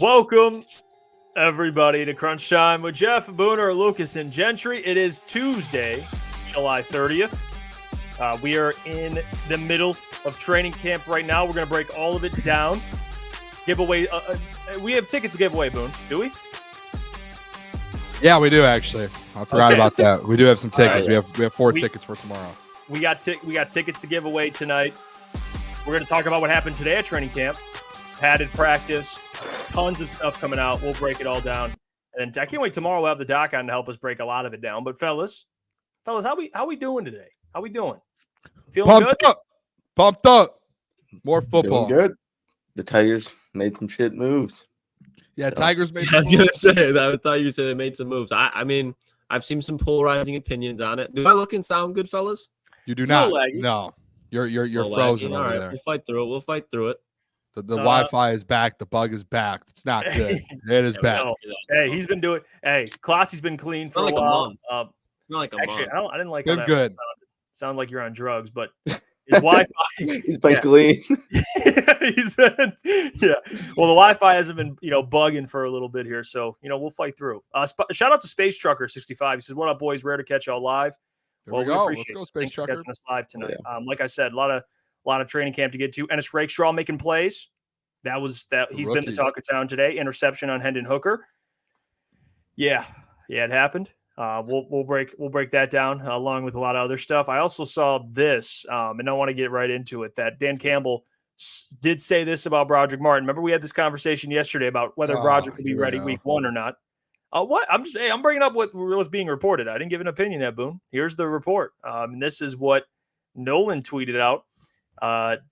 Welcome, everybody, to Crunch Time with Jeff, Booner, Lukas, and Gentry. It is Tuesday, July 30th. We are in the middle of training camp right now. We're going to break all of it down. Giveaway. We have tickets to give away, Boone. Do we? Yeah, we do, actually. I forgot about that. We do have some tickets. Right. We have four tickets for tomorrow. We got tickets to give away tonight. We're going to talk about what happened today at training camp. Padded practice, tons of stuff coming out. We'll break it all down. And I can't wait tomorrow. We'll have the doc on to help us break a lot of it down. But fellas, how we doing today? How we doing? Feeling Pumped good? Pumped up. More football. Doing good. The Tigers made some shit moves. Yeah, Tigers made some moves. I was going to say that. I thought you said they made some moves. I mean, I've seen some polarizing opinions on it. Do I look and sound good, fellas? You do not. No. You're frozen over there. We'll fight through it. The Wi-Fi is back. The bug is back. It's not good. It is back. Hey, he's been doing. Hey, Klotzy's been clean for a while. Not like a actually, month. I didn't like been that. Good. Sound like you're on drugs, but his Wi-Fi. He's been clean. He's been, yeah. Well, the Wi-Fi hasn't been bugging for a little bit here, so we'll fight through. Shout out to Space Trucker 65. He says, "What up, boys? Rare to catch y'all live." There we go. Let's go, Space Trucker. Catching us live tonight. Yeah. Like I said, a lot of training camp to get to. Ennis Rakestraw making plays. He's been the talk of town today. Interception on Hendon Hooker. Yeah, it happened. We'll break that down along with a lot of other stuff. I also saw this, and I want to get right into it. That Dan Campbell did say this about Brodric Martin. Remember, we had this conversation yesterday about whether Brodric will be ready week 1 or not. What I'm bringing up what was being reported. I didn't give an opinion at Boone. Here's the report. And this is what Nolan tweeted out.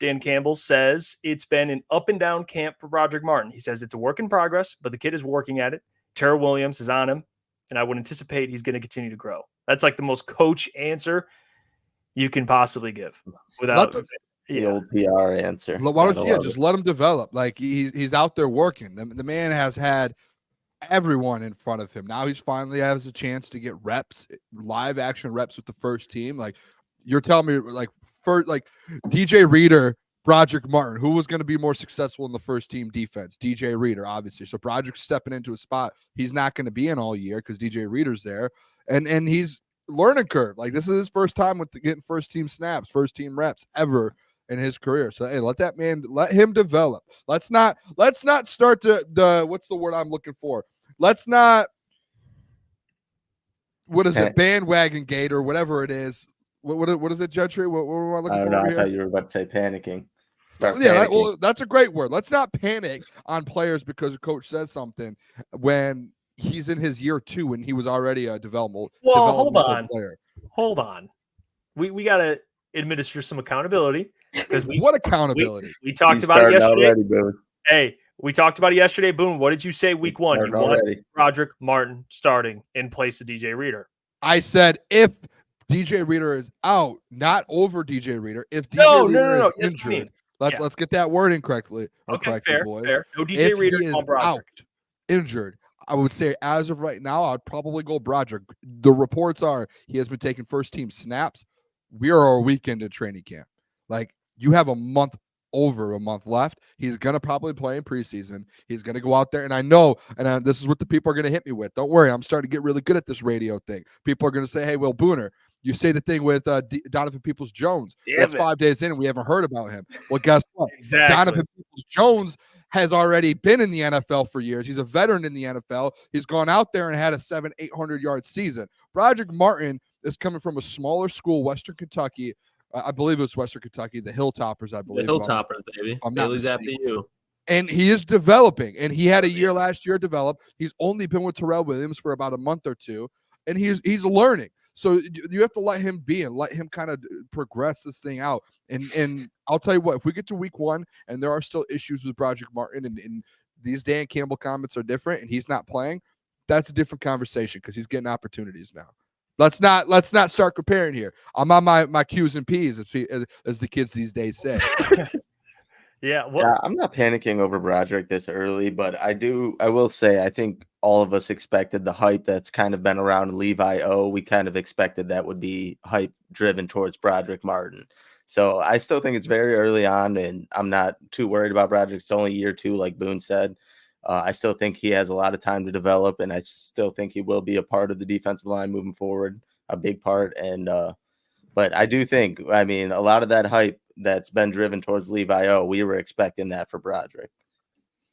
Dan Campbell says it's been an up and down camp for Brodric Martin. He says it's a work in progress, but the kid is working at it. Terrell Williams is on him, and I would anticipate he's going to continue to grow. That's like the most coach answer you can possibly give without the old PR answer. Why don't you just let him develop? Like he's out there working. The man has had everyone in front of him. Now he's finally has a chance to get reps, live action reps with the first team. Like you're telling me, like DJ Reader, Brodric Martin, who was going to be more successful in the first team defense? DJ Reader, obviously. So Brodric's stepping into a spot he's not going to be in all year because DJ Reader's there, and he's learning curve. Like this is his first time with getting first team snaps, first team reps ever in his career. So hey, let him develop. Let's not start the what's the word I'm looking for? Let's not bandwagon gate or whatever it is. What is it, Gentry? What am I looking for? I don't know. I thought you were about to say panicking. Well, that's a great word. Let's not panic on players because a coach says something when he's in his year 2 and he was already a developmental player. Hold on. We got to administer some accountability because what accountability? We talked about it yesterday. Already, hey, we talked about it yesterday. Boone, what did you say week 1? You want Brodric Martin starting in place of DJ Reader. I said if DJ Reader is out, not over DJ Reader. If DJ Reader is injured, let's get that wording correctly. Okay, fair. No DJ Reader is out, injured. I would say as of right now, I'd probably go Brodric. The reports are he has been taking first team snaps. We are a week into training camp. Like you have over a month left. He's going to probably play in preseason. He's going to go out there. And I know, and this is what the people are going to hit me with. Don't worry. I'm starting to get really good at this radio thing. People are going to say, hey, well, Booner, you say the thing with Donovan Peoples-Jones. That's 5 days in and we haven't heard about him. Well, guess what? Exactly. Donovan Peoples-Jones has already been in the NFL for years. He's a veteran in the NFL. He's gone out there and had a 700-800 yard season. Brodric Martin is coming from a smaller school, Western Kentucky. I believe it was Western Kentucky, the Hilltoppers, I believe. The Hilltoppers, baby. I'm not mistaken. After you. And he is developing. And he had a year last year develop. He's only been with Terrell Williams for about a month or two. And he's learning. So you have to let him be and let him kind of progress this thing out. And I'll tell you what, if we get to week 1 and there are still issues with Brodric Martin and these Dan Campbell comments are different and he's not playing, that's a different conversation because he's getting opportunities now. Let's not start comparing here. I'm on my Q's and P's, as the kids these days say. Yeah, I'm not panicking over Brodric this early, but I will say I think all of us expected the hype that's kind of been around Levi O. We kind of expected that would be hype driven towards Brodric Martin. So I still think it's very early on, and I'm not too worried about Brodric. It's only year 2, like Boone said. I still think he has a lot of time to develop, and I still think he will be a part of the defensive line moving forward, a big part. And but I do think, I mean, a lot of that hype that's been driven towards Levi O, we were expecting that for Brodric.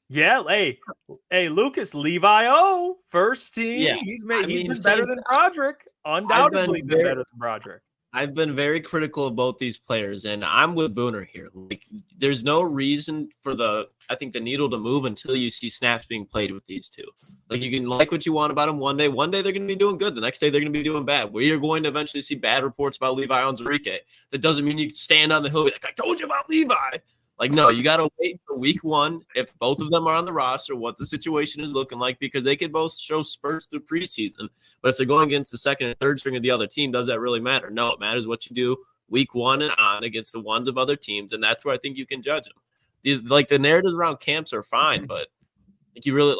Yeah, hey, Lucas, Levi O, first team. Yeah, He's been better than Brodric. Undoubtedly been better than Brodric. I've been very critical of both these players, and I'm with Booner here. Like, there's no reason for the needle to move until you see snaps being played with these two. Like, you can like what you want about them one day. One day they're going to be doing good. The next day they're going to be doing bad. We are going to eventually see bad reports about Levi Onwuzurike. That doesn't mean you can stand on the hill and be like, I told you about Levi. Like, no, you got to wait for week one if both of them are on the roster, what the situation is looking like, because they could both show spurts through preseason. But if they're going against the second and third string of the other team, does that really matter? No, it matters what you do week one and on against the ones of other teams, and that's where I think you can judge them. Like, the narratives around camps are fine, but you really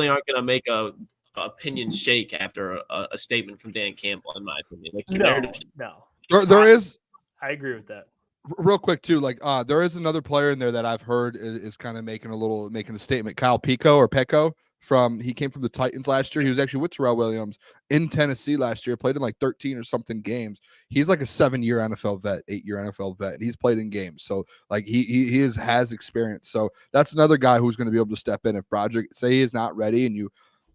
aren't going to make a opinion shake after a statement from Dan Campbell, in my opinion. Like, There is. I agree with that. Real quick too, like there is another player in there that I've heard is kind of making a statement. Kyle Peko he came from the Titans last year. He was actually with Terrell Williams in Tennessee last year, played in like 13 or something games. He's like a 8-year NFL vet, and he's played in games. So like he has experience. So that's another guy who's going to be able to step in if Brodric say he is not ready, and you,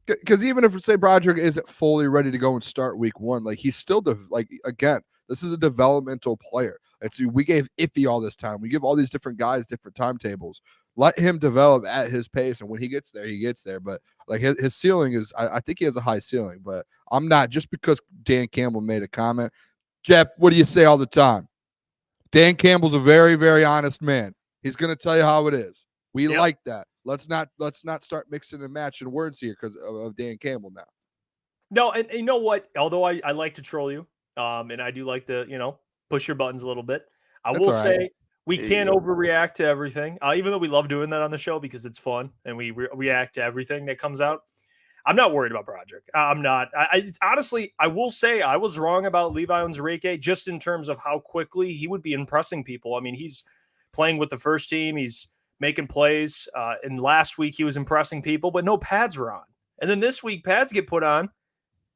because even if say Brodric isn't fully ready to go and start week one, like he's still again, this is a developmental player. We gave Iffy all this time. We give all these different guys different timetables. Let him develop at his pace, and when he gets there, he gets there. But like his ceiling is, I think he has a high ceiling. But I'm not, just because Dan Campbell made a comment. Jeff, what do you say all the time? Dan Campbell's a very, very honest man. He's going to tell you how it is. We like that. Let's not start mixing and matching words here because of Dan Campbell now. No, and you know what? Although I like to troll you, and I do like to, push your buttons a little bit. I will say we can't overreact to everything, even though we love doing that on the show because it's fun and we react to everything that comes out. I'm not worried about Brodric. I'm not. Honestly, I will say I was wrong about Levi Onwuzurike just in terms of how quickly he would be impressing people. I mean, he's playing with the first team. He's making plays. And last week he was impressing people, but no pads were on. And then this week pads get put on.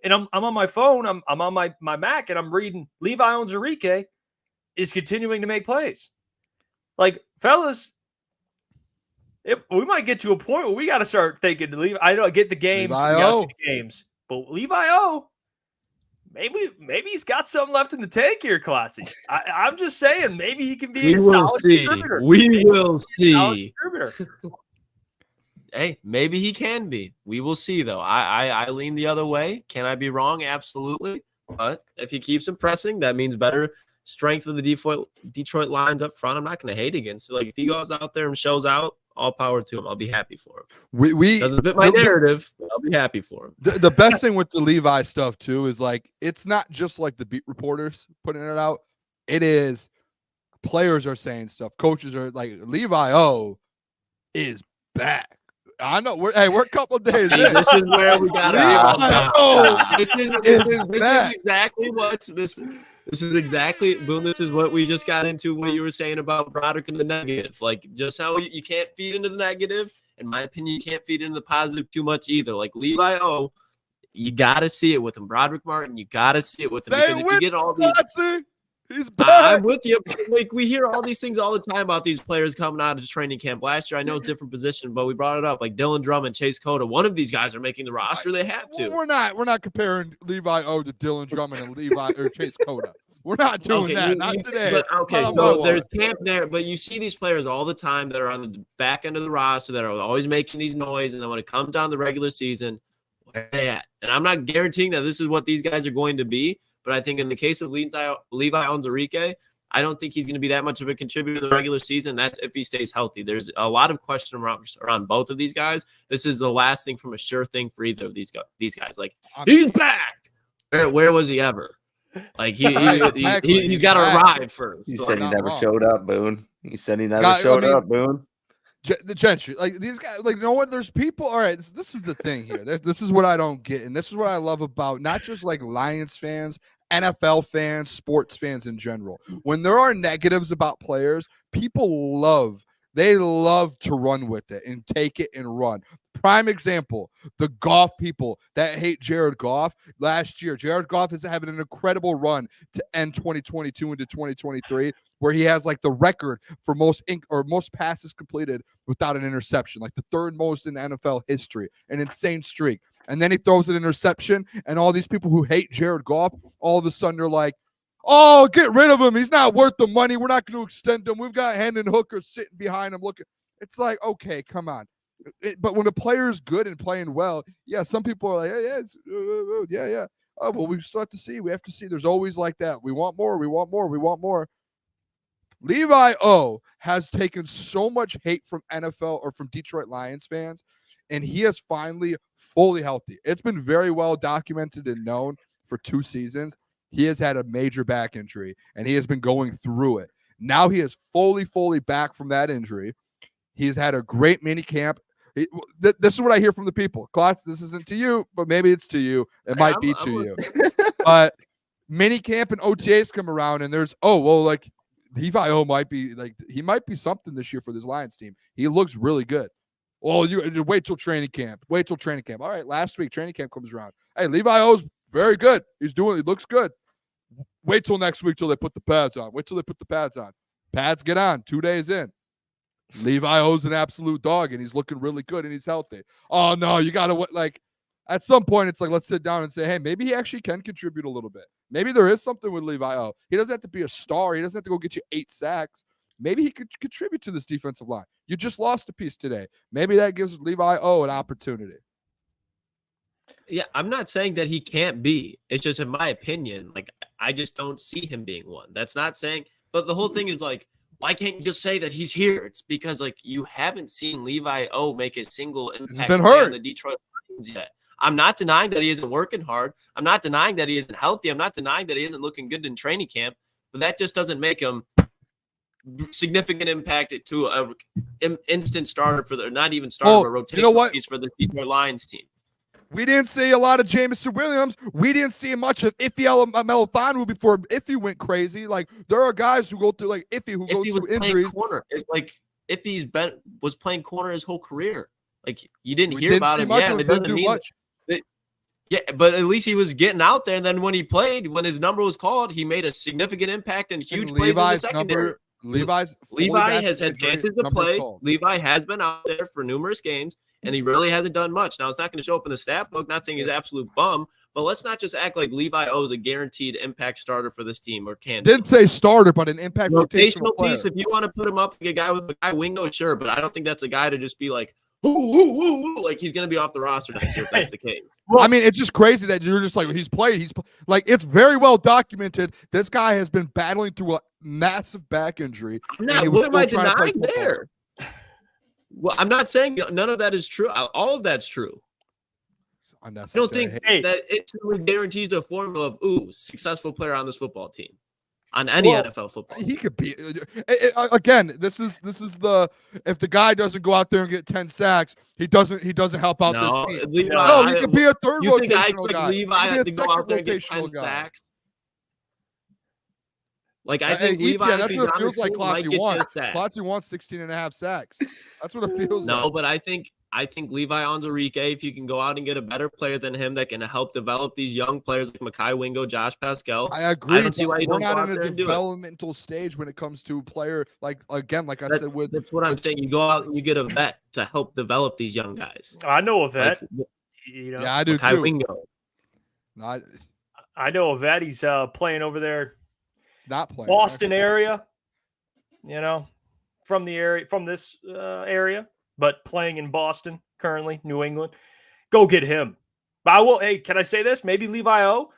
And I'm on my phone, I'm on my Mac, and I'm reading Levi Onwuzurike is continuing to make plays. Like, fellas, we might get to a point where we got to start thinking, I don't get the games, but Levi O, maybe he's got something left in the tank here, Klotzy. I'm just saying, maybe he can be a solid contributor. We will see. Hey, maybe he can be. We will see, though. I lean the other way. Can I be wrong? Absolutely. But if he keeps impressing, that means better strength of the Detroit Lions up front. I'm not going to hate against it. Like, if he goes out there and shows out, all power to him. I'll be happy for him. We doesn't fit my narrative, but I'll be happy for him. The best thing with the Levi stuff, too, is like it's not just like the beat reporters putting it out. It is players are saying stuff. Coaches are like, Levi O is back. I know we're a couple of days in. This is where we got to. This is exactly, Boone. This is what we just got into. What you were saying about Brodric and the negative, like just how you can't feed into the negative. In my opinion, you can't feed into the positive too much either. Like Levi O, you got to see it with him. Brodric Martin, you got to see it with him. Because if you get all these. He's back. I'm with you. Like, we hear all these things all the time about these players coming out of training camp. Last year, I know it's different position, but we brought it up. Like Dylan Drummond, Chase Cota. One of these guys are making the roster. They have to. We're not comparing Levi O to Dylan Drummond and Levi or Chase Cota. We're not doing that. Not today. But, so there's camp there, but you see these players all the time that are on the back end of the roster that are always making these noise, and then when it comes down to the regular season, where are they at? And I'm not guaranteeing that this is what these guys are going to be, but I think in the case of Levi Onwuzurike, I don't think he's going to be that much of a contributor in the regular season. That's if he stays healthy. There's a lot of question around both of these guys. This is the last thing from a sure thing for either of these guys. Like, he's back. Where was he ever? Like, he's got to arrive first. He said he never showed up, Boone. He said he never showed up, Boone. The Gentry, like these guys, like, you know what? There's people. All right, this is the thing here. This is what I don't get, and this is what I love about not just like Lions fans, NFL fans, sports fans in general. When there are negatives about players, people love They love to run with it and take it and run. Prime example, the Goff people that hate Jared Goff. Last year, Jared Goff is having an incredible run to end 2022 into 2023, where he has like the record for most passes completed without an interception, like the third most in NFL history, an insane streak. And then he throws an interception, and all these people who hate Jared Goff, all of a sudden are like, oh, get rid of him. He's not worth the money. We're not going to extend him. We've got Hendon Hooker sitting behind him looking. It's like, okay, come on. But when a player is good and playing well, yeah, some people are like, yeah. Oh, well, we still have to see. We have to see. There's always like that. We want more. We want more. We want more. Levi O has taken so much hate from NFL or from Detroit Lions fans, and he is finally fully healthy. It's been very well documented and known for 2 seasons. He has had a major back injury, and he has been going through it. Now he is fully back from that injury. He's had a great mini camp. This is what I hear from the people. Klotz, this isn't to you, but maybe it's to you. It might be to you. But mini camp and OTAs come around, and there's, like Levi O might be like, he might be something this year for this Lions team. He looks really good. Well, you wait till training camp. Wait till training camp. All right, last week training camp comes around. Hey, Levi O's very good. He looks good. Wait till next week till they put the pads on. Wait till they put the pads on. Pads get on 2 days in. Levi O's an absolute dog, and he's looking really good, and he's healthy. Oh, no, you got to, like, at some point, it's like, let's sit down and say, hey, maybe he actually can contribute a little bit. Maybe there is something with Levi O. He doesn't have to be a star. He doesn't have to go get you 8 sacks. Maybe he could contribute to this defensive line. You just lost a piece today. Maybe that gives Levi O an opportunity. Yeah, I'm not saying that he can't be. It's just, in my opinion, like, I just don't see him being one. That's not saying, but the whole thing is like, why can't you just say that he's here? It's because, like, you haven't seen Levi O make a single impact on the Detroit Lions yet. I'm not denying that he isn't working hard. I'm not denying that he isn't healthy. I'm not denying that he isn't looking good in training camp, but that just doesn't make him significant impact to an instant starter for the, not even starter, but rotational piece for the Detroit Lions team. We didn't see a lot of Jameson Williams. We didn't see much of Ife Melifanu before Ife went crazy. Like, there are guys who go through, like Ife, who goes through injuries. If was playing corner his whole career. Like, you didn't hear about him. Yeah, it doesn't mean much. Yeah, but at least he was getting out there. And then when he played, when his number was called, he made a significant impact and huge plays in the secondary. Levi has had chances to play. Levi has been out there for numerous games, and he really hasn't done much. Now, it's not going to show up in the stat book. Not saying he's an absolute bum, but let's not just act like Levi O is a guaranteed impact starter for this team or can. Didn't say starter, but an impact rotational piece. If you want to put him up like a guy with a guy Wingo, sure, but I don't think that's a guy to just be like, like he's going to be off the roster next year if that's the case. Well, I mean, it's just crazy that you're just like, he's played. Like, it's very well documented. This guy has been battling through a massive back injury. What am I denying there? Well, I'm not saying none of that is true. All of that's true. I don't think that it truly guarantees the formula of, successful player on this football team. On any NFL football, he could be. Again, this is the, if the guy doesn't go out there and get 10 sacks, he doesn't help out this team. He could be a third rotational guy. Levi has to go out there and get 10 sacks. Like, I think Levi, that's what it feels like. Klotz wants 16.5 sacks. That's what it feels like. No, but I think Levi Onwuzurike, if you can go out and get a better player than him that can help develop these young players like Mekhi Wingo, Josh Pascal. I agree. I don't see why you don't go out there and do it. We're not in a developmental stage when it comes to player, like I said. That's what I'm saying. You go out and you get a vet to help develop these young guys. I know a vet. Yeah, I do Mekhi too. Wingo. I know a vet. He's playing over there. It's not playing. Boston area. From this area. But playing in Boston currently, New England, go get him. But I will. Hey, can I say this? Maybe Levi O.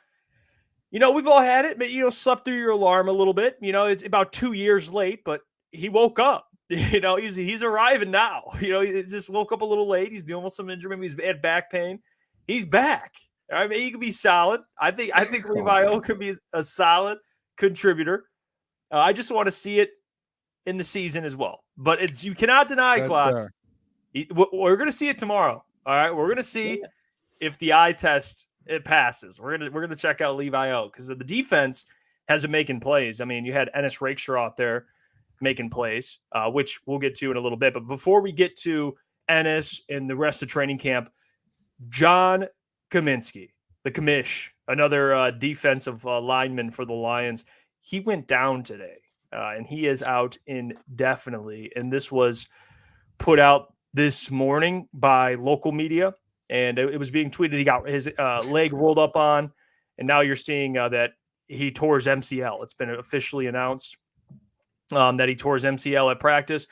We've all had it, but slept through your alarm a little bit. It's about 2 years late, but he woke up. He's arriving now. He just woke up a little late. He's dealing with some injury. Maybe he's had back pain. He's back. I mean, he could be solid. I think Levi O could be a solid contributor. I just want to see it in the season as well. But you cannot deny, Klotz. We're going to see it tomorrow. All right, we're going to see if the eye test it passes. We're going to check out Levi O because the defense has been making plays. I mean, you had Ennis Rakestraw out there making plays, which we'll get to in a little bit. But before we get to Ennis and the rest of training camp, John Cominsky, the commish, another defensive lineman for the Lions, he went down today, and he is out indefinitely. And this was put out this morning by local media, and it was being tweeted. He got his leg rolled up on, and now you're seeing that he tore his MCL. It's been officially announced that he tore his MCL at practice.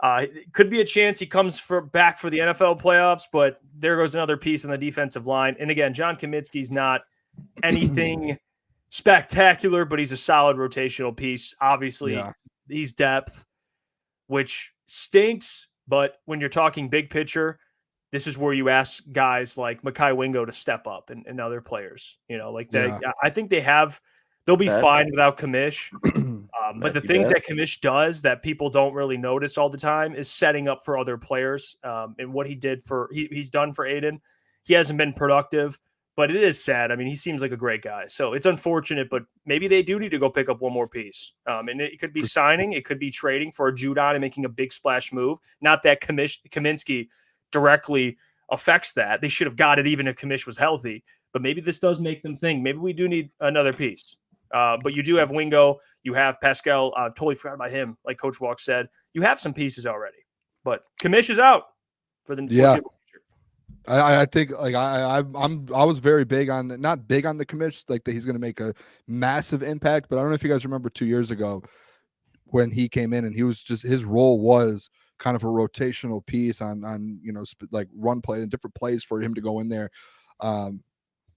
It could be a chance he comes back for the NFL playoffs, but there goes another piece in the defensive line. And again, John Cominsky's not anything spectacular, but he's a solid rotational piece. Obviously, he's depth, which stinks. But when you're talking big picture, this is where you ask guys like Mekhi Wingo to step up and other players. Like that. Yeah. I think they'll be fine without Commish. But the things that Commish does that people don't really notice all the time is setting up for other players. And what he did he's done for Aiden. He hasn't been productive, but it is sad. I mean, he seems like a great guy. So it's unfortunate, but maybe they do need to go pick up one more piece. And it could be signing. It could be trading for a Judon and making a big splash move. Not that Cominsky directly affects that. They should have got it even if Commish was healthy. But maybe this does make them think maybe we do need another piece. But you do have Wingo. You have Pascal. Totally forgot about him. Like Coach Walk said, you have some pieces already. But Commish is out for the foreseeable future. I think like I was very big on not big on the Commish, like that he's going to make a massive impact. But I don't know if you guys remember 2 years ago when he came in and he was just his role was kind of a rotational piece on like run play and different plays for him to go in there.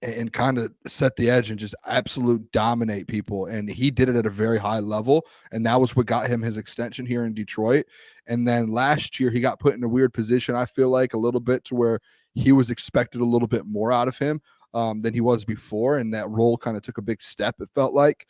And kind of set the edge and just absolute dominate people. And he did it at a very high level. And that was what got him his extension here in Detroit. And then last year he got put in a weird position, I feel like a little bit, to where he was expected a little bit more out of him than he was before. And that role kind of took a big step, it felt like.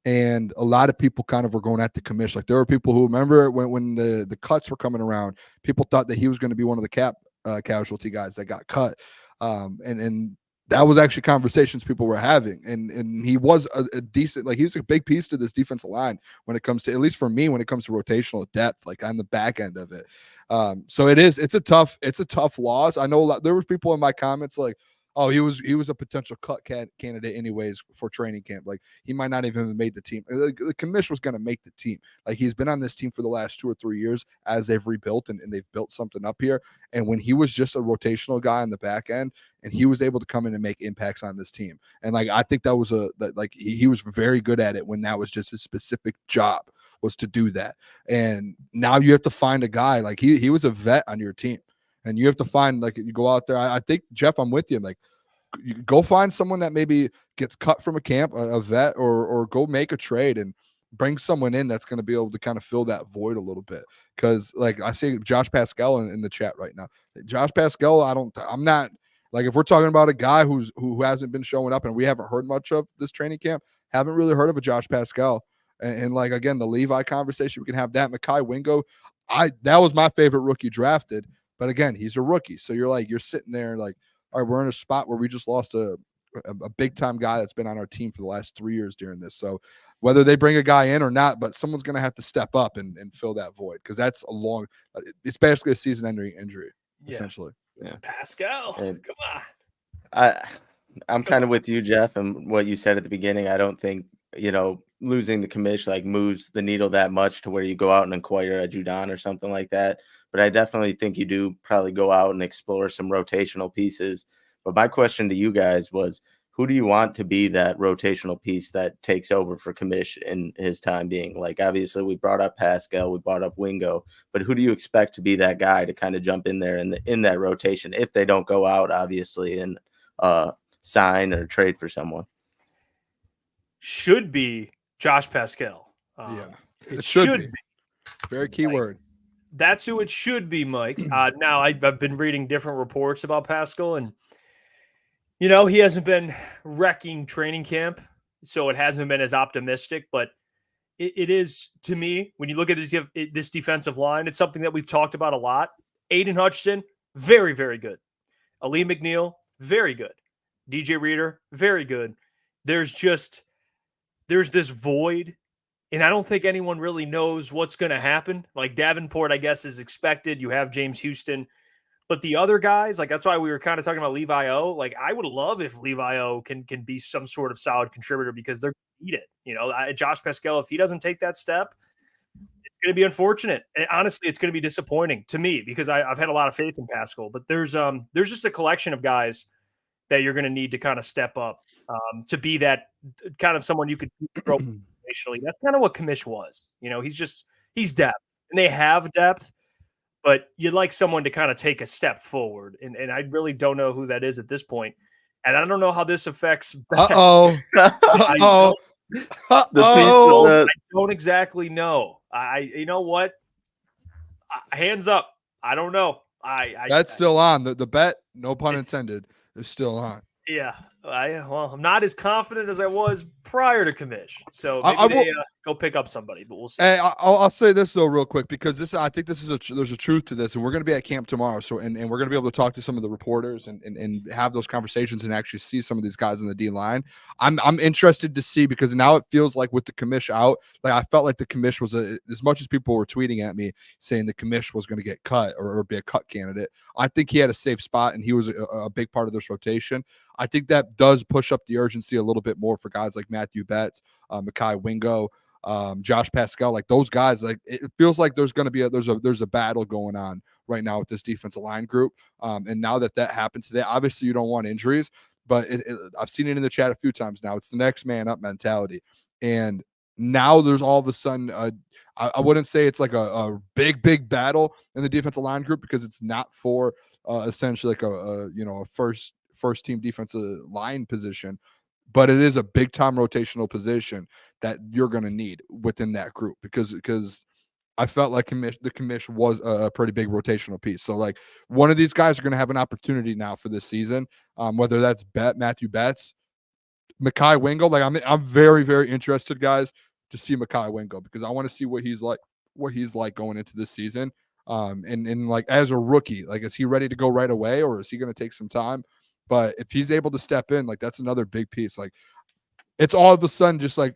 And a lot of people kind of were going at the Commish. Like there were people who remember when the cuts were coming around, people thought that he was going to be one of the cap casualty guys that got cut. And that was actually conversations people were having. And he was a decent, like he was a big piece to this defensive line when it comes to, at least for me, when it comes to rotational depth, like on the back end of it. So it's a tough loss. I know there were people in my comments like, oh, he was a potential cut candidate anyways for training camp. Like he might not even have made the team. The Commish was going to make the team. Like he's been on this team for the last 2 or 3 years as they've rebuilt and they've built something up here. And when he was just a rotational guy on the back end and he was able to come in and make impacts on this team. And like, I think that was he was very good at it when that was just his specific job was to do that. And now you have to find a guy like he was a vet on your team. And you have to find, like, you go out there. I think, Jeff, I'm with you. Like, you go find someone that maybe gets cut from a camp, a vet, or go make a trade and bring someone in that's going to be able to kind of fill that void a little bit. Because, like, I see Josh Pascal in the chat right now. Josh Pascal, I'm not, like, if we're talking about a guy who hasn't been showing up and we haven't heard much of this training camp, haven't really heard of a Josh Pascal. And like, again, the Levi conversation, we can have that. Mekhi Wingo, that was my favorite rookie drafted. But again, he's a rookie. So you're sitting there like, all right, we're in a spot where we just lost a big time guy that's been on our team for the last 3 years during this. So whether they bring a guy in or not, but someone's going to have to step up and fill that void. Cause that's it's basically a season ending injury, essentially. Yeah. Pascal, come on. I'm kind of with you, Jeff, and what you said at the beginning. I don't think, losing the Commish like moves the needle that much to where you go out and acquire a Judon or something like that. But I definitely think you do probably go out and explore some rotational pieces. But my question to you guys was, who do you want to be that rotational piece that takes over for Commish in his time being? Like, obviously, we brought up Pascal, we brought up Wingo, but who do you expect to be that guy to kind of jump in there in that rotation if they don't go out, obviously, and sign or trade for someone? Should be Josh Pascal. It should be. Very key word. That's who it should be, Mike. Now, I've been reading different reports about Pascal, and, he hasn't been wrecking training camp, so it hasn't been as optimistic. But it is, to me, when you look at this defensive line, it's something that we've talked about a lot. Aiden Hutchinson, very, very good. Ali McNeil, very good. DJ Reader, very good. There's this void And I don't think anyone really knows what's going to happen. Like Davenport, I guess, is expected. You have James Houston. But the other guys, like that's why we were kind of talking about Levi O. Like I would love if Levi O can be some sort of solid contributor because they're going to need it. Josh Pascal, if he doesn't take that step, it's going to be unfortunate. And honestly, it's going to be disappointing to me because I've had a lot of faith in Pascal. But there's just a collection of guys that you're going to need to kind of step up to be that kind of someone you could throw. That's kind of what Commish was. He's depth, and they have depth, but you'd like someone to kind of take a step forward. And I really don't know who that is at this point. And I don't know how this affects. Uh-oh. Uh-oh. I don't exactly know. You know what? Hands up. I don't know. That's still on. The bet, no pun intended, is still on. Yeah. I'm not as confident as I was prior to Commish. So maybe they go pick up somebody, but we'll see. Hey, I'll say this though real quick because I think this is there's a truth to this, and we're going to be at camp tomorrow. So and we're going to be able to talk to some of the reporters and have those conversations and actually see some of these guys in the D line. I'm interested to see because now it feels like with the Commish out, like I felt like the Commish was as much as people were tweeting at me saying the Commish was going to get cut or be a cut candidate. I think he had a safe spot and he was a big part of this rotation. I think that does push up the urgency a little bit more for guys like Matthew Betts, Mekhi Wingo, Josh Pascal, like those guys. Like it feels like there's going to be there's a battle going on right now with this defensive line group. And now that happened today, obviously you don't want injuries, but I've seen it in the chat a few times now. It's the next man up mentality, and now there's all of a sudden I wouldn't say it's like a big battle in the defensive line group because it's not for essentially like a first team defensive line position, but it is a big time rotational position that you're going to need within that group because I felt like the Commish was a pretty big rotational piece. So like one of these guys are going to have an opportunity now for this season, whether that's Matthew Betts, Mekhi Wingo. Like I'm very, very interested, guys, to see Mekhi Wingo because I want to see what he's like going into this season. And like as a rookie, like is he ready to go right away or is he going to take some time? But if he's able to step in, like that's another big piece. Like it's all of a sudden just like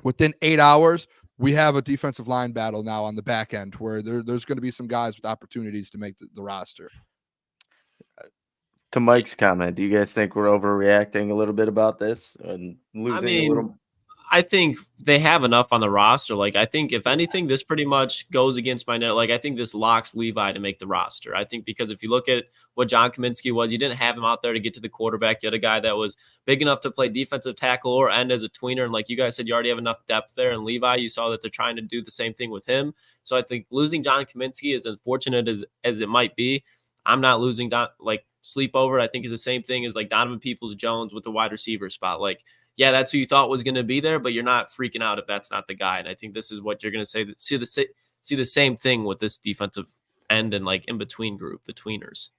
within 8 hours, we have a defensive line battle now on the back end where there's going to be some guys with opportunities to make the roster. To Mike's comment, do you guys think we're overreacting a little bit about this and losing a little? I think they have enough on the roster. Like, I think if anything, this pretty much goes against my net. Like, I think this locks Levi to make the roster. I think because if you look at what John Cominsky was, you didn't have him out there to get to the quarterback. You had a guy that was big enough to play defensive tackle or end as a tweener. And like you guys said, you already have enough depth there. And Levi, you saw that they're trying to do the same thing with him. So I think losing John Cominsky, as unfortunate as it might be, I'm not losing sleep over. I think is the same thing as like Donovan Peoples-Jones with the wide receiver spot. Like, yeah, that's who you thought was going to be there, but you're not freaking out if that's not the guy. And I think this is what you're going to say. See the same thing with this defensive end and like in between group, the tweeners.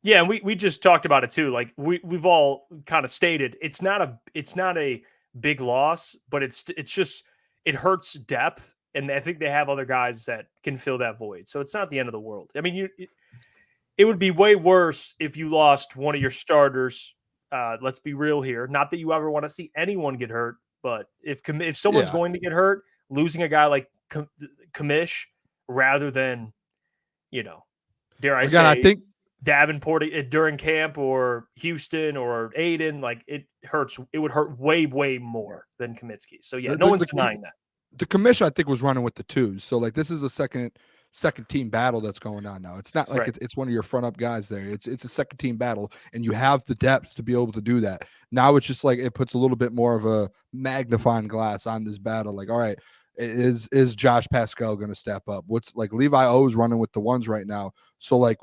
Yeah, and we just talked about it too. Like we've all kind of stated, it's not a big loss, but it's just it hurts depth, and I think they have other guys that can fill that void. So it's not the end of the world. I mean, it would be way worse if you lost one of your starters. Let's be real here. Not that you ever want to see anyone get hurt, but if someone's going to get hurt, losing a guy like Commish rather than, dare I say, I think Davenport during camp or Houston or Aiden, like it hurts. It would hurt way, way more than Cominsky. So yeah, no one's denying that. The Commish, I think, was running with the twos. So like this is a second team battle that's going on now. It's not like it's one of your front up guys there. It's a second team battle, and you have the depth to be able to do that. Now it's just like it puts a little bit more of a magnifying glass on this battle. Like, all right, is Josh Pascal going to step up? What's like Levi O is running with the ones right now. So like,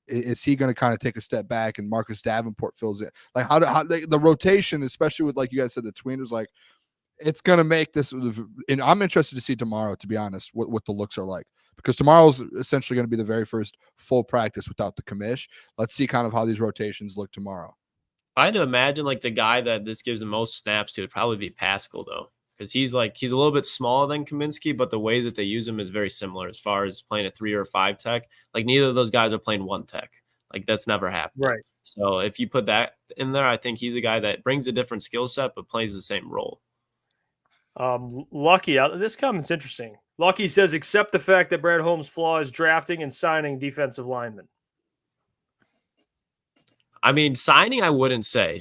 is he going to kind of take a step back and Marcus Davenport fills it? Like how the rotation, especially with like you guys said, the tweeners, like it's going to make this. And I'm interested to see tomorrow, to be honest, what the looks are like. Because tomorrow's essentially going to be the very first full practice without the Commish. Let's see kind of how these rotations look tomorrow. I had to imagine like the guy that this gives the most snaps to would probably be Pascal though, because he's a little bit smaller than Cominsky, but the way that they use him is very similar as far as playing a 3 or 5 tech. Like neither of those guys are playing 1 tech. Like that's never happened. Right. So if you put that in there, I think he's a guy that brings a different skill set but plays the same role. Lucky, this comment's interesting. Lucky says, accept the fact that Brad Holmes' flaw is drafting and signing defensive linemen. I mean, signing, I wouldn't say,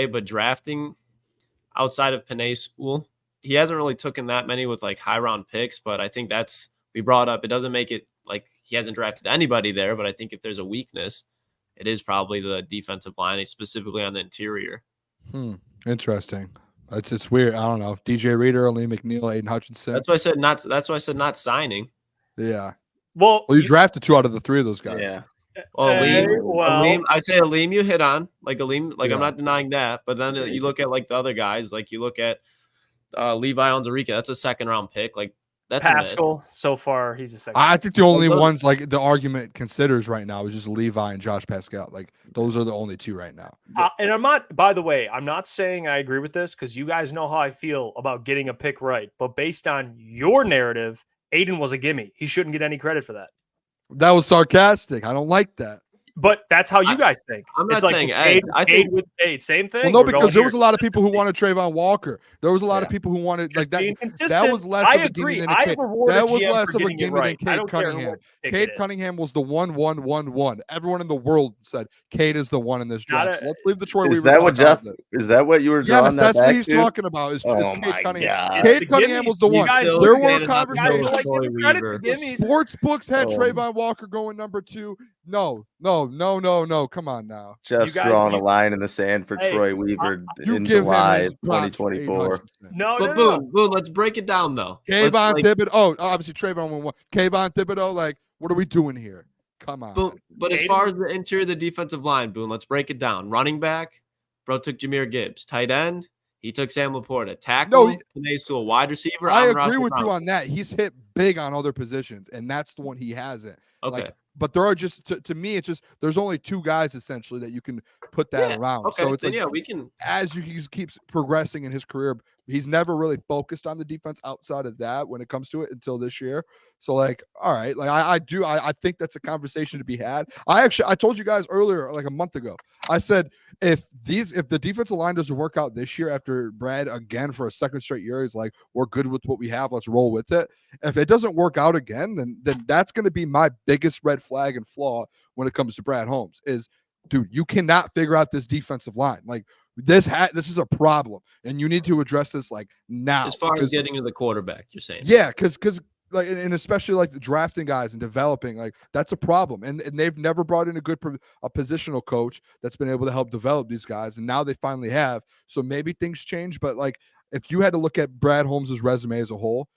but drafting outside of Penei Sewell, he hasn't really taken that many with like high round picks, but I think we brought up, it doesn't make it like he hasn't drafted anybody there, but I think if there's a weakness, it is probably the defensive line, specifically on the interior. Interesting. It's weird. I don't know. DJ Reader, Lee McNeil, Aiden Hutchinson. That's why I said not signing. Yeah. Well, you drafted 2 out of the 3 of those guys. Yeah. Well, Aleem, I say Aleem you hit on. Like Aleem, like yeah. I'm not denying that. But then you look at like the other guys, like you look at Levi Onwuzurike, that's a 2nd-round pick. Like that's Pascal, so far he's a 2nd. I think the only ones like the argument considers right now is just Levi and Josh Pascal. Like those are the only 2 right now. And I'm not, by the way, I'm not saying I agree with this because you guys know how I feel about getting a pick right. But based on your narrative, Aiden was a gimme. He shouldn't get any credit for that. That was sarcastic. I don't like that. But that's how you guys think. I'm not saying I think with Aid, same thing. Well, no, because there was a lot of people who wanted Trayvon Walker. There was a lot of people who wanted like that. That was less of a gimme than Cade. That was less of a gimme than Cade Cunningham. Cade Cunningham was the 1-1-1-1. Everyone in the world said Cade is the one in this draft. So let's leave the Troy Weaver. Is that what you were drawing? Yes, that's what he's talking about. Is Cade Cunningham. Cade Cunningham was the one. There were conversations. Sports books had Trayvon Walker going number 2. No. Come on now. Jeff's drawing a line in the sand for Troy Weaver in July 2024. But Boone, let's break it down though. Kayvon Thibodeau. Oh, obviously Trayvon won 1. Kayvon Thibodeau, like, what are we doing here? Come on. But as far as the interior of the defensive line, Boone, let's break it down. Running back, bro took Jahmyr Gibbs. Tight end, he took Sam Laporta. Tackle, Penei Sewell. Wide receiver, I agree with you on that. He's hit big on other positions, and that's the one he hasn't. Okay. But there are just to me, it's just there's only 2 guys essentially that you can put that around. Okay, so it's like, we can. As he keeps progressing in his career, he's never really focused on the defense outside of that when it comes to it until this year. So like, all right, like I think that's a conversation to be had. I told you guys earlier, like a month ago, I said if the defensive line doesn't work out this year after Brad again for a 2nd straight year, he's like, we're good with what we have, let's roll with it. If it doesn't work out again, then that's going to be my biggest red flag and flaw when it comes to Brad Holmes is, dude, you cannot figure out this defensive line. Like this is a problem, and you need to address this like now. As far as getting to the quarterback, you're saying, yeah, because like, and especially like the drafting guys and developing, like that's a problem. And they've never brought in a positional coach that's been able to help develop these guys, and now they finally have. So maybe things change, but like if you had to look at Brad Holmes's resume as a whole,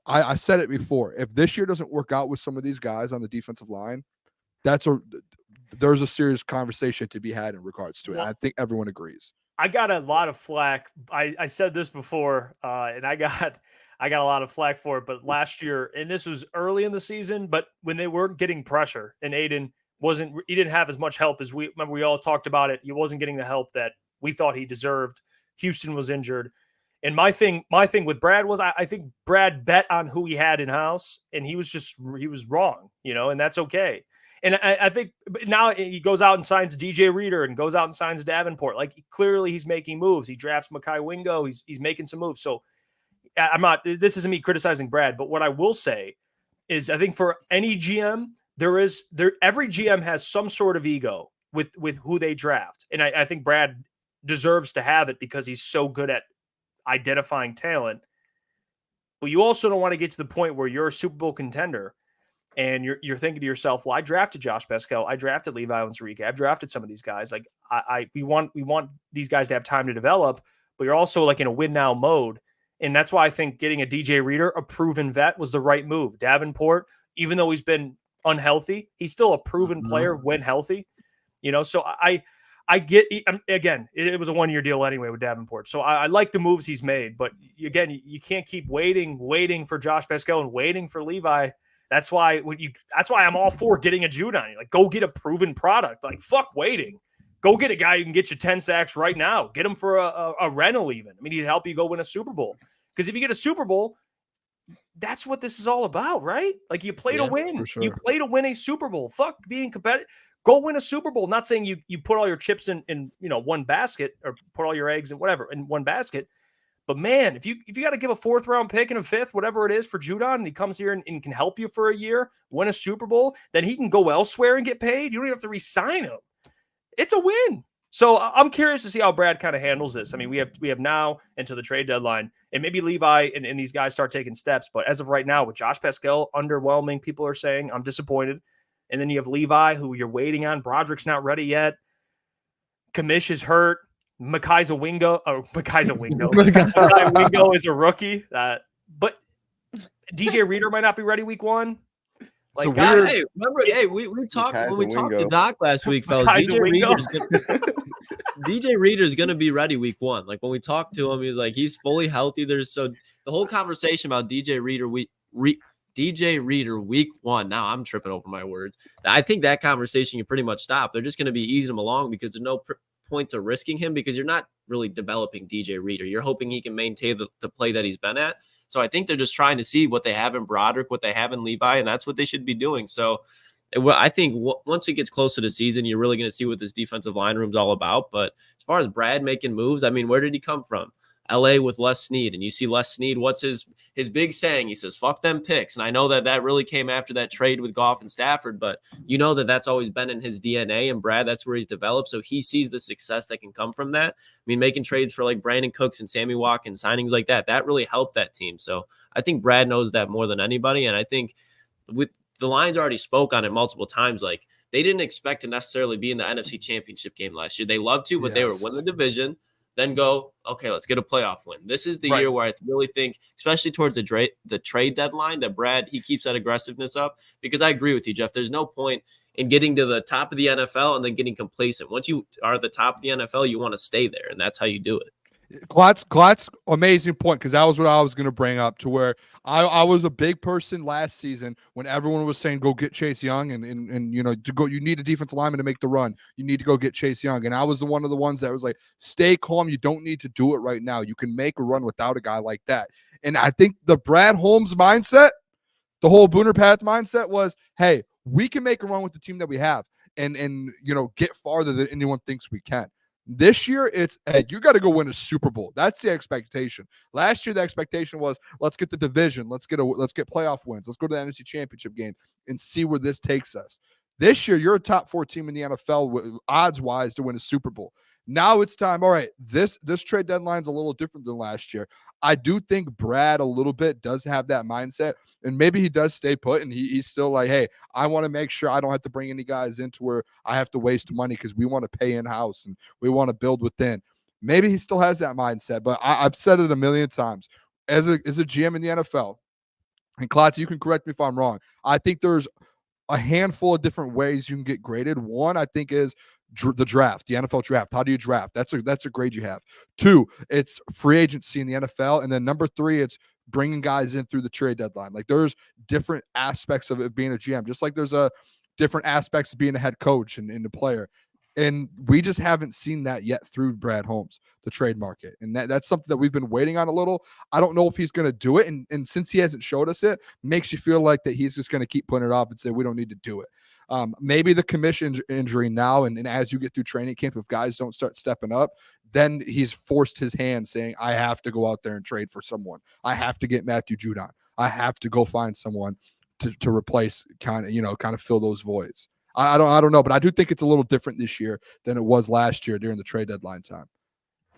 I said it before. If this year doesn't work out with some of these guys on the defensive line, there's a serious conversation to be had in regards to it. I think everyone agrees. I got a lot of flack. I said this before, and I got a lot of flack for it. But last year, and this was early in the season, but when they weren't getting pressure, and Aiden he didn't have as much help as we all talked about it. He wasn't getting the help that we thought he deserved. Houston was injured. And my thing with Brad was I think Brad bet on who he had in house, and he was wrong, and that's okay. And I think now he goes out and signs DJ Reader and goes out and signs Davenport. Like clearly he's making moves. He drafts Mekhi Wingo. He's making some moves. So this isn't me criticizing Brad, but what I will say is I think for any GM, every GM has some sort of ego with who they draft. And I think Brad deserves to have it because he's so good at identifying talent. But you also don't want to get to the point where you're a Super Bowl contender and you're thinking to yourself, well, I drafted Josh Pascal, I drafted Levi Onwuzurike, I've drafted some of these guys. Like we want these guys to have time to develop, but you're also like in a win now mode. And that's why I think getting a DJ Reader, a proven vet, was the right move. Davenport, even though he's been unhealthy, he's still a proven player when healthy. So I get, again, it was a 1-year deal anyway with Davenport. So I like the moves he's made, but again, you can't keep waiting for Josh Pascal and waiting for Levi. That's why I'm all for getting a Judon. Like, go get a proven product. Like, fuck waiting. Go get a guy who can get you 10 sacks right now. Get him for a rental even. I mean, he'd help you go win a Super Bowl. Because if you get a Super Bowl, that's what this is all about, right? Like, you play to win. Sure. You play to win a Super Bowl. Fuck being competitive. Go win a Super Bowl. Not saying you put all your chips in one basket or put all your eggs in one basket, But man, if you got to give a 4th round pick and a 5th, whatever it is for Judon, and he comes here and can help you for a year, win a Super Bowl, then he can go elsewhere and get paid. You don't even have to re-sign him. It's a win. So I'm curious to see how Brad kind of handles this. I mean, we have now into the trade deadline, and maybe Levi and these guys start taking steps. But as of right now, with Josh Pascal underwhelming, people are saying I'm disappointed. And then you have Levi, who you're waiting on. Brodric's not ready yet. Kamish is hurt. Makai's Wingo is a rookie. But DJ Reader might not be ready week 1. Like, hey, remember? Hey, we talked when we talked to Doc last week, fellas. DJ Reader's gonna be ready week 1. Like when we talked to him, he was like, he's fully healthy. The whole conversation about DJ Reader week 1. Now I'm tripping over my words. I think that conversation can pretty much stop. They're just gonna be easing him along because there's no point to risking him because you're not really developing DJ Reader. You're hoping he can maintain the play that he's been at. So I think they're just trying to see what they have in Brodric, what they have in Levi, and that's what they should be doing. So I think once it gets close to the season, you're really going to see what this defensive line room's all about. But as far as Brad making moves, I mean, where did he come from? LA with Les Snead, and you see Les Snead, what's his big saying? He says, fuck them picks. And I know that really came after that trade with Goff and Stafford, but you know that's always been in his DNA, and Brad, that's where he's developed. So he sees the success that can come from that. I mean, making trades for like Brandon Cooks and Sammy Watkins, signings like that really helped that team. So I think Brad knows that more than anybody. And I think with the Lions already spoke on it multiple times, like they didn't expect to necessarily be in the NFC Championship game last year. They loved to, but they were win the division. Then go, okay, let's get a playoff win. This is the year where I really think, especially towards the trade deadline, that Brad, he keeps that aggressiveness up, because I agree with you, Jeff. There's no point in getting to the top of the NFL and then getting complacent. Once you are at the top of the NFL, you want to stay there, and that's how you do it. Klotz, amazing point, because that was what I was going to bring up, to where I was a big person last season when everyone was saying go get Chase Young and you know, to go, you need a defensive lineman to make the run. You need to go get Chase Young, and I was one of the ones that was like, stay calm. You don't need to do it right now. You can make a run without a guy like that. And I think the Brad Holmes mindset, the whole Booner path mindset was, hey, we can make a run with the team that we have, and you know, get farther than anyone thinks we can. This year, it's, hey, you got to go win a Super Bowl. That's the expectation. Last year, the expectation was, let's get the division. Let's get playoff wins. Let's go to the NFC Championship game and see where this takes us. This year, you're a top 4 team in the NFL odds-wise to win a Super Bowl. Now it's time. All right, this trade deadline's a little different than last year. I do think Brad a little bit does have that mindset, and maybe he does stay put, and he's still like, hey, I want to make sure I don't have to bring any guys into where I have to waste money, because we want to pay in-house and we want to build within. Maybe he still has that mindset, but I've said it a million times. As a GM in the NFL, and Klotz, you can correct me if I'm wrong, I think there's a handful of different ways you can get graded. One, I think, is the draft, the NFL draft. How do you draft? That's a grade you have. 2, it's free agency in the NFL. And then number 3, it's bringing guys in through the trade deadline. Like, there's different aspects of it being a GM, just like there's different aspects of being a head coach and a player. And we just haven't seen that yet through Brad Holmes, the trade market. And that's something that we've been waiting on a little. I don't know if he's going to do it. And since he hasn't showed us it, makes you feel like that he's just going to keep putting it off and say, we don't need to do it. Maybe the commission injury now, and as you get through training camp, if guys don't start stepping up, then he's forced his hand, saying, I have to go out there and trade for someone. I have to get Matthew Judon. I have to go find someone to replace, kind of fill those voids. I don't know, but I do think it's a little different this year than it was last year during the trade deadline time.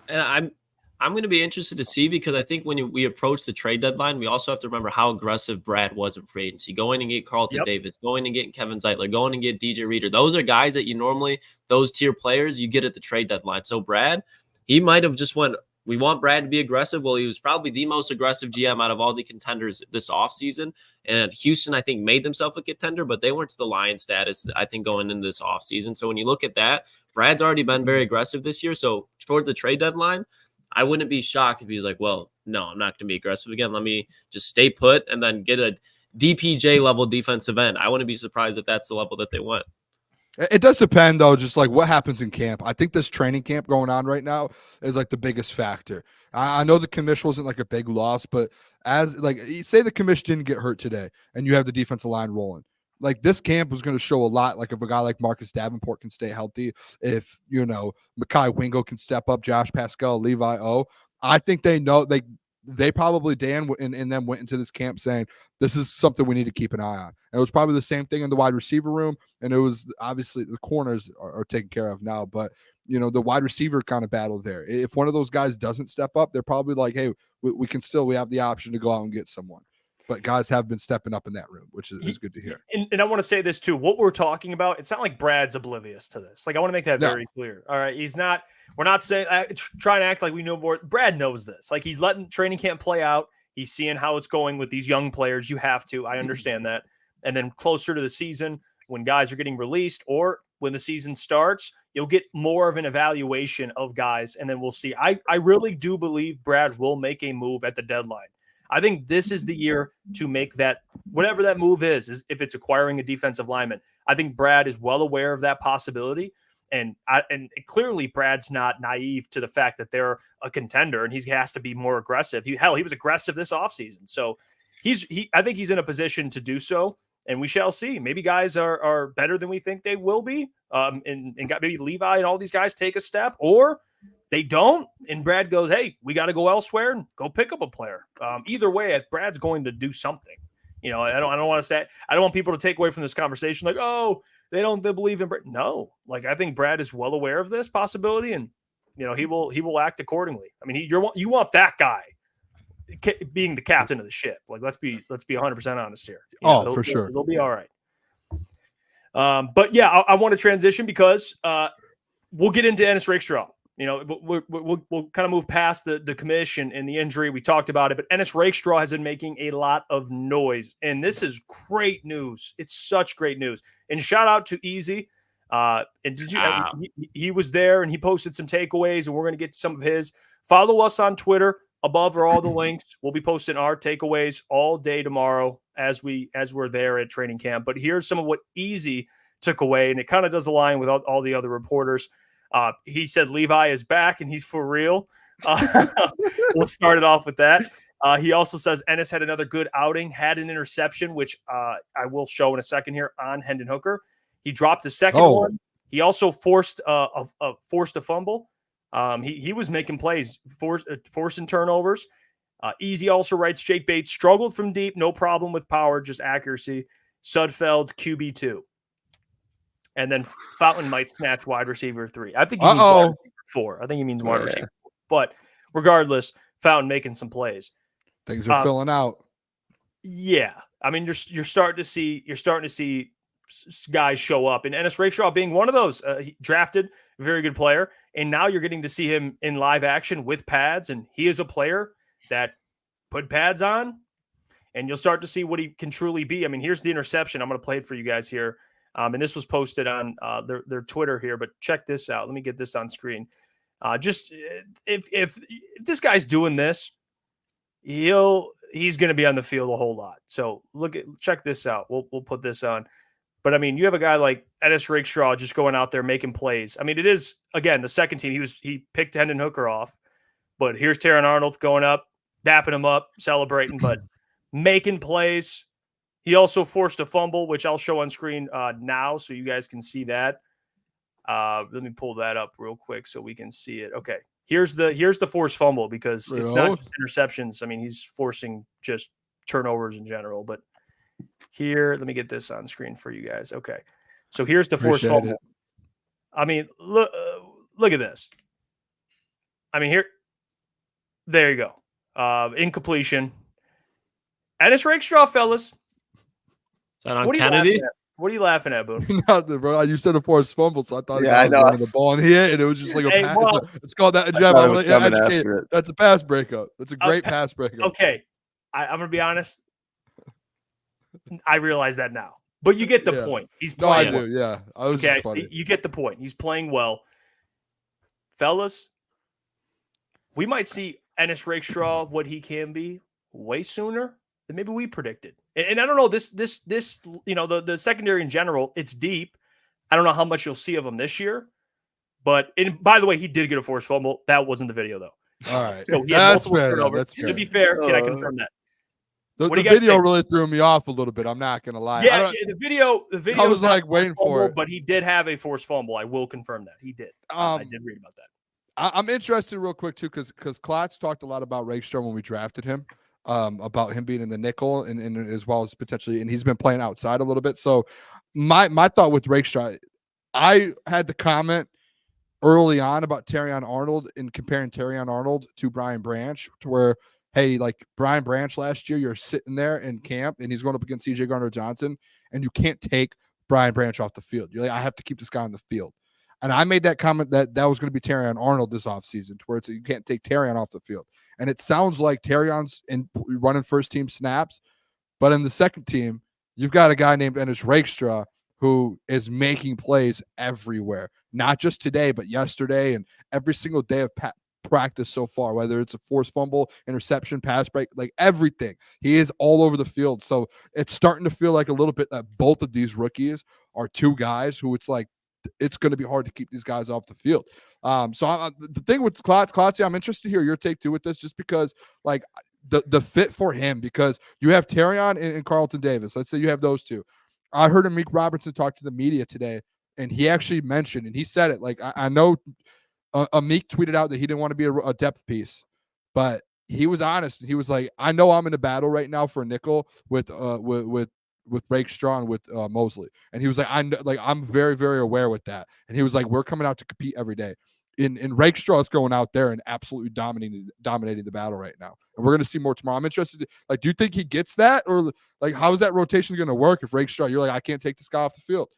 And I'm going to be interested to see, because I think when we approach the trade deadline, we also have to remember how aggressive Brad was in free agency, going and get Carlton Davis, going and get Kevin Zeitler, going and get DJ Reader. Those are guys that you normally, those tier players, you get at the trade deadline. So Brad, he might have just went, we want Brad to be aggressive. Well, he was probably the most aggressive GM out of all the contenders this offseason. And Houston, I think, made themselves a contender, but they weren't to the Lions status, I think, going into this offseason. So when you look at that, Brad's already been very aggressive this year. So towards the trade deadline, I wouldn't be shocked if he's like, well, no, I'm not going to be aggressive again. Let me just stay put and then get a DPJ level defensive end. I wouldn't be surprised if that's the level that they went. It does depend, though, just like what happens in camp. I think this training camp going on right now is like the biggest factor. I know the commish wasn't like a big loss, but as like, say the commish didn't get hurt today and you have the defensive line rolling. Like, this camp was going to show a lot. Like, if a guy like Marcus Davenport can stay healthy, if, Makai Wingo can step up, Josh Pascal, Levi O, I think they know they probably Dan and them went into this camp saying this is something we need to keep an eye on. And it was probably the same thing in the wide receiver room, and it was obviously the corners are taken care of now, but the wide receiver kind of battle there. If one of those guys doesn't step up, they're probably like, hey, we have the option to go out and get someone. But guys have been stepping up in that room, which is good to hear. And I want to say this too. What we're talking about, it's not like Brad's oblivious to this. Like, I want to make that very clear. All right. He's not, we're not saying, trying to act like we know more. Brad knows this. Like, he's letting training camp play out. He's seeing how it's going with these young players. You have to. I understand that. And then closer to the season, when guys are getting released or when the season starts, you'll get more of an evaluation of guys. And then we'll see. I really do believe Brad will make a move at the deadline. I think this is the year to make that, whatever that move is if it's acquiring a defensive lineman. I think Brad is well aware of that possibility. And clearly Brad's not naive to the fact that they're a contender and he has to be more aggressive. He was aggressive this offseason. So I think he's in a position to do so. And we shall see. Maybe guys are better than we think they will be. And maybe Levi and all these guys take a step, or they don't. And Brad goes, hey, we got to go elsewhere and go pick up a player. Either way, Brad's going to do something. I don't want to say, I don't want people to take away from this conversation like, oh, they believe in Brad. No, like, I think Brad is well aware of this possibility, and he will act accordingly. I mean, you want that guy being the captain of the ship. Like, let's be 100% honest here. For sure. They'll be all right. But yeah, I want to transition because we'll get into Ennis Rakestraw. We'll kind of move past the commission and the injury. We talked about it, but Ennis Rakestraw has been making a lot of noise, and this is great news. It's such great news. And shout out to Easy. And he was there and he posted some takeaways, and we're going to get to some of his. Follow us on Twitter. Above are all the links. We'll be posting our takeaways all day tomorrow as we're there at training camp. But here's some of what Easy took away, and it kind of does align with all the other reporters. He said Levi is back and he's for real. We'll start it off with that. He also says Ennis had another good outing, had an interception, which I will show in a second here on Hendon Hooker. He dropped a second one. He also forced a fumble. He was making plays, forcing turnovers. Easy also writes, Jake Bates struggled from deep, no problem with power, just accuracy. Sudfeld, QB2. And then Fountain might snatch wide receiver 3. I think he means wide receiver 4. I think he means wide receiver 4. But regardless, Fountain making some plays. Things are filling out. Yeah. I mean, you're starting to see guys show up, and Ennis Rakestraw being one of those. He drafted, a very good player, and now you're getting to see him in live action with pads, and he is a player that put pads on, and you'll start to see what he can truly be. I mean, here's the interception. I'm going to play it for you guys here, and this was posted on their Twitter here, but check this out. Let me get this on screen. Just if this guy's doing this, he's going to be on the field a whole lot. So check this out. We'll put this on. But I mean, you have a guy like Ennis Rakestraw just going out there making plays. I mean, it is, again, the second team. He picked Hendon Hooker off, but here's Taron Arnold going up, dapping him up, celebrating, but making plays. He also forced a fumble, which I'll show on screen now so you guys can see that. Let me pull that up real quick so we can see it. Okay, here's the forced fumble, because it's not just interceptions. I mean, he's forcing just turnovers in general, but here, let me get this on screen for you guys. Okay, so here's the forced fumble. I mean, look at this. I mean, there you go. Incompletion. Ennis Rakestraw, fellas. Is that on Kennedy? What are you laughing at, Boone? Nothing, bro. You said a forced fumble, so I thought he was running the ball and hit, and it was just like a pass. It's called that. Jeff, that's a pass breakup. That's a great pass breakup. Okay, I'm gonna be honest. I realize that now, but you get the point. He's playing. No, I do. Yeah, I was just funny. You get the point. He's playing well, fellas. We might see Ennis Rakestraw what he can be way sooner than maybe we predicted. And I don't know, this the secondary in general, it's deep. I don't know how much you'll see of him this year. But by the way, he did get a forced fumble. That wasn't the video though. All right. So he had multiple turnovers. That's fair. To be fair, can I confirm that? The video really threw me off a little bit. I'm not gonna lie. Yeah, the video. I was like waiting for it, but he did have a forced fumble. I will confirm that he did. I did read about that. I'm interested real quick too, because Klotz talked a lot about Rakestraw when we drafted him, about him being in the nickel and as well as potentially, and he's been playing outside a little bit. So my thought with Rakestraw, I had the comment early on about Terrion Arnold and comparing Terrion Arnold to Brian Branch, to where, hey, like Brian Branch last year, you're sitting there in camp and he's going up against CJ Gardner-Johnson, and you can't take Brian Branch off the field. You're like, I have to keep this guy on the field. And I made that comment that was going to be Terrion Arnold this offseason, to where it's, you can't take Terrion off the field. And it sounds like Terrion's running first team snaps, but in the second team, you've got a guy named Ennis Rakestraw who is making plays everywhere, not just today, but yesterday and every single day of practice so far, whether it's a forced fumble, interception, pass break, like everything. He is all over the field. So it's starting to feel like a little bit that both of these rookies are two guys who it's like, it's going to be hard to keep these guys off the field. So the thing with Klotz, I'm interested to hear your take too with this, just because like the fit for him, because you have Terrion and Carlton Davis. Let's say you have those two. I heard Amik Robertson talk to the media today, and he actually mentioned, and he said it, like, I know Amik tweeted out that he didn't want to be a depth piece, but he was honest, and he was like, I know I'm in a battle right now for a nickel with Rakestraw and with Mosley. And he was like, I'm very, very aware with that. And he was like, we're coming out to compete every day. In Rakestraw is going out there and absolutely dominating the battle right now. And we're going to see more tomorrow. I'm interested. Like, do you think he gets that? Or like, how is that rotation going to work if Rakestraw, you're like, I can't take this guy off the field?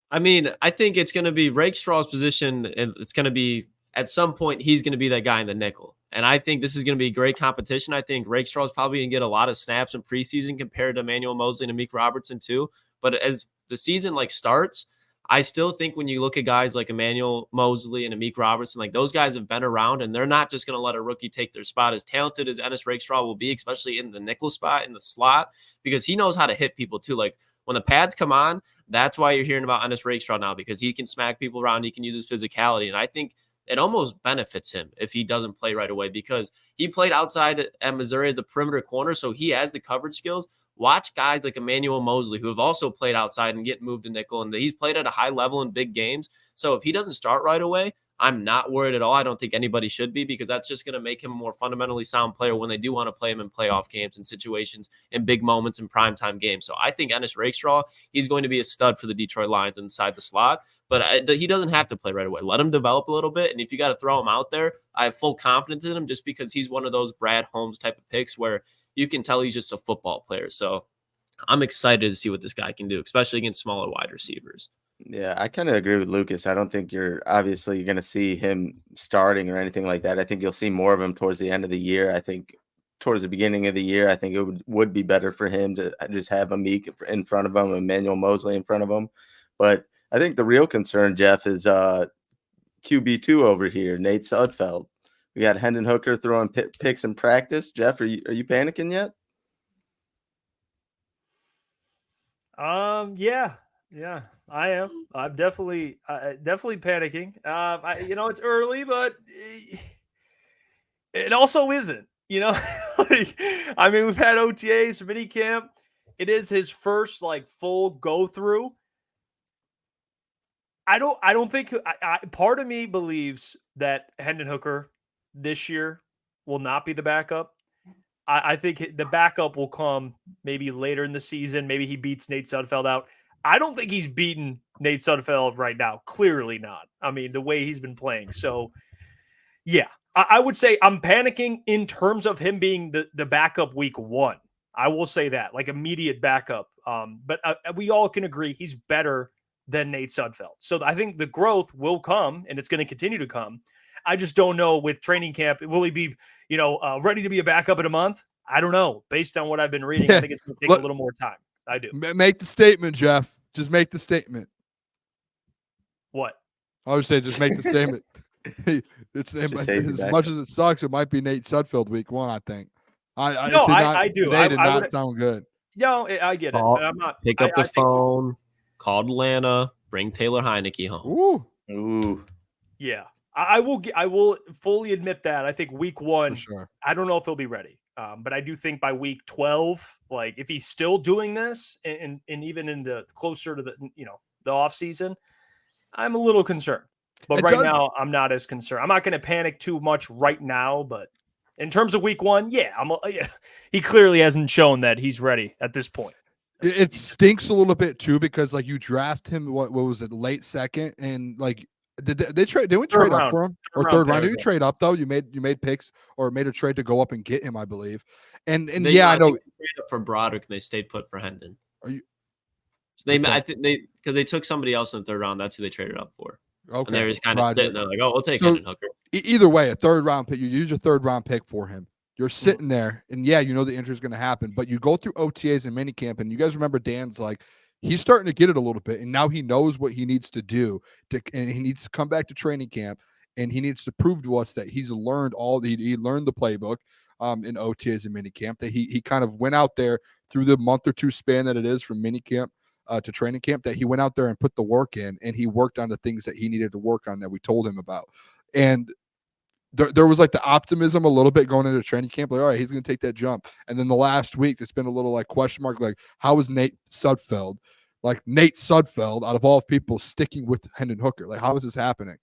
I mean, I think it's going to be Rakestraw's position, and it's going to be, at some point, he's going to be that guy in the nickel. And I think this is going to be great competition. I think Rakestraw is probably going to get a lot of snaps in preseason compared to Emmanuel Mosley and Amik Robertson too. But as the season starts, I still think when you look at guys like Emmanuel Mosley and Amik Robertson, like those guys have been around, and they're not just going to let a rookie take their spot. As talented as Ennis Rakestraw will be, especially in the nickel spot, in the slot, because he knows how to hit people too. Like when the pads come on, that's why you're hearing about Ennis Rakestraw now, because he can smack people around. He can use his physicality. And I think it almost benefits him if he doesn't play right away, because he played outside at Missouri at the perimeter corner, so he has the coverage skills. Watch guys like Emmanuel Mosley, who have also played outside and get moved to nickel, and he's played at a high level in big games. So if he doesn't start right away, I'm not worried at all. I don't think anybody should be, because that's just going to make him a more fundamentally sound player when they do want to play him in playoff games and situations in big moments in primetime games. So I think Ennis Rakestraw, he's going to be a stud for the Detroit Lions inside the slot, but he doesn't have to play right away. Let him develop a little bit, and if you got to throw him out there, I have full confidence in him, just because he's one of those Brad Holmes type of picks where you can tell he's just a football player. So I'm excited to see what this guy can do, especially against smaller wide receivers. Yeah, I kind of agree with Lucas. I don't think you're going to see him starting or anything like that. I think you'll see more of him towards the end of the year. I think towards the beginning of the year, I think it would be better for him to just have Amik in front of him, Emmanuel Mosley in front of him. But I think the real concern, Jeff, is QB2 over here, Nate Sudfeld. We got Hendon Hooker throwing picks in practice. Jeff, are you panicking yet? Yeah, I am. I'm definitely panicking. It's early, but it also isn't. We've had OTAs, mini camp. It is his first full go through. I don't think. Part of me believes that Hendon Hooker this year will not be the backup. I think the backup will come maybe later in the season. Maybe he beats Nate Sudfeld out. I don't think he's beaten Nate Sudfeld right now. Clearly not. I mean, the way he's been playing. So, yeah, I would say I'm panicking in terms of him being the backup week one. I will say that, immediate backup. But we all can agree he's better than Nate Sudfeld. So I think the growth will come, and it's going to continue to come. I just don't know with training camp, will he be, ready to be a backup in a month? I don't know. Based on what I've been reading, I think it's going to take a little more time. I do. Make the statement, Jeff. Just make the statement. What? I would say just make the statement. It's as much as it sucks, it might be Nate Sudfeld week one, I think. I do. They did not sound good. No, I get it. I'm not. Pick up the phone, call Atlanta, bring Taylor Heineke home. Ooh. Yeah. I will fully admit that. I think week one, sure. I don't know if he'll be ready. But I do think by week 12, if he's still doing this and even in the closer to the off season, I'm a little concerned. But right now, I'm not as concerned. I'm not going to panic too much right now. But in terms of week one, he clearly hasn't shown that he's ready at this point. It stinks a little bit too because like you draft him. What was it? Late second, and like did we trade up for him or third round? Did you trade up though? You made picks or made a trade to go up and get him, I believe. And I know they traded up for Brodric and they stayed put for Hendon. Are you? So I think because they took somebody else in the third round. That's who they traded up for. Okay. And they're just kind of sitting there like, oh, we'll take Hendon Hooker. Either way, a third round pick. You use your third round pick for him. You're sitting there, and yeah, you know the injury is going to happen, but you go through OTAs and minicamp, and you guys remember Dan's like, he's starting to get it a little bit, and now he knows what he needs to do, and he needs to come back to training camp, and he needs to prove to us that he's learned he learned the playbook in OTAs and minicamp, that he kind of went out there through the month or two span that it is from minicamp to training camp, that he went out there and put the work in, and he worked on the things that he needed to work on that we told him about. And there was like the optimism a little bit going into training camp, like, all right, he's going to take that jump. And then the last week, it's been a little like question mark, like, how is Nate Sudfeld, out of all people, sticking with Hendon Hooker? Like, how is this happening?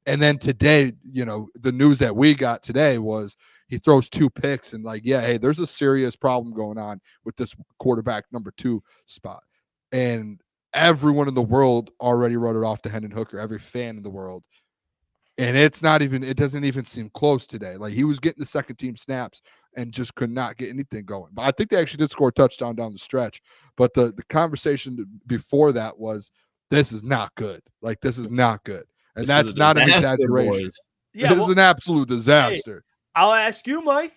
And then today, the news that we got today was he throws 2 picks and like, yeah, hey, there's a serious problem going on with this quarterback number 2 spot. And everyone in the world already wrote it off to Hendon Hooker, every fan in the world. And it doesn't even seem close today. Like he was getting the second team snaps and just could not get anything going. But I think they actually did score a touchdown down the stretch. But the conversation before that was, this is not good. Like, this is not good. And that's not an exaggeration. Yeah, this is an absolute disaster. Hey, I'll ask you, Mike.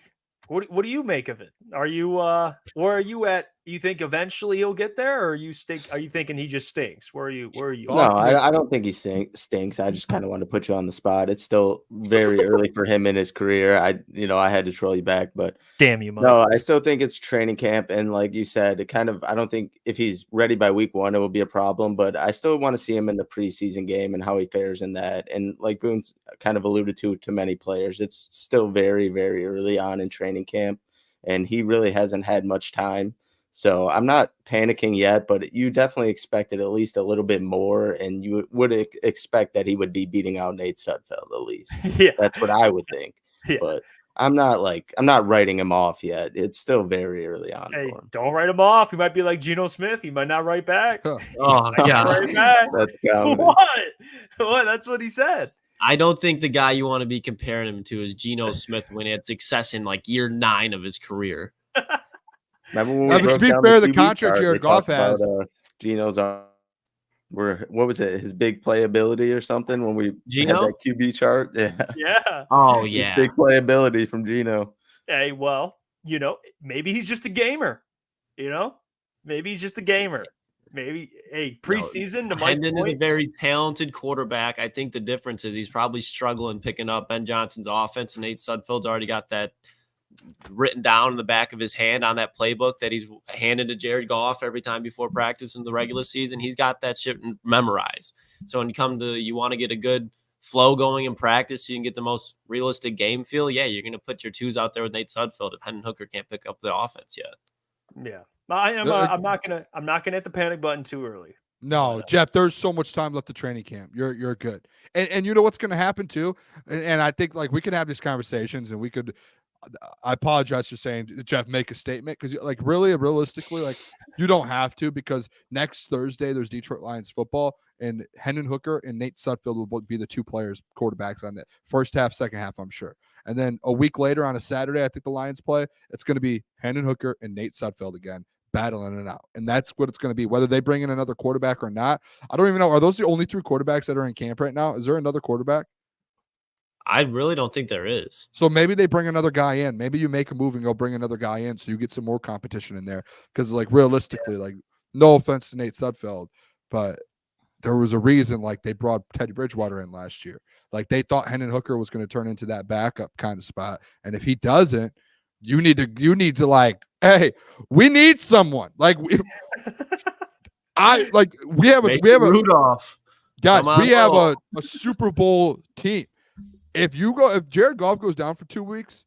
What do you make of it? Are you where are you at? You think eventually he'll get there, or are you thinking he just stinks? Where are you? No, I don't think he stinks. I just kind of want to put you on the spot. It's still very early for him in his career. I had to troll you back, but damn you, Mike. No, I still think it's training camp, and like you said, I don't think if he's ready by week 1, it will be a problem. But I still want to see him in the preseason game and how he fares in that. And like Boone's kind of alluded to many players, it's still very, very early on in training camp, and he really hasn't had much time. So I'm not panicking yet, but you definitely expected at least a little bit more, and you would expect that he would be beating out Nate Sudfeld at least. Yeah, that's what I would think. Yeah. But I'm not writing him off yet. It's still very early on. Hey, don't write him off. He might be like Geno Smith. He might not write back. Oh yeah, write back. What? That's what he said. I don't think the guy you want to be comparing him to is Geno Smith when he had success in like year 9 of his career. To be fair, the contract Jared Goff has. Geno's what was it? His big playability or something when we had that QB chart? Yeah. Yeah. Oh, yeah. His big playability from Geno. Hey, well, maybe he's just a gamer. Maybe he's just a gamer. Maybe, preseason. No, Hendon is a very talented quarterback. I think the difference is he's probably struggling picking up Ben Johnson's offense, and Nate Sudfeld's already got that written down in the back of his hand on that playbook that he's handed to Jared Goff every time before practice in the regular season. He's got that shit memorized. So when you want to get a good flow going in practice so you can get the most realistic game feel, yeah, you're going to put your 2s out there with Nate Sudfeld if Hendon Hooker can't pick up the offense yet. Yeah. I'm not gonna hit the panic button too early. No, Jeff, there's so much time left to training camp. You're good. And you know what's going to happen too? And I think like we could have these conversations and I apologize for saying, Jeff, make a statement, because like realistically, like you don't have to, because next Thursday there's Detroit Lions football, and Hendon Hooker and Nate Sudfeld will be the 2 quarterbacks on the first half, second half, I'm sure. And then a week later on a Saturday, I think the Lions play, it's going to be Hendon Hooker and Nate Sudfeld again, battling it out. And that's what it's going to be, whether they bring in another quarterback or not. I don't even know. Are those the only 3 quarterbacks that are in camp right now? Is there another quarterback? I really don't think there is. So maybe they bring another guy in. Maybe you make a move and go bring another guy in so you get some more competition in there. Because like realistically, like no offense to Nate Sudfeld, but there was a reason like they brought Teddy Bridgewater in last year. Like they thought Hendon Hooker was going to turn into that backup kind of spot. And if he doesn't, you need to like, hey, we need someone. Like we have a Rudolph. Guys, we have a Super Bowl team. If Jared Goff goes down for 2 weeks,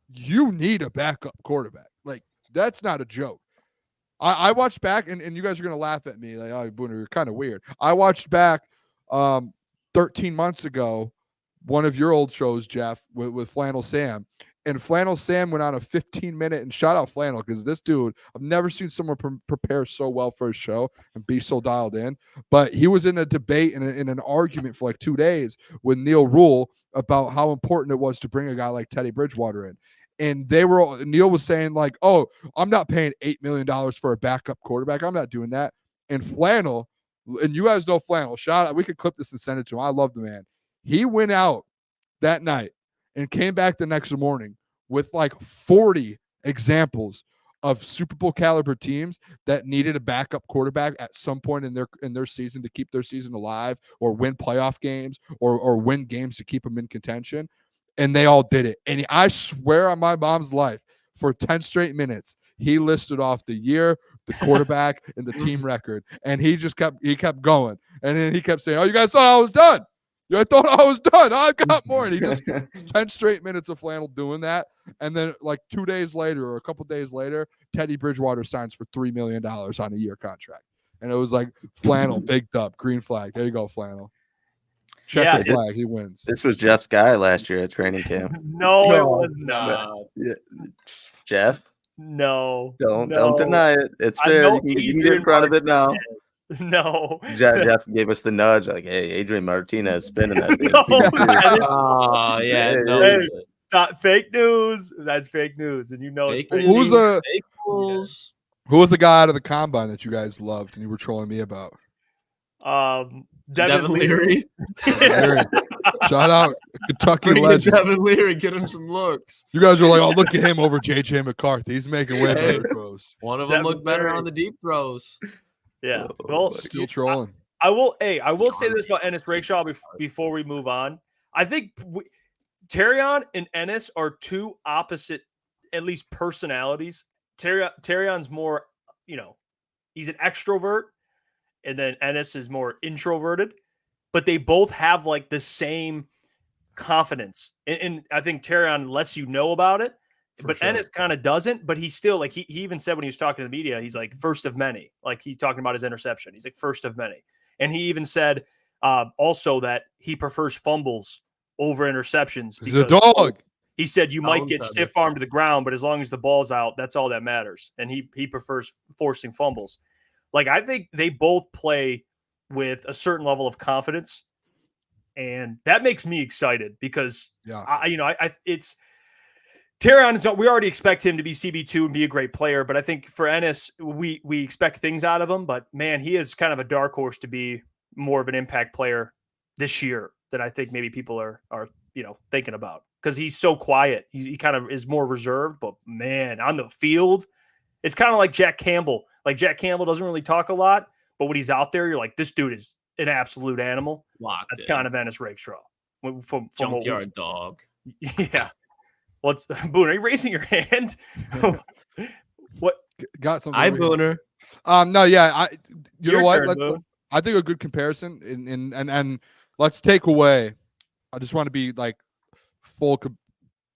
you need a backup quarterback. Like, that's not a joke. I watched back, and you guys are going to laugh at me. Like, oh, Booner, you're kind of weird. I watched back 13 months ago, one of your old shows, Jeff, with Flannel Sam. And Flannel Sam went on a 15-minute, and shout out Flannel, because this dude, I've never seen someone prepare so well for a show and be so dialed in. But he was in a debate and in an argument for like 2 days with Neil Rule about how important it was to bring a guy like Teddy Bridgewater in. And Neil was saying like, oh, I'm not paying $8 million for a backup quarterback. I'm not doing that. And Flannel, and you guys know Flannel, shout out, we could clip this and send it to him. I love the man. He went out that night and came back the next morning with like 40 examples of Super Bowl caliber teams that needed a backup quarterback at some point in their season to keep their season alive, or win playoff games, or win games to keep them in contention. And they all did it. And I swear on my mom's life, for 10 straight minutes, he listed off the year, the quarterback, and the team record. And he kept going. And then he kept saying, oh, you guys thought I was done. I thought I was done. I got more. And he just 10 straight minutes of Flannel doing that. And then like 2 days later, or a couple days later, Teddy Bridgewater signs for $3 million on a year contract. And it was like Flannel, big dub, green flag. There you go, Flannel. Check the flag. He wins. This was Jeff's guy last year at training camp. No, it was not. Yeah. Jeff? No. Don't deny it. It's fair. You can get in front of it now. No. Jeff gave us the nudge, like, hey, Adrian Martinez spinning that thing. Oh, yeah. No. Hey, stop. Fake news. That's fake news. And you know it's fake. Who was the guy out of the combine that you guys loved and you were trolling me about? Devin Leary. Shout out Kentucky legend. Devin Leary, get him some looks. You guys are like, oh, look at him over JJ McCarthy. He's making way for the throws. One of them looked better on the deep throws. Yeah. Well, still trolling. I will say this about Ennis Rakestraw before we move on. I think Terrion and Ennis are two opposite, at least personalities. Terrion's more, he's an extrovert, and then Ennis is more introverted, but they both have like the same confidence. And I think Terrion lets you know about it, but sure. Ennis kind of doesn't, but he's still like, he even said when he was talking to the media, he's like first of many, like he's talking about his interception. He's like first of many. And he even said also that he prefers fumbles over interceptions. He's a dog. He said you might get stiff arm to the ground, but as long as the ball's out, that's all that matters. And he prefers forcing fumbles. Like, I think they both play with a certain level of confidence, and that makes me excited because it's Terrion. We already expect him to be CB2 and be a great player, but I think for Ennis, we expect things out of him. But man, he is kind of a dark horse to be more of an impact player this year that I think maybe people are thinking about, because he's so quiet. He kind of is more reserved, but man, on the field, it's kind of like Jack Campbell. Like, Jack Campbell doesn't really talk a lot, but when he's out there, you're like, this dude is an absolute animal. That's kind of Ennis Rakestraw. From Junkyard dog. Yeah. What's Booner? Are you raising your hand? What? Got something? Hi, Booner. No, yeah. You know what? Turn, I think a good comparison, and let's take away. I just want to be like full.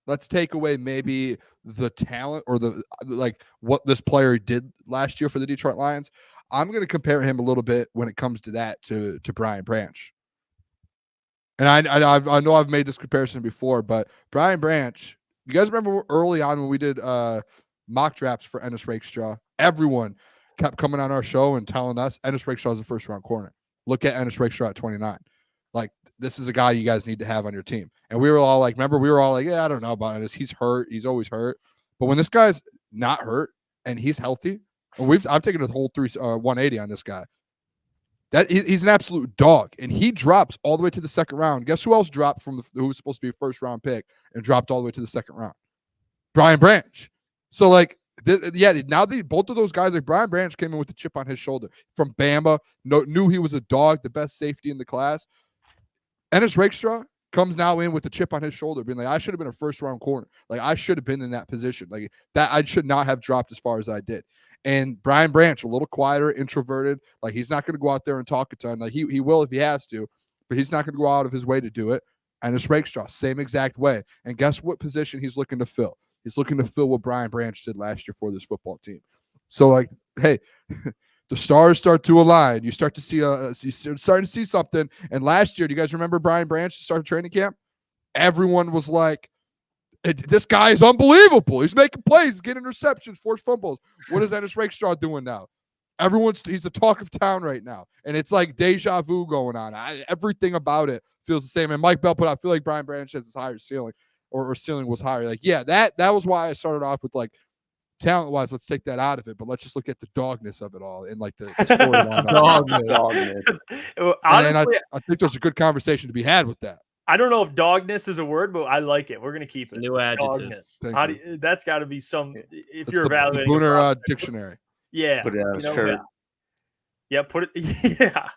Let's take away maybe the talent or what this player did last year for the Detroit Lions. I'm going to compare him a little bit when it comes to that to Brian Branch. And I know I've made this comparison before, but Brian Branch, you guys remember early on when we did mock drafts for Ennis Rakestraw, everyone kept coming on our show and telling us Ennis Rakestraw is a first-round corner. Look at Ennis Rakestraw at 29. Like, this is a guy you guys need to have on your team. And we were all like, yeah, I don't know about Ennis. He's hurt. He's always hurt. But when this guy's not hurt and he's healthy, and I've taken a whole 180 on this guy. That he's an absolute dog, and he drops all the way to the second round. Guess who else dropped from who was supposed to be a first-round pick and dropped all the way to the second round? Brian Branch. So, like, now both of those guys, like Brian Branch came in with a chip on his shoulder from Bama, knew he was a dog, the best safety in the class. Ennis Rakestraw comes now in with a chip on his shoulder, being like, I should have been a first-round corner. Like, I should have been in that position. Like, that I should not have dropped as far as I did. And Brian Branch, a little quieter, introverted. Like, he's not going to go out there and talk a ton. Like, he will if he has to, but he's not going to go out of his way to do it. Ennis Rakestraw, same exact way. And guess what position he's looking to fill? He's looking to fill what Brian Branch did last year for this football team. So, like, hey, the stars start to align. You start to see you're starting to see something. And last year, do you guys remember Brian Branch started training camp? Everyone was like, this guy is unbelievable. He's making plays, he's getting interceptions, forced fumbles. What is Ennis Rakestraw doing now? He's the talk of town right now. And it's like deja vu going on. Everything about it feels the same. And Mike Bell put out, I feel like Brian Branch has his higher ceiling, or ceiling was higher. Like, yeah, that was why I started off with like, talent-wise, let's take that out of it, but let's just look at the dogness of it all and like the storyline. Dogness. Honestly, I think there's a good conversation to be had with that. I don't know if dogness is a word, but I like it. We're going to keep it. New adjective. That's got to be some. If that's you're evaluating the Booner dictionary. Yeah. Put it on a shirt. Yeah. Put it. Yeah.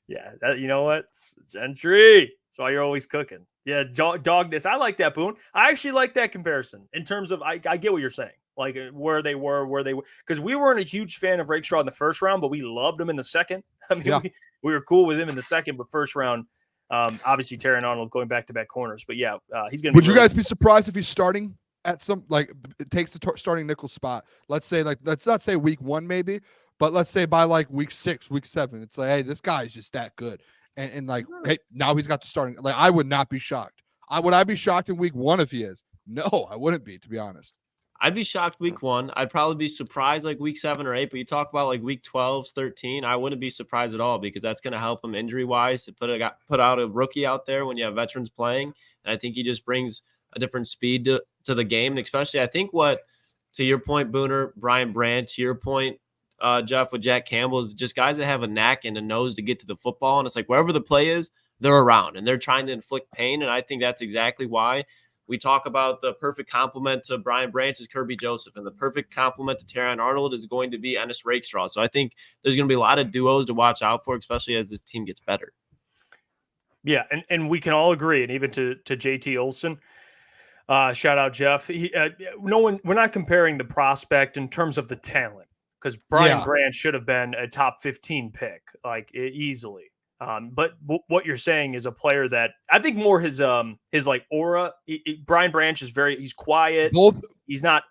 Yeah. That, you know what? Gentry. That's why you're always cooking. Yeah. Dogness. I like that, Boone. I actually like that comparison in terms of, I get what you're saying. Like where they were, because we weren't a huge fan of Rakestraw in the first round, but we loved him in the second. I mean, we were cool with him in the second, but first round, obviously Terran Arnold going back-to-back corners. But yeah, he's going to. Would you guys be surprised if he's starting at some, like, it takes the starting nickel spot? Let's say, like, let's not say week 1 maybe, but let's say by like week 6, week 7, it's like, hey, this guy is just that good, and like, hey, now he's got the starting. Like, I would not be shocked. Would I be shocked in week 1 if he is? No, I wouldn't be, to be honest. I'd be shocked week 1. I'd probably be surprised like week 7 or 8. But you talk about like week 12, 13. I wouldn't be surprised at all because that's going to help him injury wise to put out a rookie out there when you have veterans playing. And I think he just brings a different speed to the game. And especially, I think to your point, Booner, Brian Branch, to your point, Jeff, with Jack Campbell, is just guys that have a knack and a nose to get to the football. And it's like wherever the play is, they're around and they're trying to inflict pain. And I think that's exactly why. We talk about the perfect complement to Brian Branch is Kirby Joseph, and the perfect complement to Terran Arnold is going to be Ennis Rakestraw. So I think there's going to be a lot of duos to watch out for, especially as this team gets better. Yeah, and we can all agree, and even to JT Olson, shout out Jeff. We're not comparing the prospect in terms of the talent, because Brian Branch should have been a top 15 pick, like easily. But what you're saying is a player that I think more his like aura. Brian Branch is he's quiet. He's not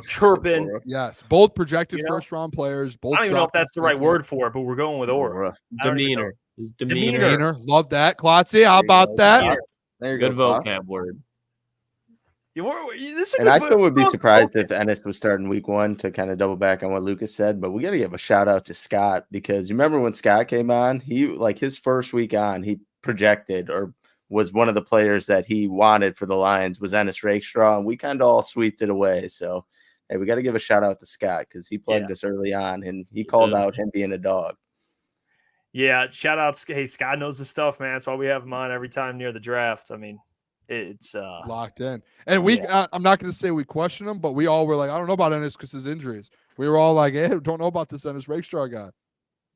chirping. Yes, both projected first round players. Both. I don't even know if that's the right word for it, but we're going with aura. Demeanor. His demeanor. Love that, Klotzy. How about that? There you Good go, vocab word. I still would be surprised if Ennis was starting week 1, to kind of double back on what Lukas said, but we got to give a shout out to Scott, because you remember when Scott came on, he like his first week on, he projected or was one of the players that he wanted for the Lions was Ennis Rakestraw, and we kind of all sweeped it away. So, hey, we got to give a shout out to Scott because he plugged us early on and he called out him being a dog. Yeah, shout out. Hey, Scott knows the stuff, man. That's why we have him on every time near the draft. I mean, it's locked in. And I'm not going to say we question him, but we all were like, I don't know about Ennis because his injuries. We were all like, hey, don't know about this Ennis Rakestraw guy.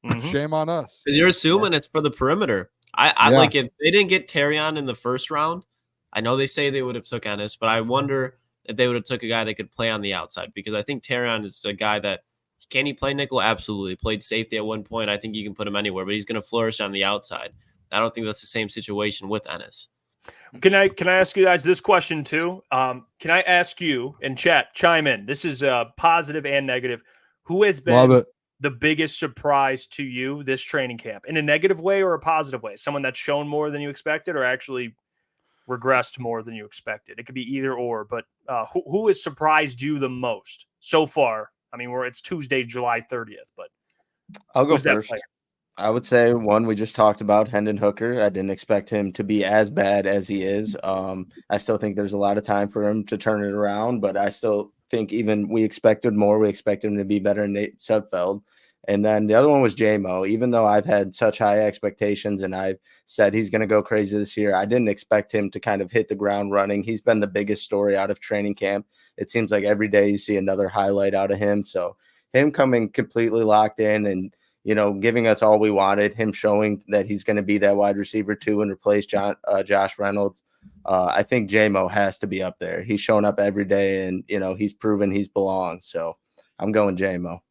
Mm-hmm. Shame on us. You're assuming it's for the perimeter. I like if they didn't get Terrion in the first round. I know they say they would have took Ennis, but I wonder if they would have took a guy that could play on the outside, because I think Terrion is a guy that can he play nickel? Absolutely. Played safety at one point. I think you can put him anywhere, but he's going to flourish on the outside. I don't think that's the same situation with Ennis. Can I ask you guys this question too? Can I ask you in chat, chime in? This is positive and negative. Who has been the biggest surprise to you this training camp, in a negative way or a positive way? Someone that's shown more than you expected, or actually regressed more than you expected? It could be either or, but who has surprised you the most so far? I mean, it's Tuesday, July 30th, but I'll go first. I would say one we just talked about, Hendon Hooker. I didn't expect him to be as bad as he is. I still think there's a lot of time for him to turn it around, but I still think even we expected more. We expected him to be better than Nate Sudfeld. And then the other one was J-Mo. Even though I've had such high expectations and I've said he's going to go crazy this year, I didn't expect him to kind of hit the ground running. He's been the biggest story out of training camp. It seems like every day you see another highlight out of him. So him coming completely locked in and, giving us all we wanted, him showing that he's going to be that wide receiver 2 and replace Josh Reynolds. I think J-Mo has to be up there. He's showing up every day and, he's proven he's belonged. So I'm going J-Mo.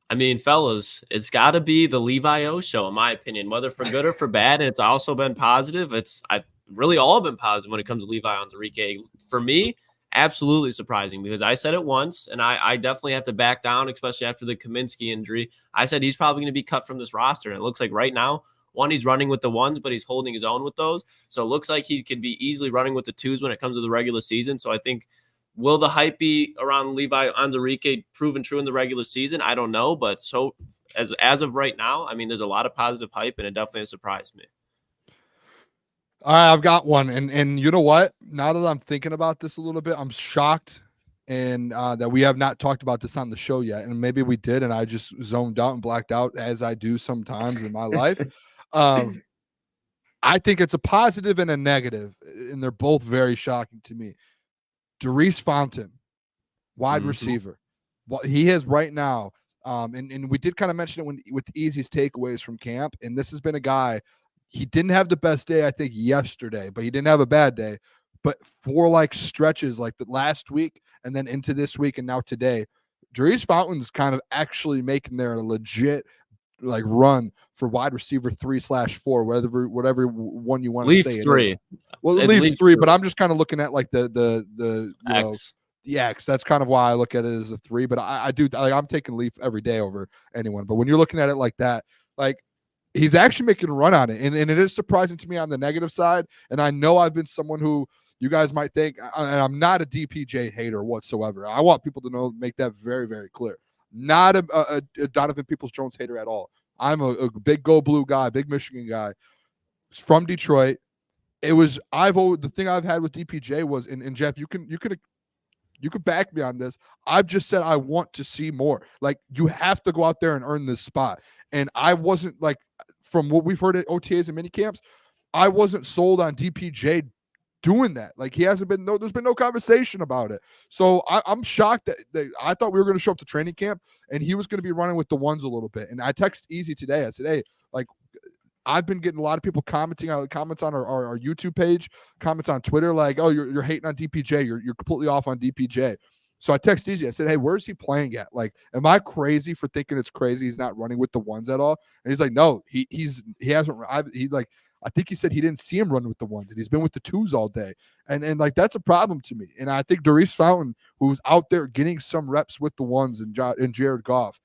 I mean, fellas, it's got to be the Levi O show, in my opinion, whether for good or for bad. And it's also been positive. I've really all been positive when it comes to Levi Onwuzurike. For me, absolutely surprising because I said it once, and I definitely have to back down, especially after the Cominsky injury. I said he's probably going to be cut from this roster, and it looks like right now, one, he's running with the ones, but he's holding his own with those. So it looks like he could be easily running with the twos when it comes to the regular season. So I think, will the hype be around Levi Onwuzurike proven true in the regular season? I don't know, but so as of right now, I mean, there's a lot of positive hype, and it definitely has surprised me. All right, I've got one, and you know what? Now that I'm thinking about this a little bit, I'm shocked and that we have not talked about this on the show yet, and maybe we did, and I just zoned out and blacked out, as I do sometimes in my life. I think it's a positive and a negative, and they're both very shocking to me. Darius Fountain, wide receiver, what he is right now, and we did kind of mention it with Easy's takeaways from camp, and this has been a guy. He didn't have the best day, I think, yesterday, but he didn't have a bad day. But for like stretches like the last week and then into this week and now today, Darius Fountain's kind of actually making their legit like run for wide receiver 3/4, whatever one you want to say. Three. Well, it leaves three, but I'm just kind of looking at like the you know, the X. That's kind of why I look at it as a 3. But I do like, I'm taking Leaf every day over anyone. But when you're looking at it like that, like, he's actually making a run on it. And it is surprising to me on the negative side. And I know I've been someone who you guys might think, and I'm not a DPJ hater whatsoever. I want people to know, make that very, very clear. Not a Donovan Peoples-Jones hater at all. I'm a big Go Blue guy, big Michigan guy. He's from Detroit. It was, the thing I've had with DPJ was, and Jeff, you could back me on this. I've just said I want to see more. Like, you have to go out there and earn this spot. And I wasn't like, from what we've heard at OTAs and minicamps, I wasn't sold on DPJ doing that. Like, he hasn't been, there's been no conversation about it. So I'm shocked that I thought we were going to show up to training camp and he was going to be running with the ones a little bit. And I texted Easy today. I said, hey, like, I've been getting a lot of people comments on our YouTube page, comments on Twitter, like, oh, you're hating on DPJ. You're completely off on DPJ. So I texted Easy. I said, hey, where's he playing at? Like, am I crazy for thinking it's crazy he's not running with the ones at all? And he's like, no, he hasn't. I think he said he didn't see him run with the ones, and he's been with the twos all day. And like, that's a problem to me. And I think Darius Fountain, who's out there getting some reps with the ones and Jared Goff,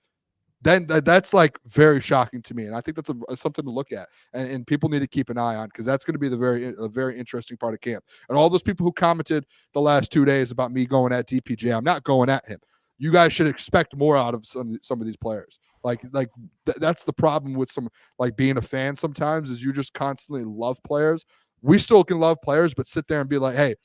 then that's like very shocking to me. And I think that's something to look at, and people need to keep an eye on, because that's going to be a very interesting part of camp. And all those people who commented the last 2 days about me going at DPJ, I'm not going at him. You guys should expect more out of some of these players. That's the problem with some, like, being a fan sometimes, is you just constantly love players. We still can love players, but sit there and be like, hey,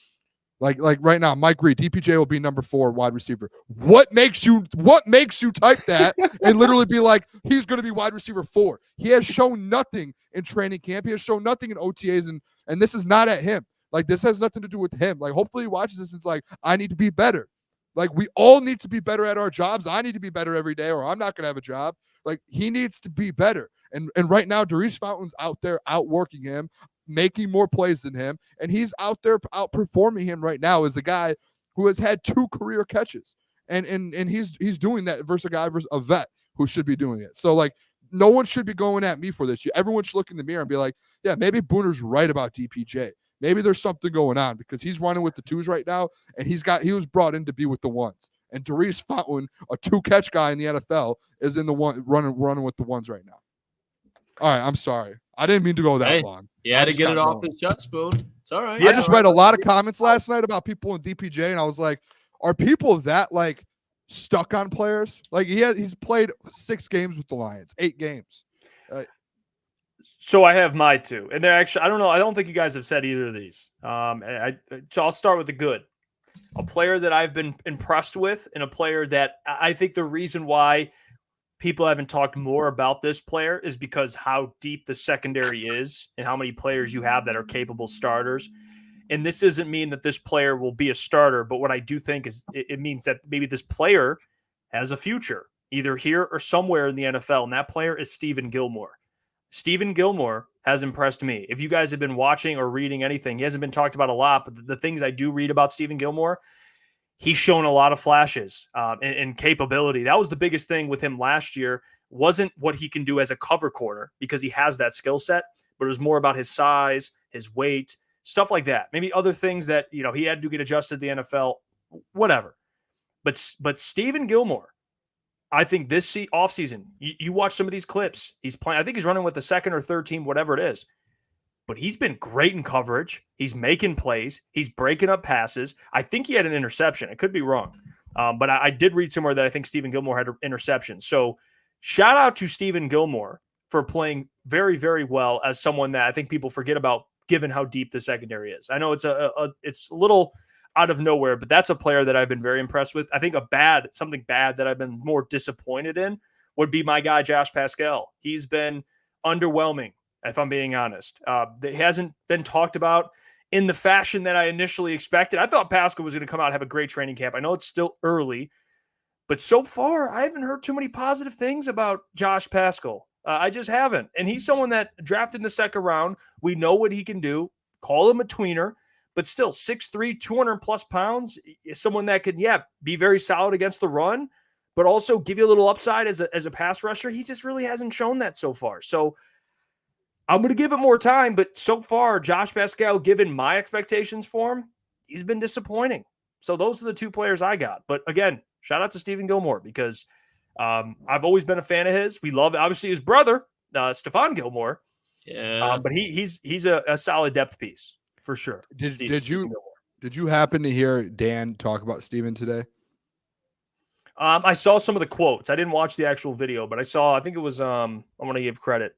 like right now, Mike Reed, DPJ will be number 4 wide receiver. What makes you type that and literally be like, he's going to be wide receiver 4? He has shown nothing in training camp. He has shown nothing in OTAs, and this is not at him. Like, this has nothing to do with him. Like, hopefully he watches this and it's like, I need to be better. Like, we all need to be better at our jobs. I need to be better every day, or I'm not going to have a job. Like, he needs to be better. And right now, Darius Fountain's out there outworking him, making more plays than him, and he's out there outperforming him right now as a guy who has had 2 career catches. And he's doing that versus a vet who should be doing it. So, like, no one should be going at me for this. Everyone should look in the mirror and be like, yeah, maybe Booner's right about DPJ. Maybe there's something going on, because he's running with the twos right now, and he was brought in to be with the ones. And Darius Fountain, a 2-catch guy in the NFL, is in the one running with the ones right now. All right, I'm sorry. I didn't mean to go that long. You had to get it off his chest, Spoon. It's all right. I just read a lot of comments last night about people in DPJ, and I was like, are people that, like, stuck on players? Like, he's played 6 games with the Lions, 8 games. So I have my 2, and they're actually, I don't know, I don't think you guys have said either of these. So I'll start with the good. A player that I've been impressed with, and a player that I think the reason why people haven't talked more about this player is because how deep the secondary is and how many players you have that are capable starters. And this doesn't mean that this player will be a starter, but what I do think is it means that maybe this player has a future, either here or somewhere in the NFL, and that player is Stephen Gilmore. Stephen Gilmore has impressed me. If you guys have been watching or reading anything, he hasn't been talked about a lot, but the things I do read about Stephen Gilmore, he's shown a lot of flashes and capability. That was the biggest thing with him last year. Wasn't what he can do as a cover corner, because he has that skill set, but it was more about his size, his weight, stuff like that. Maybe other things that, he had to get adjusted to the NFL. whatever. But Stephen Gilmore, I think this offseason, you watch some of these clips. He's playing. I think he's running with the second or third team, whatever it is. But he's been great in coverage. He's making plays. He's breaking up passes. I think he had an interception. I could be wrong. But I did read somewhere that I think Stephen Gilmore had an interception. So shout out to Stephen Gilmore for playing very, very well as someone that I think people forget about given how deep the secondary is. I know it's it's a little out of nowhere, but that's a player that I've been very impressed with. I think something bad that I've been more disappointed in would be my guy, Josh Pascal. He's been underwhelming, if I'm being honest. It hasn't been talked about in the fashion that I initially expected. I thought Pascal was going to come out and have a great training camp. I know it's still early, but so far I haven't heard too many positive things about Josh Pascal. I just haven't. And he's someone that drafted in the second round. We know what he can do. Call him a tweener. But still, 6'3", 200-plus pounds is someone that can, be very solid against the run, but also give you a little upside as a pass rusher. He just really hasn't shown that so far. So I'm going to give it more time, but so far, Josh Pascal, given my expectations for him, he's been disappointing. So those are the two players I got. But again, shout out to Stephen Gilmore because I've always been a fan of his. We love, obviously, his brother, Stephon Gilmore. Yeah. But he's a solid depth piece. For sure. Did you happen to hear Dan talk about Steven today? I saw some of the quotes. I didn't watch the actual video, but I think it was I want to give credit.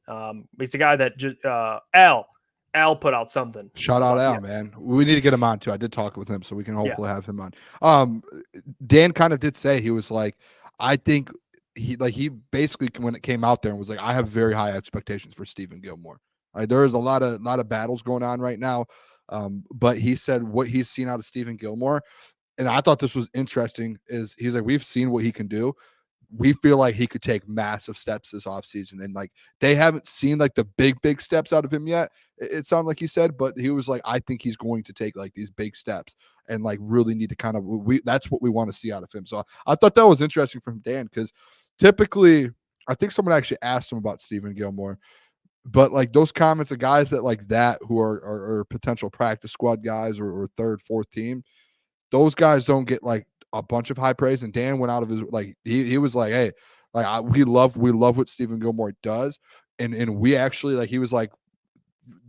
It's a guy that just Al put out something. Shout out Al, man. We need to get him on too. I did talk with him, so we can hopefully have him on. Dan kind of did say, he was like, I think he basically, when it came out there, and was like, I have very high expectations for Stephen Gilmore. There is a lot of battles going on right now. But he said what he's seen out of Stephen Gilmore, and I thought this was interesting, is he's like, we've seen what he can do. We feel like he could take massive steps this offseason. And like, they haven't seen like the big steps out of him yet. It sounded like he said, but he was like, I think he's going to take like these big steps and like really need to kind of, that's what we want to see out of him. So I thought that was interesting from Dan, because typically I think someone actually asked him about Stephen Gilmore. But like those comments of guys that like that who are potential practice squad guys or third, fourth team, those guys don't get like a bunch of high praise. And Dan went out of his, like, he was like, hey, like we love what Stephen Gilmore does. And we actually, like, he was like,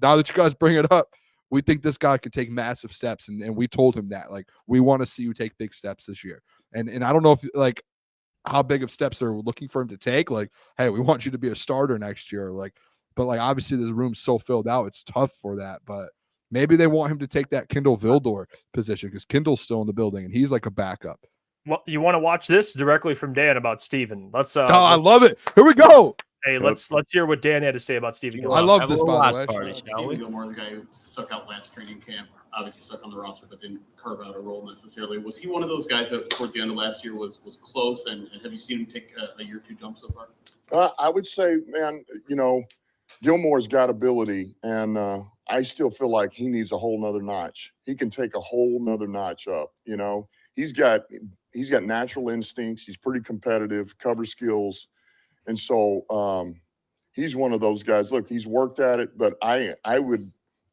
now that you guys bring it up, we think this guy could take massive steps. And we told him that, like, we want to see you take big steps this year. And I don't know if like how big of steps they're looking for him to take. Like, hey, we want you to be a starter next year. Like, but like, obviously this room's so filled out, it's tough for that. But maybe they want him to take that Kindle Vildor position, because Kindle's still in the building and he's like a backup. Well, you want to watch this directly from Dan about Steven. Let's I love it. Here we go. Hey, let's hear what Dan had to say about Stephen Gilmore. I love this, by the way. Stephen Gilmore, the guy who stuck out last training camp, obviously stuck on the roster, but didn't carve out a role necessarily. Was he one of those guys that toward the end of last year was close? And have you seen him take a year or two jump so far? I would say, man, Gilmore's got ability, and I still feel like he needs a whole nother notch. He can take a whole nother notch up. He's got natural instincts. He's pretty competitive, cover skills. And so he's one of those guys. Look, he's worked at it, but I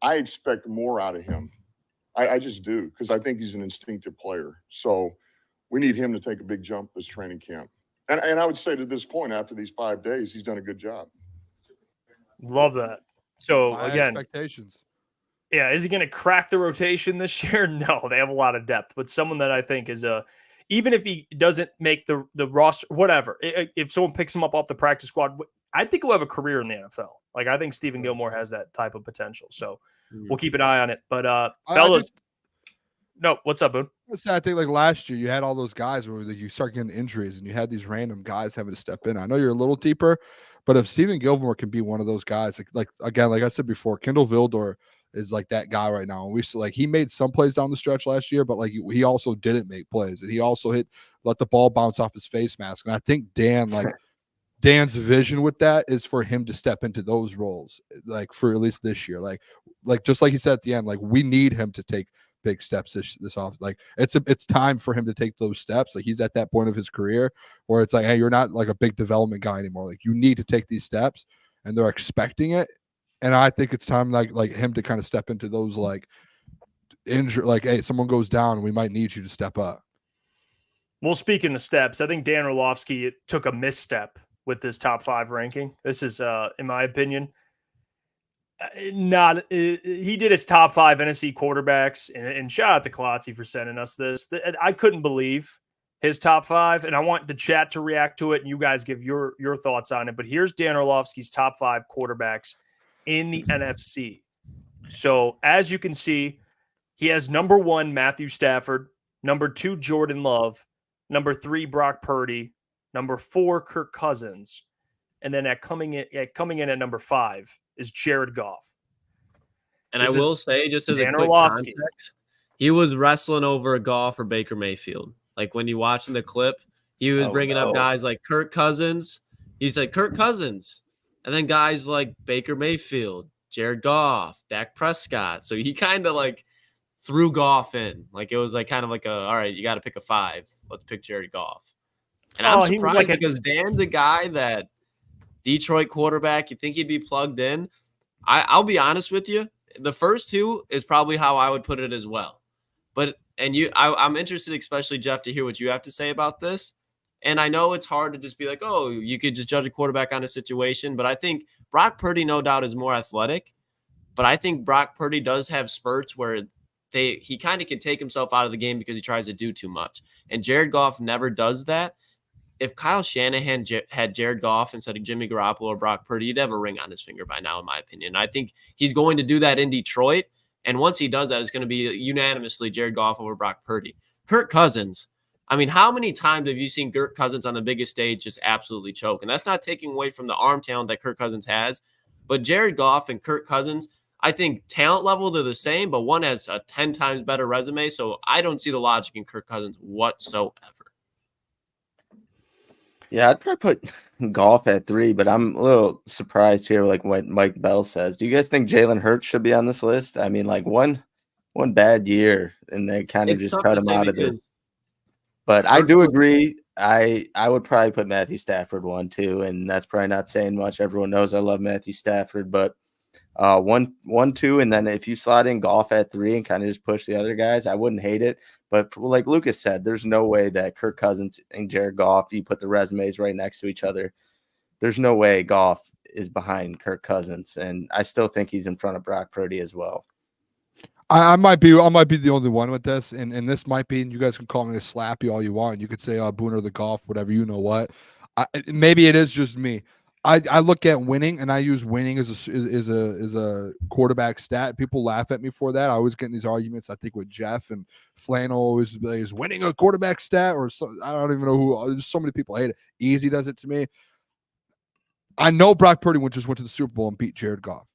expect more out of him. I just do, because I think he's an instinctive player. So we need him to take a big jump this training camp. And I would say to this point, after these 5 days, he's done a good job. Love that. So My again, expectations. Yeah, is he going to crack the rotation this year? No, they have a lot of depth, but someone that I think is even if he doesn't make the roster, whatever, if someone picks him up off the practice squad, I think he'll have a career in the NFL. Like, I think Stephen Gilmore has that type of potential. So we'll keep an eye on it. But fellas, no, what's up, Boone? I think like last year you had all those guys where you start getting injuries and you had these random guys having to step in. I know you're a little deeper, but if Stephen Gilmore can be one of those guys, like again, like I said before, Kindle Vildor is like that guy right now. And he made some plays down the stretch last year, but like he also didn't make plays, and he also let the ball bounce off his face mask. And I think Dan's vision with that is for him to step into those roles, like for at least this year. Like just like he said at the end, like we need him to take big steps this off. Like it's time for him to take those steps. Like he's at that point of his career where it's like, hey, you're not like a big development guy anymore. Like you need to take these steps, and they're expecting it. And I think it's time like him to kind of step into those like injury, like, hey, someone goes down, we might need you to step up. Well, speaking of steps, I think Dan Orlovsky took a misstep with this top 5 ranking. This is, in my opinion, he did his top 5 NFC quarterbacks, and shout out to Klotz for sending us this. I couldn't believe his top 5, and I want the chat to react to it, and you guys give your thoughts on it. But here's Dan Orlovsky's top 5 quarterbacks in the NFC. So as you can see, he has number 1 Matthew Stafford, number 2 Jordan Love, number 3 Brock Purdy, number 4 Kirk Cousins, and then coming in at number 5 is Jared Goff. And I will say, just as a quick context, he was wrestling over Goff or Baker Mayfield. Like when you watch the clip, he was bringing up guys like Kirk Cousins. He said Kirk Cousins, and then guys like Baker Mayfield, Jared Goff, Dak Prescott. So he kind of like threw Goff in. Like it was like kind of like all right, you got to pick a 5. Let's pick Jared Goff. And I'm surprised because Dan's a guy that Detroit quarterback, you think he'd be plugged in. I'll be honest with you. The first 2 is probably how I would put it as well. But I'm interested, especially Jeff, to hear what you have to say about this. And I know it's hard to just be like, oh, you could just judge a quarterback on a situation. But I think Brock Purdy, no doubt, is more athletic. But I think Brock Purdy does have spurts where he kind of can take himself out of the game because he tries to do too much. And Jared Goff never does that. If Kyle Shanahan had Jared Goff instead of Jimmy Garoppolo or Brock Purdy, he'd have a ring on his finger by now, in my opinion. I think he's going to do that in Detroit. And once he does that, it's going to be unanimously Jared Goff over Brock Purdy. Kirk Cousins. I mean, how many times have you seen Kirk Cousins on the biggest stage just absolutely choke? And that's not taking away from the arm talent that Kirk Cousins has. But Jared Goff and Kirk Cousins, I think talent level, they're the same, but one has a 10 times better resume. So I don't see the logic in Kirk Cousins whatsoever. Yeah, I'd probably put Goff at 3, but I'm a little surprised here, like what Mike Bell says. Do you guys think Jalen Hurts should be on this list? I mean, like one bad year, and they kind of just cut him out of it. But I do agree. I would probably put Matthew Stafford 1 too, and that's probably not saying much. Everyone knows I love Matthew Stafford, but 1, 2, and then if you slot in Goff at 3 and kind of just push the other guys, I wouldn't hate it. But like Lucas said, there's no way that Kirk Cousins and Jared Goff, you put the resumes right next to each other. There's no way Goff is behind Kirk Cousins, and I still think he's in front of Brock Purdy as well. I might be the only one with this, and this might be, and you guys can call me a slappy all you want. You could say, Booner the Golf, whatever, you know what. Maybe it is just me. I look at winning, and I use winning as a quarterback stat. People laugh at me for that. I always get in these arguments, I think, with Jeff and Flannel always is winning a quarterback stat, or so, I don't even know who. There's so many people hate it. Easy does it to me. I know Brock Purdy just went to the Super Bowl and beat Jared Goff.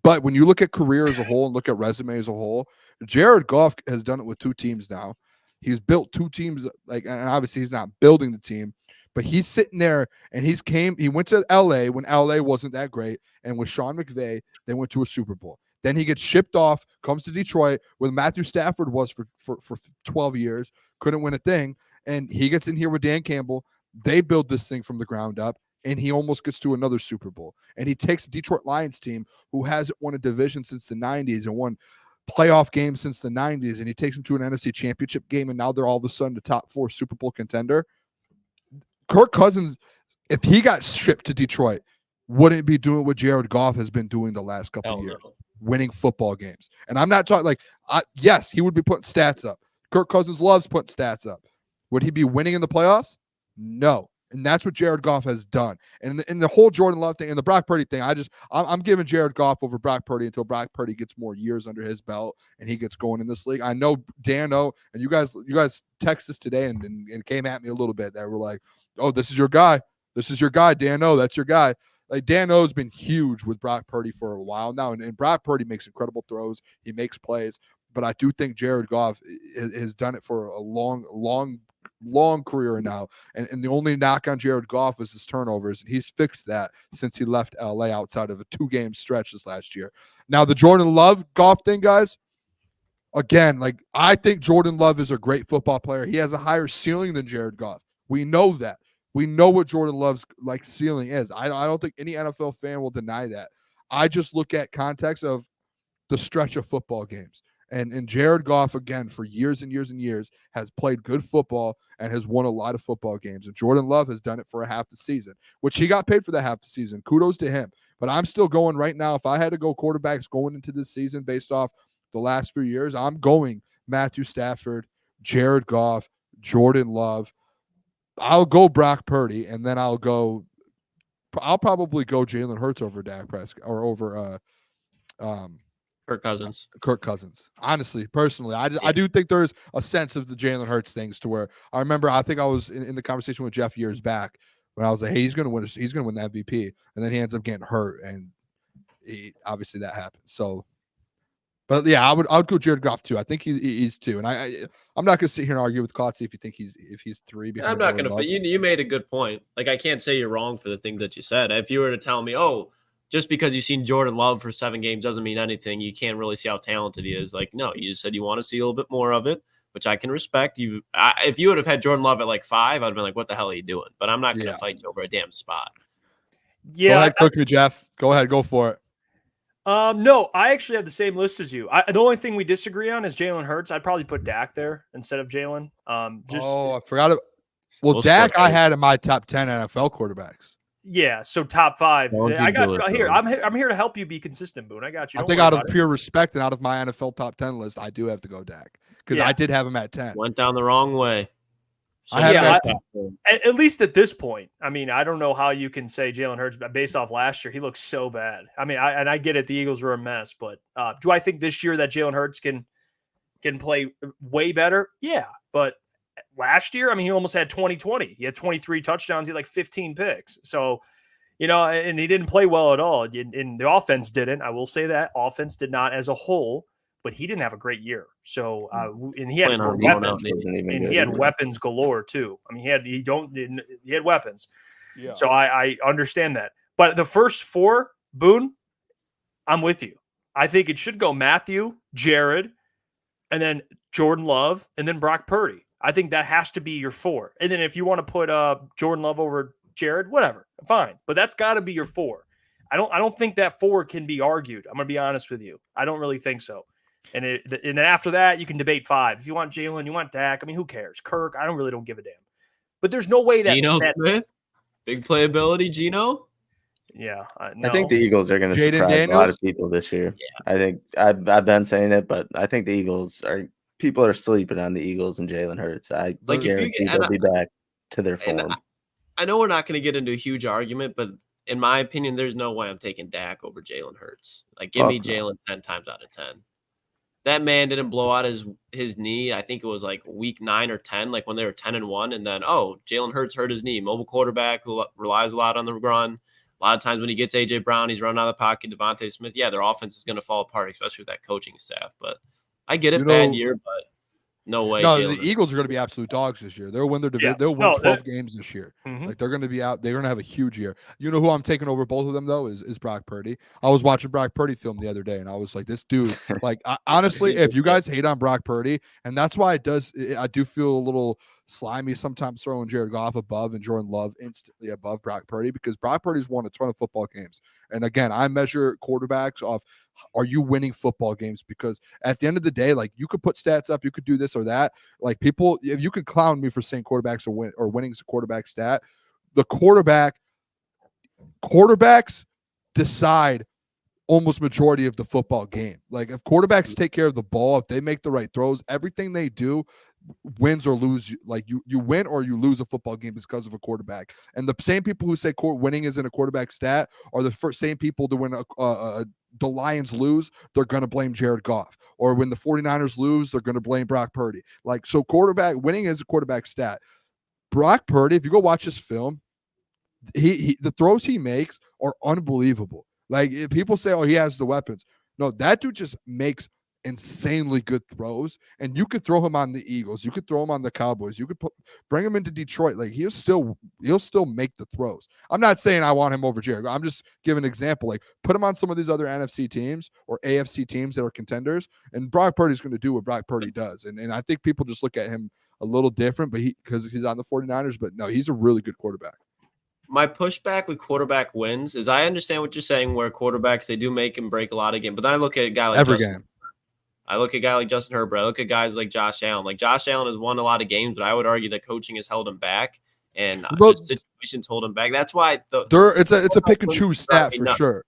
But when you look at career as a whole and look at resume as a whole, Jared Goff has done it with 2 teams now. He's built 2 teams, and obviously he's not building the team. But he's sitting there, and he went to LA when LA wasn't that great. And with Sean McVay, they went to a Super Bowl. Then he gets shipped off, comes to Detroit, where Matthew Stafford was for 12 years, couldn't win a thing. And he gets in here with Dan Campbell. They build this thing from the ground up, and he almost gets to another Super Bowl. And he takes a Detroit Lions team who hasn't won a division since the 90s and won playoff games since the 90s, and he takes them to an NFC championship game, and now they're all of a sudden the top 4 Super Bowl contender. Kirk Cousins, if he got shipped to Detroit, wouldn't be doing what Jared Goff has been doing the last couple of years, winning football games. And I'm not talking yes, he would be putting stats up. Kirk Cousins loves putting stats up. Would he be winning in the playoffs? No. And that's what Jared Goff has done. And in the whole Jordan Love thing and the Brock Purdy thing, I'm giving Jared Goff over Brock Purdy until Brock Purdy gets more years under his belt and he gets going in this league. I know Dano and you guys text us today and came at me a little bit that were like, oh, this is your guy. This is your guy, Dano. That's your guy. Like Dano's been huge with Brock Purdy for a while now, and Brock Purdy makes incredible throws. He makes plays, but I do think Jared Goff has done it for a long career now. And the only knock on Jared Goff is his turnovers, and he's fixed that since he left LA outside of a 2-game stretch this last year. Now, the Jordan Love Goff thing, guys, again, I think Jordan Love is a great football player. He has a higher ceiling than Jared Goff. We know that. We know what Jordan Love's ceiling is. I don't think any NFL fan will deny that. I just look at context of the stretch of football games. And Jared Goff, again, for years and years and years, has played good football and has won a lot of football games. And Jordan Love has done it for a half the season, which he got paid for that half the season. Kudos to him. But I'm still going right now. If I had to go quarterbacks going into this season based off the last few years, I'm going Matthew Stafford, Jared Goff, Jordan Love. I'll go Brock Purdy, and then I'll probably go Jalen Hurts over Dak Prescott or over Kirk Cousins. Honestly, personally, I do think there's a sense of the Jalen Hurts things to where I think I was in the conversation with Jeff years back when I was like, hey, he's going to win the MVP, and then he ends up getting hurt, and obviously that happened. So, but yeah, I would go Jared Goff too. I think he's 2, and I'm not going to sit here and argue with Klotz if he's 3. I'm not going to. You made a good point. Like, I can't say you're wrong for the thing that you said. If you were to tell me, oh, just because you've seen Jordan Love for 7 games doesn't mean anything. You can't really see how talented he is. Like, no, you just said you want to see a little bit more of it, which I can respect. If you would have had Jordan Love at like 5, I'd have been like, what the hell are you doing? But I'm not going to fight you over a damn spot. Yeah, go ahead, cook me, Jeff. Go ahead, go for it. No, I actually have the same list as you. The only thing we disagree on is Jalen Hurts. I'd probably put Dak there instead of Jalen. I forgot it. Well, Dak, I had in my top 10 NFL quarterbacks. Yeah, so top 5. I got you here. I'm here to help you be consistent, Boone. I got you. I think out of pure respect and out of my NFL top 10 list, I do have to go Dak because I did have him at 10. Went down the wrong way. So at least at this point, I mean, I don't know how you can say Jalen Hurts based off last year. He looks so bad. I mean, I get it. The Eagles were a mess, but do I think this year that Jalen Hurts can play way better? Yeah, but last year, I mean, he almost had 20-20. He had 23 touchdowns. He had like 15 picks. So, and he didn't play well at all. And the offense didn't. I will say that offense did not as a whole. But he didn't have a great year. So, and he had weapons. And he had weapons galore too. I mean, he had weapons. Yeah. So I understand that. But the first 4, Boone, I'm with you. I think it should go Matthew, Jared, and then Jordan Love, and then Brock Purdy. I think that has to be your 4. And then if you want to put Jordan Love over Jared, whatever, fine. But that's got to be your 4. I don't think that 4 can be argued. I'm going to be honest with you. I don't really think so. And then after that, you can debate 5. If you want Jalen, you want Dak. I mean, who cares? Kirk, I don't give a damn. But there's no way that Geno Smith, big playability, Geno. Yeah, no. I think the Eagles are going to surprise a lot of people this year. Yeah. I think I've been saying it, but I think the Eagles people are sleeping on the Eagles and Jalen Hurts. I guarantee they'll be back to their form. I know we're not going to get into a huge argument, but in my opinion, there's no way I'm taking Dak over Jalen Hurts. Like, give me Jalen 10 times out of 10. That man didn't blow out his knee. I think it was like week 9 or 10, like when they were 10-1. And then, Jalen Hurts hurt his knee. Mobile quarterback who relies a lot on the run. A lot of times when he gets A.J. Brown, he's running out of the pocket. Devontae Smith, their offense is going to fall apart, especially with that coaching staff. But I get it, bad year, but no way. No, the Eagles are going to be absolute dogs this year. They'll win their division. They'll win 12 games this year. Mm-hmm. Like, they're going to be out. They're going to have a huge year. You know who I'm taking over both of them, though, is Brock Purdy. I was watching Brock Purdy film the other day, and I was like, this dude, like, honestly, if you guys hate on Brock Purdy, and that's why I do feel a little slimy sometimes throwing Jared Goff above and Jordan Love instantly above Brock Purdy, because Brock Purdy's won a ton of football games. And again, I measure quarterbacks off, are you winning football games? Because at the end of the day, like, you could put stats up, you could do this or that. Like, people, if you could clown me for saying quarterbacks or winning is a quarterback stat, the quarterbacks decide almost majority of the football game. Like, if quarterbacks take care of the ball, if they make the right throws, everything they do, wins or lose, like you win or you lose a football game because of a quarterback. And the same people who say winning isn't a quarterback stat are the same people that when the Lions lose, they're going to blame Jared Goff, or when the 49ers lose, they're going to blame Brock Purdy. Like, so winning is a quarterback stat. Brock Purdy, if you go watch his film, the throws he makes are unbelievable. Like, if people say, he has the weapons. No, that dude just makes insanely good throws, and you could throw him on the Eagles, you could throw him on the Cowboys, you could bring him into Detroit. Like, he'll still make the throws. I'm not saying I want him over Jared. I'm just giving an example. Like, put him on some of these other NFC teams or AFC teams that are contenders, and Brock Purdy's going to do what Brock Purdy does. And I think people just look at him a little different, but because he's on the 49ers. But no, he's a really good quarterback. My pushback with quarterback wins is, I understand what you're saying, where quarterbacks, they do make and break a lot of games, but then I look at a guy like every game. I look at a guy like Justin Herbert. I look at guys like Josh Allen. Like Josh Allen has won a lot of games, but I would argue that coaching has held him back, and just situations hold him back. That's why it's a pick and choose stat for sure.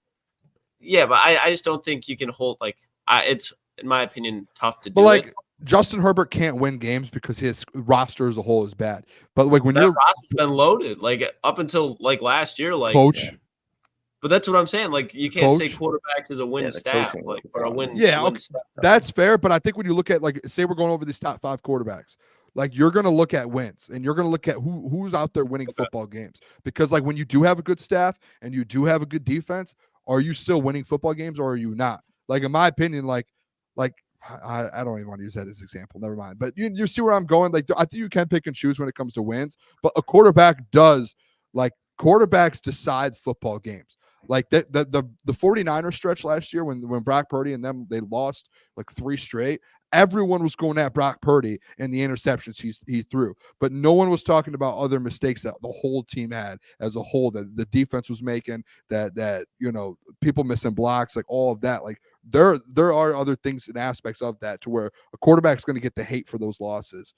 Yeah, but I just don't think you can hold it's in my opinion tough to do. But like Justin Herbert can't win games because his roster as a whole is bad. But like when that you're roster's been loaded, like up until like last year, like coach. Yeah. But that's what I'm saying. Like you can't say quarterbacks is a win staff, like for a win. Yeah, win okay. staff. That's fair. But I think when you look at like, say we're going over these top 5 quarterbacks, like you're going to look at wins and you're going to look at who's out there winning football games. Because like when you do have a good staff and you do have a good defense, are you still winning football games or are you not? Like in my opinion, like I don't even want to use that as an example. Never mind. But you see where I'm going. Like I think you can pick and choose when it comes to wins. But a quarterback does like quarterbacks decide football games. Like the 49ers stretch last year when Brock Purdy and them, they lost like 3 straight. Everyone was going at Brock Purdy and the interceptions he threw, but no one was talking about other mistakes that the whole team had as a whole, that the defense was making, that people missing blocks, like all of that. Like there are other things and aspects of that to where a quarterback's going to get the hate for those losses.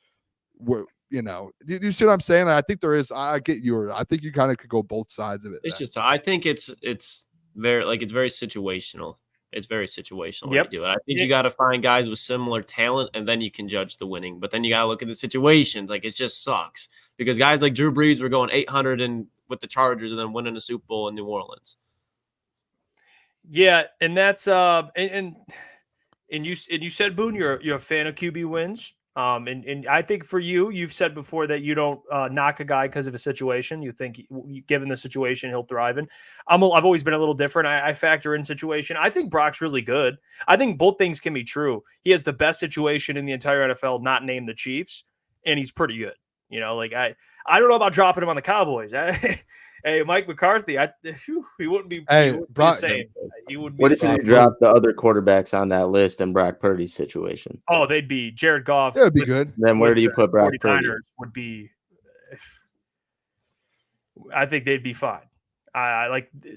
Where you see what I'm saying? I think there is. I get I think you kind of could go both sides of it. It's just I think it's very situational. It's very situational when you do it. I think you got to find guys with similar talent, and then you can judge the winning. But then you got to look at the situations. Like it just sucks because guys like Drew Brees were going 800 with the Chargers and then winning a Super Bowl in New Orleans. Yeah, and that's and you said, Boone, you're a fan of QB wins. And I think for you've said before that you don't knock a guy because of a situation. You think given the situation, he'll thrive in. I've always been a little different. I factor in situation. I think Brock's really good. I think both things can be true. He has the best situation in the entire NFL, not named the Chiefs, and he's pretty good. Like I don't know about dropping him on the Cowboys. Hey, Mike McCarthy, he wouldn't be. Hey, Brock, he would be. What if you drop the other quarterbacks on that list in Brock Purdy's situation? Oh, they'd be Jared Goff. That would be good. Then where do you put Brock Purdy? Would be. I think they'd be fine.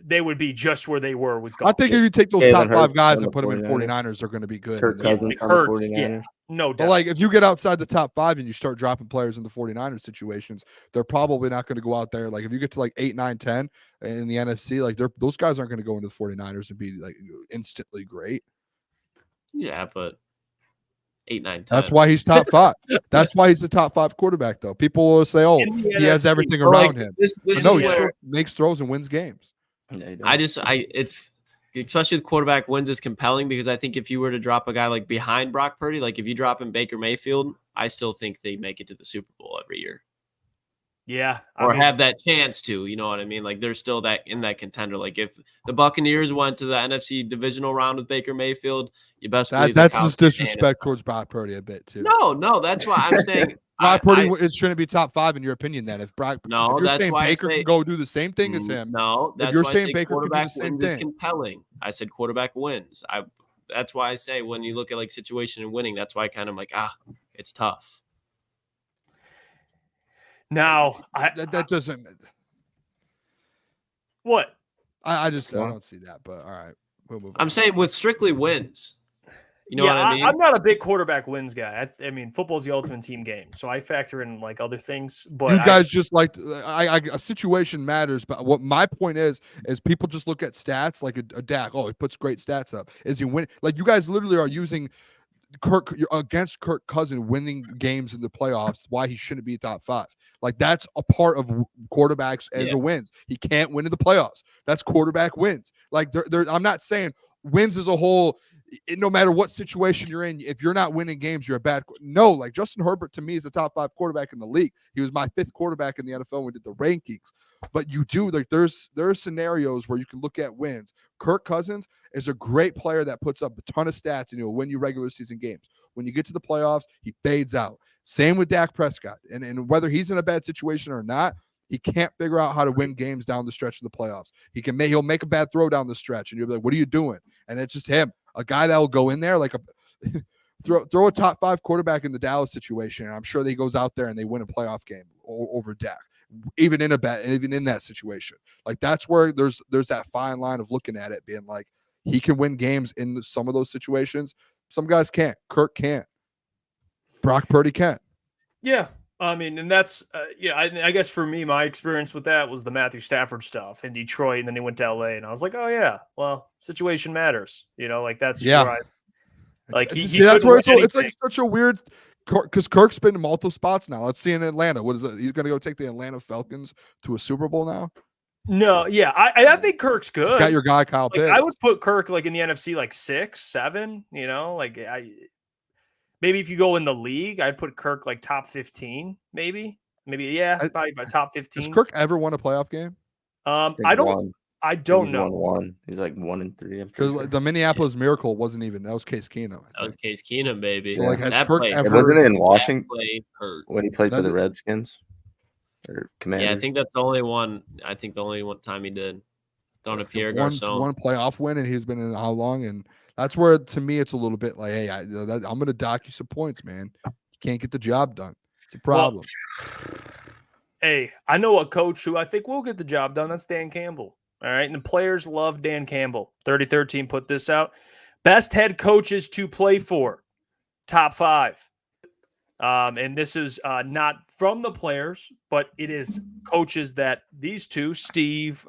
They would be just where they were with Goff. I think if you take those top 5 guys and put them in 49ers, they're going to be good. Kirk Cousins on the 49ers. No doubt. But like if you get outside the top 5 and you start dropping players in the 49ers situations, they're probably not going to go out there. Like if you get to like 8, 9, 10 in the NFC, like those guys aren't going to go into the 49ers and be like instantly great. Yeah, but 8, 9, 10. That's why he's top 5. That's why he's the top 5 quarterback, though. People will say, "Oh, he has everything around him." This no, he still makes throws and wins games. It's especially with quarterback wins is compelling because I think if you were to drop a guy like behind Brock Purdy, like if you drop in Baker Mayfield, I still think they make it to the Super Bowl every year. Yeah. Have that chance to, you know what I mean? Like they're still in that contender. Like if the Buccaneers went to the NFC divisional round with Baker Mayfield, you best believe that's just disrespect towards Brock Purdy a bit too. No, that's why I'm saying Brock Purdy shouldn't be top 5 in your opinion. Then if you're that's saying why Baker can go do the same thing as him. No, that's if you're why saying I say Baker can do the same wins thing. Is compelling. I said quarterback wins. That's why I say when you look at like situation and winning, that's why I kind of like it's tough. Now that doesn't. What? I don't see that, but all right. We'll move on. I'm saying with strictly wins. You know what I mean? I'm not a big quarterback wins guy. I mean, football's the ultimate team game, so I factor in like other things. But you guys just like a situation matters. But what my point is people just look at stats like a Dak. Oh, he puts great stats up. Is he win? Like you guys literally are using Kirk Cousins winning games in the playoffs. Why he shouldn't be top 5? Like that's a part of quarterbacks as a wins. He can't win in the playoffs. That's quarterback wins. Like I'm not saying wins as a whole. No matter what situation you're in, if you're not winning games, you're a bad. No, like Justin Herbert to me is the top 5 quarterback in the league. He was my 5th quarterback in the NFL when we did the rankings. But you do like there are scenarios where you can look at wins. Kirk Cousins is a great player that puts up a ton of stats and he'll win you regular season games. When you get to the playoffs, he fades out. Same with Dak Prescott. And whether he's in a bad situation or not, he can't figure out how to win games down the stretch of the playoffs. He'll make a bad throw down the stretch, and you'll be like, "What are you doing?" And it's just him, a guy that will go in there like throw a top 5 quarterback in the Dallas situation, and I'm sure that he goes out there and they win a playoff game over Dak, even in that situation. Like that's where there's that fine line of looking at it, being like he can win games in some of those situations Some guys can't. Kirk can't. Brock Purdy can't. Yeah. I mean, and that's, I guess for me, my experience with that was the Matthew Stafford stuff in Detroit. And then he went to LA and I was like, oh, yeah, well, situation matters. Like that's where I, like, that's where it's like such a weird, because Kirk's been in multiple spots now. Let's see in Atlanta. What is it? He's going to go take the Atlanta Falcons to a Super Bowl now? No, yeah, I think Kirk's good. He's got your guy Kyle Pitts. I would put Kirk like in the NFC like 6, 7. Maybe if you go in the league, I'd put Kirk like top 15. Maybe probably by top 15. Has Kirk ever won a playoff game? I don't know. 1-1. He's like 1-3. Because the Minneapolis Miracle wasn't even. That was Case Keenum. That was Case Keenum, baby. So has Kirk ever? Wasn't it in Washington when he played for the Redskins? Or Commanders? Yeah, I think that's the only one. I think the only one time he did. Don't appear one playoff win, and he's been in how long? And that's where, to me, it's a little bit like, hey, I'm going to dock you some points, man. You can't get the job done. It's a problem. Well, hey, I know a coach who I think will get the job done. That's Dan Campbell. All right, and the players love Dan Campbell. 3013 put this out. Best head coaches to play for. Top 5. And this is not from the players, but it is coaches that these two, Steve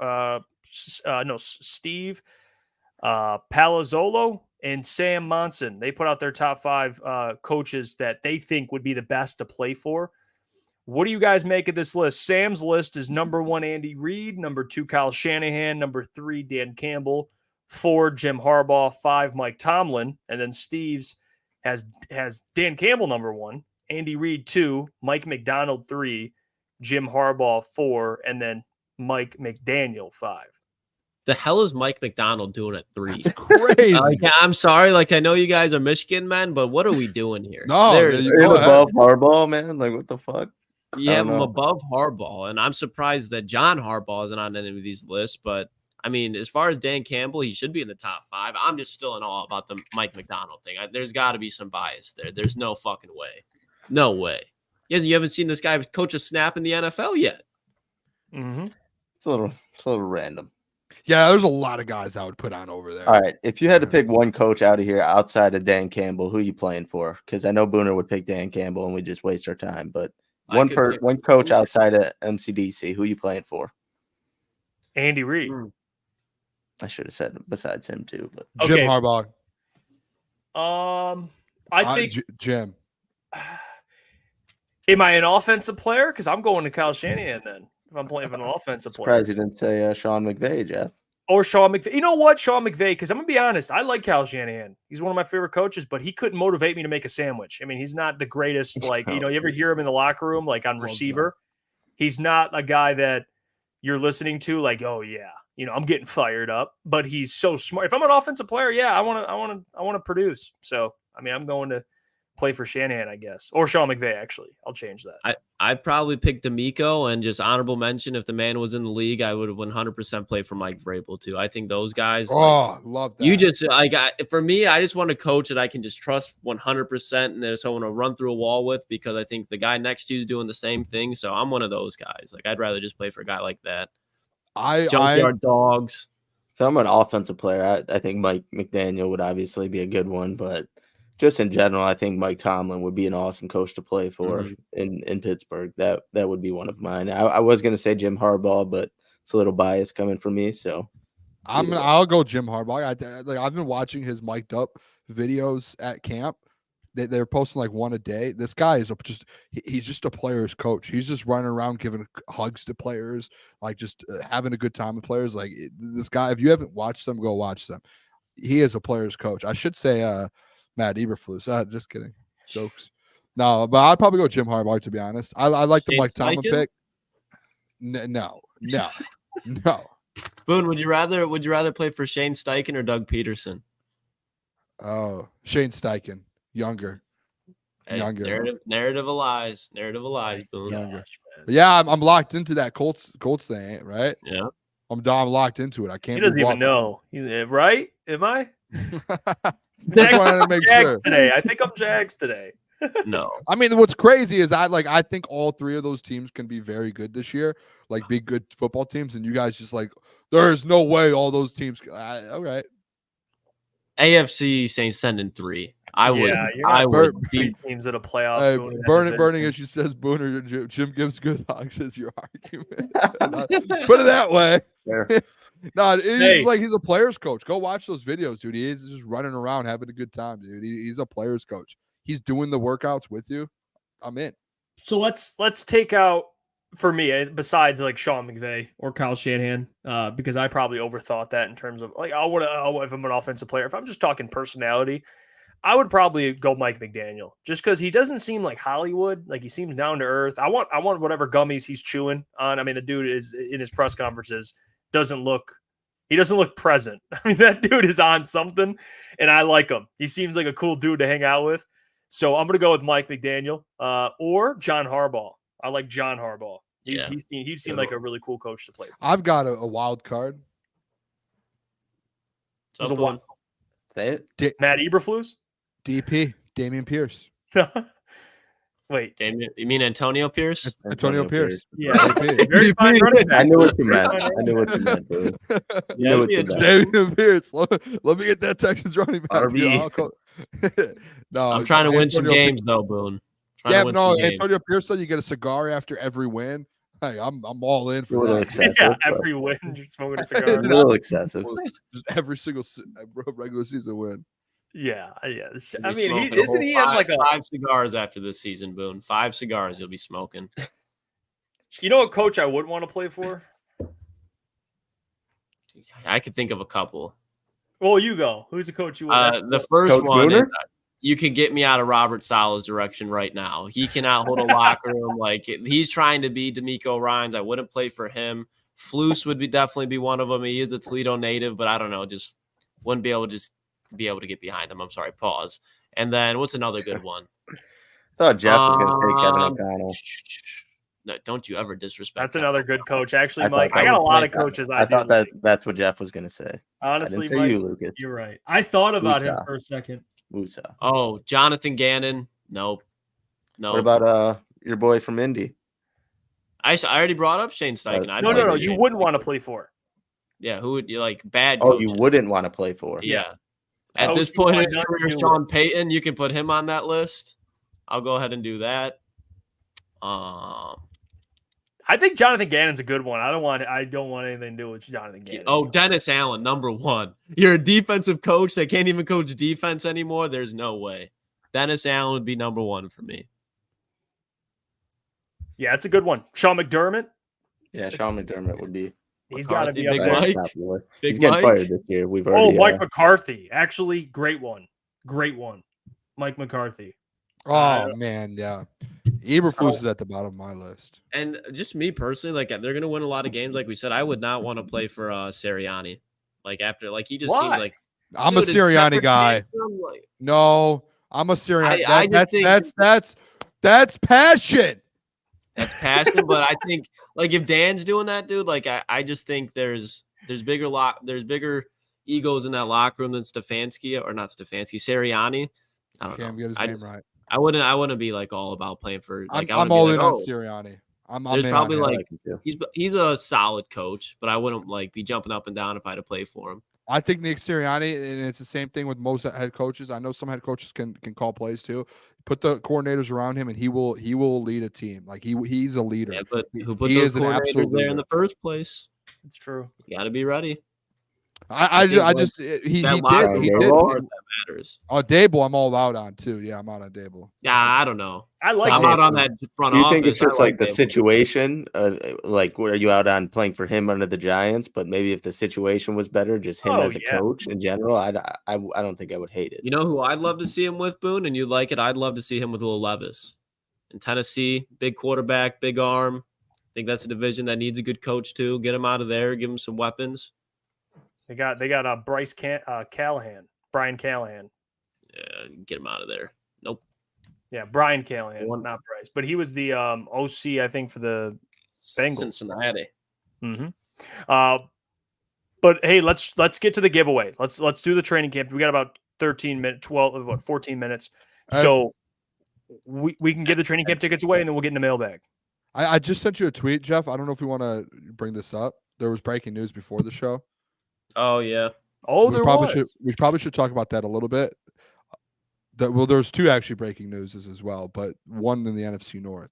Palazzolo and Sam Monson, they put out their top 5 coaches that they think would be the best to play for. What do you guys make of this list? Sam's list is number 1, Andy Reid, number 2, Kyle Shanahan, number 3, Dan Campbell, 4, Jim Harbaugh, 5, Mike Tomlin, and then Steve's has Dan Campbell number 1, Andy Reid 2, Mike McDonald 3, Jim Harbaugh 4, and then Mike McDaniel 5. The hell is Mike McDonald doing at 3? It's crazy. I'm sorry. I know you guys are Michigan men, but what are we doing here? No, you're above Harbaugh, man. Like, what the fuck? You have him above Harbaugh, and I'm surprised that John Harbaugh isn't on any of these lists. But I mean, as far as Dan Campbell, he should be in the top 5. I'm just still in awe about the Mike McDonald thing. There's got to be some bias there. There's no fucking way. No way. You haven't seen this guy coach a snap in the NFL yet. Mm-hmm. It's a little random. Yeah, there's a lot of guys I would put on over there. All right, if you had to pick one coach out of here outside of Dan Campbell, who are you playing for? Because I know Booner would pick Dan Campbell, and we just waste our time. But one coach outside of MCDC, who are you playing for? Andy Reid. I should have said besides him too, but Jim Harbaugh. I think Jim. Am I an offensive player? Because I'm going to Kyle Shanahan then. If I'm playing for an offensive player. Surprised you didn't say Sean McVay, Jeff. Or Sean McVay. You know what? Sean McVay, because I'm going to be honest, I like Kyle Shanahan. He's one of my favorite coaches, but he couldn't motivate me to make a sandwich. I mean, he's not the greatest, you ever hear him in the locker room, like on receiver? He's not a guy that you're listening to like, oh, yeah, I'm getting fired up. But he's so smart. If I'm an offensive player, I want to produce. So, I mean, I'm going to play for Shanahan, I guess. Or Sean McVay, actually. I'll change that. I'd probably pick D'Amico, and just honorable mention, if the man was in the league, I would have 100% played for Mike Vrabel too. I think those guys. Love that. You just for me, I just want a coach that I can just trust 100%, and there's someone to run through a wall with, because I think the guy next to you is doing the same thing. So I'm one of those guys. I'd rather just play for a guy like that. Junkyard dogs. If I'm an offensive player, I think Mike McDaniel would obviously be a good one, but just in general, I think Mike Tomlin would be an awesome coach to play for in Pittsburgh. That would be one of mine. I was going to say Jim Harbaugh, but it's a little bias coming from me. So I'll go Jim Harbaugh. I've been watching his mic'd up videos at camp. They're posting like one a day. This guy is he's just a player's coach. He's just running around giving hugs to players, like just having a good time with players. Like this guy, if you haven't watched them, go watch them. He is a player's coach. I should say Matt Eberflus. Just kidding. Jokes. No, but I'd probably go Jim Harbaugh, to be honest. I like the Mike Tomlin pick. No. Boone, would you rather play for Shane Steichen or Doug Peterson? Oh, Shane Steichen. Younger. Narrative of lies, Boone. Younger. Yeah, I'm locked into that Colts thing, right? Yeah. I'm locked into it. I can't. He doesn't even know. Right? Am I? Next to make Jags sure. Today. I think I'm Jags today. No. I mean, what's crazy is I think all 3 of those teams can be very good this year, like be good football teams, and you guys just like, there's no way all those teams. All right. AFC saying sending 3. I would. Yeah, you're I not would three be. teams in the playoffs. Hey, burning issue says Booner. Jim gives good hugs is your argument. Put it that way. Fair. No, he's Hey. like he's a player's coach. Go watch those videos, dude. He's just running around having a good time, dude. He's a player's coach. He's doing the workouts with you. I'm in. So let's take out for me, besides like Sean McVay or Kyle Shanahan, because I probably overthought that in terms of like if I'm an offensive player. If I'm just talking personality, I would probably go Mike McDaniel, just because he doesn't seem like Hollywood. Like he seems down to earth. I want whatever gummies he's chewing on. I mean, the dude is in his press conferences doesn't look present. I mean, that dude is on something, and I like him. He seems like a cool dude to hang out with. So I'm gonna go with Mike McDaniel or John Harbaugh. I like John Harbaugh. He seemed like a really cool coach to play for. I've got a wild card. There's a wild. Say it. Matt Eberflus. DP Damian Pierce. Wait, You mean Antonio Pierce? Antonio Pierce. yeah, DP. very fine running back. I knew what you meant. I knew what you meant, dude. You knew what you meant. Damian Pierce. Let me get that Texans running back. RB. No, I'm trying to win some Antonio games though, Boone. Yeah, no, Antonio Pierce said you get a cigar after every win. Hey, I'm all in A for little that. excessive. Yeah, but every win, you're smoking a a cigar. little excessive. Just every single regular season win. Yeah. I You'll mean, be smoking a isn't whole he on like a? 5 cigars after this season, Boone? 5 cigars you'll be smoking. You know what coach I would want to play for? I could think of a couple. Well, you go. Who's the coach you would? The first Coach one, Booner? you can get me out of Robert Sala's direction right now. He cannot hold a locker room. Like he's trying to be D'Amico Ryans. I wouldn't play for him. Flus would definitely be one of them. He is a Toledo native, but I don't know, just wouldn't be able to get behind him. I'm sorry. Pause. And then what's another good one? I thought Jeff was going to take Kevin O'Connell. No, don't you ever disrespect. That's another good coach. Actually, I thought Mike, that I got a was lot Mike. of coaches. I thought like. that's what Jeff was going to say. Honestly, I didn't say Mike, you, Lucas. you're right. I thought about him Musa. for a second. Musa. Oh, Jonathan Gannon. Nope. No. What about your boy from Indy? I already brought up Shane Steichen. No, I'd No, play no, no. for You Shane wouldn't Steichen. want to play for. Yeah, who would you like? Bad. Oh, coaches. you wouldn't want to play for. Yeah. At Coach this you point in want his not to career, do Sean Payton, you can put him on that list. I'll go ahead and do that. I think Jonathan Gannon's a good one. I don't want anything to do with Jonathan Gannon. Oh, Dennis Allen, number 1. You're a defensive coach that can't even coach defense anymore. There's no way. Dennis Allen would be number 1 for me. Yeah, it's a good one. Sean McDermott. Yeah, Sean McDermott would be. He's got to McCarthy, be up Big there. Mike. top of the list. Big He's getting Mike. fired this year. We've Oh, already. Mike McCarthy. Actually, great one. Great one. Mike McCarthy. Oh man, yeah. Eberflus is at the bottom of my list. And just me personally, like they're going to win a lot of games. Like we said, I would not want to play for Sirianni. Like he just seemed Why? like I'm a dude, his Sirianni temper guy. tantrum, like, No, I'm a Sirianni. I just think- That's passion. that's passion. But I think like if Dan's doing that, dude, like I just think there's bigger egos in that locker room than Sirianni. I don't Can't know. get his name right. I wouldn't be like all about playing for. Like I'm all in on Sirianni. I'm There's in probably on him. like he's a solid coach, but I wouldn't like be jumping up and down if I had to play for him. I think Nick Sirianni, and it's the same thing with most head coaches. I know some head coaches can call plays too. Put the coordinators around him, and he will lead a team. Like he's a leader. Yeah, but who put He those is an coordinators absolute there in leader. the first place? It's true. You got to be ready. I think, like, just he That did locker he room did. part that matters. Oh, Dable, I'm all out on too. Yeah, I'm out on Dable. Yeah, I don't know. I like I'm Dable. out on that front Do you office. think it's just I like the Dable. situation? Like, were you out on playing for him under the Giants? But maybe if the situation was better, just him Oh, as a yeah. coach in general, I don't think I would hate it. You know who I'd love to see him with, Boone, and you'd like it? I'd love to see him with Will Levis. In Tennessee, big quarterback, big arm. I think that's a division that needs a good coach too. Get him out of there, give him some weapons. They got Callahan. Brian Callahan. Yeah, get him out of there. Nope. Yeah, Brian Callahan, One- not Bryce. But he was the OC, I think, for the Bengals. Cincinnati. Mm-hmm. But hey, let's get to the giveaway. Let's do the training camp. We got about 14 minutes. So we can give the training camp tickets away, and then we'll get in the mailbag. I just sent you a tweet, Jeff. I don't know if we want to bring this up. There was breaking news before the show. Oh yeah. Oh, we probably should talk about that a little bit. There's two actually breaking news as well, but one in the NFC North.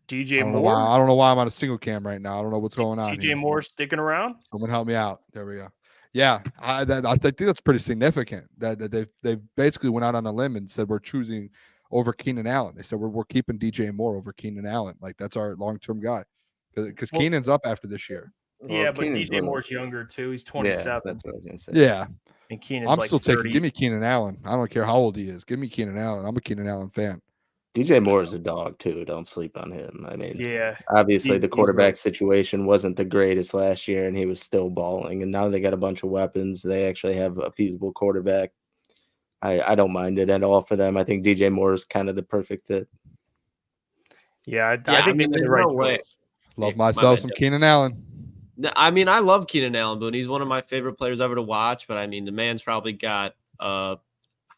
DJ Moore. I don't know why I'm on a single cam right now. I don't know what's going on. DJ Moore sticking around. Someone help me out. There we go. Yeah, I think that's pretty significant. That they basically went out on a limb and said we're choosing over Keenan Allen. They said we're keeping DJ Moore over Keenan Allen. Like that's our long-term guy because Keenan's up after this year. Yeah, but DJ Moore's younger too. He's 27. Yeah, that's what I was gonna say. Yeah, and Keenan's I'm still 30. taking. Give me Keenan Allen. I don't care how old he is. Give me Keenan Allen. I'm a Keenan Allen fan. DJ Moore is a dog too. Don't sleep on him. I mean, yeah, obviously the quarterback situation wasn't the greatest last year, and he was still balling. And now they got a bunch of weapons. They actually have a feasible quarterback. I don't mind it at all for them. I think DJ Moore is kind of the perfect fit. Yeah, I think they're the right way. Love myself some Keenan Allen. I mean, I love Keenan Allen, Boone. He's one of my favorite players ever to watch. But I mean, the man's probably got a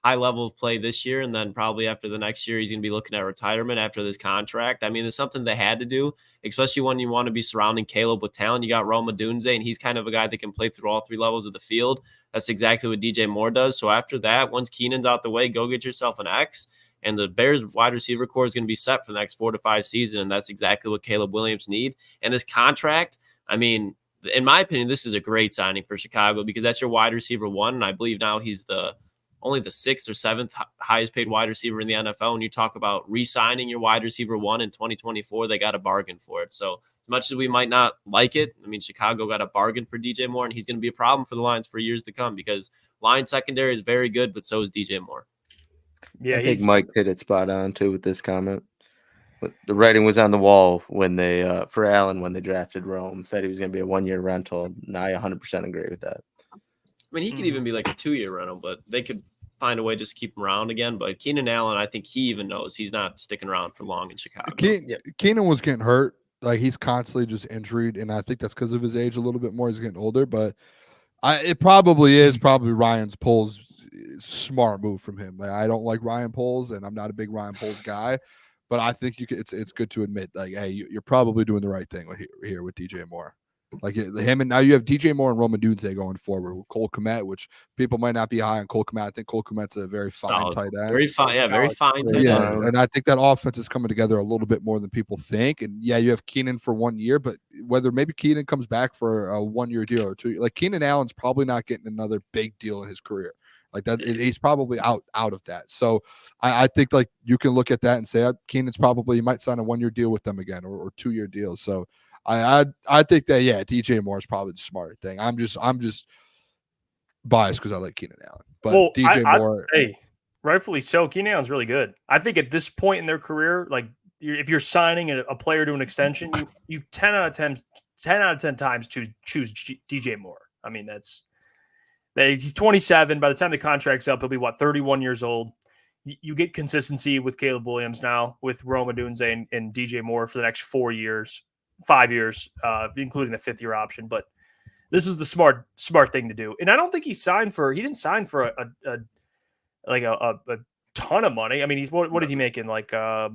high level of play this year, and then probably after the next year, he's going to be looking at retirement after this contract. I mean, it's something they had to do, especially when you want to be surrounding Caleb with talent. You got Rome Odunze, and he's kind of a guy that can play through all three levels of the field. That's exactly what DJ Moore does. So after that, once Keenan's out the way, go get yourself an X. And the Bears wide receiver core is going to be set for the next 4 to 5 seasons, and that's exactly what Caleb Williams need. And this contract, I mean, in my opinion, this is a great signing for Chicago because that's your wide receiver one, and I believe now he's only the 6th or 7th highest paid wide receiver in the NFL. When you talk about re-signing your wide receiver one in 2024, they got a bargain for it. So as much as we might not like it, I mean, Chicago got a bargain for DJ Moore, and he's going to be a problem for the Lions for years to come because Lions secondary is very good, but so is DJ Moore. Yeah, I think Mike hit it spot on too with this comment. But the writing was on the wall when they for Allen when they drafted Rome that he was going to be a 1-year rental. And I 100% agree with that. I mean, he could even be like a 2-year rental, but they could find a way just to keep him around again. But Keenan Allen, I think he even knows he's not sticking around for long in Chicago. Keenan was getting hurt. Like he's constantly just injured, and I think that's because of his age a little bit more. He's getting older, but it probably is Ryan Poles' smart move from him. Like, I don't like Ryan Poles, and I'm not a big Ryan Poles guy, but I think it's good to admit, like, hey, you're probably doing the right thing here with DJ Moore. Like him, and now you have DJ Moore and Rome Odunze going forward with Cole Kmet, which people might not be high on Cole Kmet. I think Cole Kmet's a very fine tight end. Very fine, yeah, very fine tight end. And I think that offense is coming together a little bit more than people think. And yeah, you have Keenan for 1 year, but whether maybe Keenan comes back for a 1-year deal or 2, like Keenan Allen's probably not getting another big deal in his career. Like that, he's probably out of that. So I think like you can look at that and say Keenan's probably, he might sign a 1-year deal with them again or 2-year deal. So I think that, yeah, DJ Moore is probably the smarter thing. I'm just biased because I like Keenan Allen, but DJ Moore, hey, rightfully so. Keenan Allen's really good. I think at this point in their career, like if you're signing a player to an extension, you 10 out of 10 times choose DJ Moore. I mean, he's 27. By the time the contract's up, he'll be 31 years old. You get consistency with Caleb Williams now, with Rome Odunze and DJ Moore for the next 5 years, including the 5th-year option. But this is the smart thing to do. And I don't think he didn't sign for a ton of money. I mean, what is he making? Like 4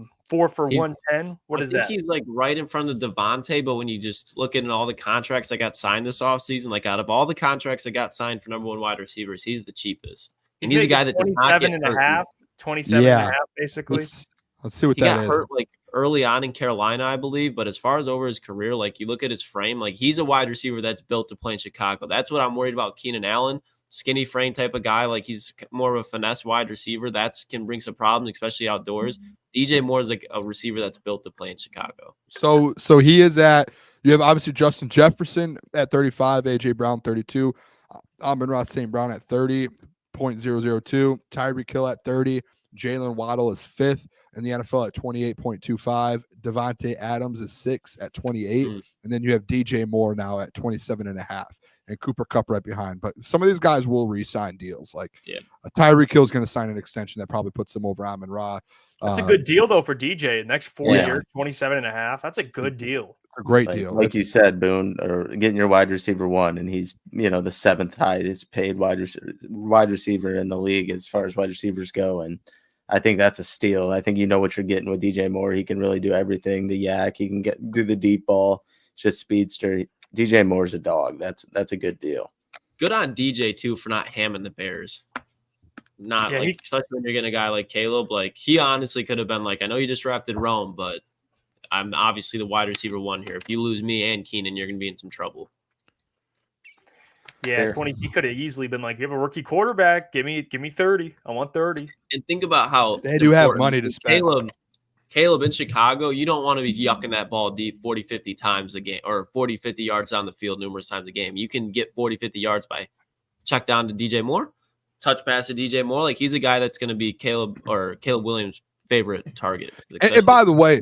for 110? What is that? He's like right in front of Devontae, but when you just look at all the contracts that got signed this offseason, like out of all the contracts that got signed for number 1 wide receivers, he's the cheapest. And he's a guy that 27 and a half, basically. Let's see what that is. He got hurt like early on in Carolina, I believe, but as far as over his career, like you look at his frame, like he's a wide receiver that's built to play in Chicago. That's what I'm worried about with Keenan Allen. Skinny frame type of guy, like he's more of a finesse wide receiver. That can bring some problems, especially outdoors. DJ Moore is like a receiver that's built to play in Chicago. So he is you have obviously Justin Jefferson at 35, AJ Brown 32, Amon-Ra St. Brown at 30.002, Tyreek Hill at 30, Jalen Waddle is 5th in the NFL at 28.25, Devontae Adams is 6th at 28, and then you have DJ Moore now at 27.5. And Cooper Kupp right behind. But some of these guys will re-sign deals. Like Tyreek Hill is going to sign an extension that probably puts him over Amon-Ra. That's a good deal, though, for DJ. Next 4 years, 27.5. That's a good deal. A great deal. Like you said, Boone, or getting your wide receiver 1, and he's, the 7th highest paid wide receiver in the league as far as wide receivers go. And I think that's a steal. I think you know what you're getting with DJ Moore. He can really do everything. The yak, he can do the deep ball, just speedster. DJ Moore's a dog. That's a good deal. Good on DJ too for not hamming the Bears. Not especially when you're getting a guy like Caleb. Like he honestly could have been like, I know you just drafted Rome, but I'm obviously the wide receiver 1 here. If you lose me and Keenan, you're gonna be in some trouble. Yeah, 20. He could have easily been like, "You have a rookie quarterback. Give me 30. I want 30." And think about how they do have money to spend. Caleb in Chicago, you don't want to be yucking that ball deep 40, 50 times a game or 40, 50 yards down the field numerous times a game. You can get 40, 50 yards by check down to DJ Moore, touch pass to DJ Moore. Like he's a guy that's going to be Caleb Williams' favorite target. And by the way,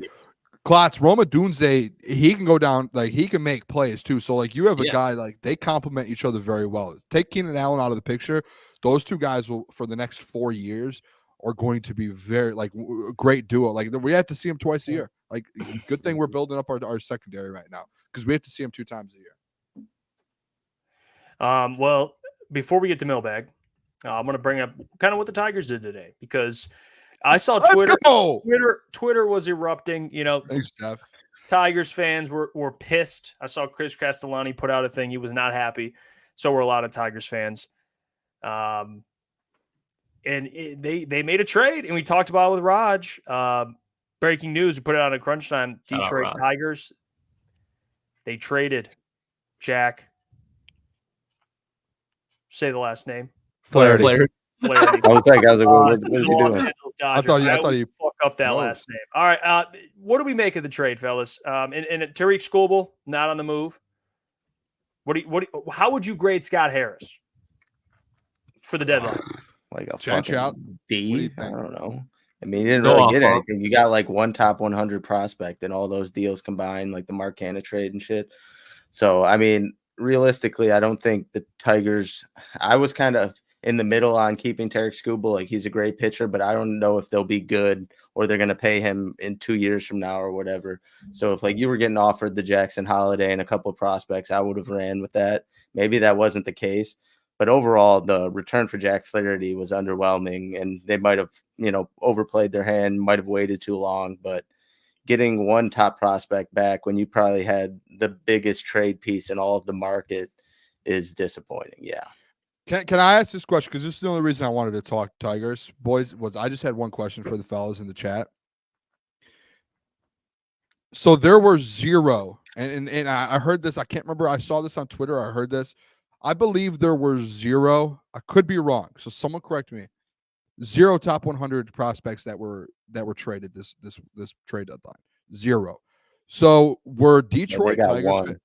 Klotz, Roma Dunze, he can go down, like he can make plays too. So like you have a guy, like they complement each other very well. Take Keenan Allen out of the picture. Those two guys will, for the next 4 years, are going to be very like a great duo. Like we have to see them twice a year. Like good thing we're building up our secondary right now because we have to see them 2 times a year. Well, before we get to Mailbag, I'm going to bring up kind of what the Tigers did today because I saw Twitter was erupting. You know, thanks, Jeff. Tigers fans were pissed. I saw Chris Castellani put out a thing. He was not happy. So were a lot of Tigers fans. And they made a trade, and we talked about it with Raj. Breaking news, we put it out at Crunch Time. Detroit Tigers, they traded Jack. Say the last name. Flaherty. I was like, what is he doing? I thought you fuck up that last name. All right. What do we make of the trade, fellas? And Tariq Skubal not on the move. How would you grade Scott Harris for the deadline? Like a Change out. D? I don't know. I mean, you didn't really get anything. You got like one top 100 prospect and all those deals combined, like the Mark Canna trade and shit. So, I mean, realistically, I don't think the Tigers – I was kind of in the middle on keeping Tariq Skubal. Like, he's a great pitcher, but I don't know if they'll be good or they're going to pay him in 2 years from now or whatever. So, if, like, you were getting offered the Jackson Holiday and a couple of prospects, I would have ran with that. Maybe that wasn't the case. But overall, the return for Jack Flaherty was underwhelming, and they might have, overplayed their hand, might have waited too long. But getting one top prospect back when you probably had the biggest trade piece in all of the market is disappointing. Yeah. Can I ask this question? Because this is the only reason I wanted to talk Tigers. Boys, I just had one question for the fellas in the chat. So there were 0, and I heard this. I can't remember. I saw this on Twitter. I heard this. I believe there were 0. I could be wrong, so someone correct me. 0 top 100 prospects that were traded this trade deadline. 0. So were Detroit Tigers?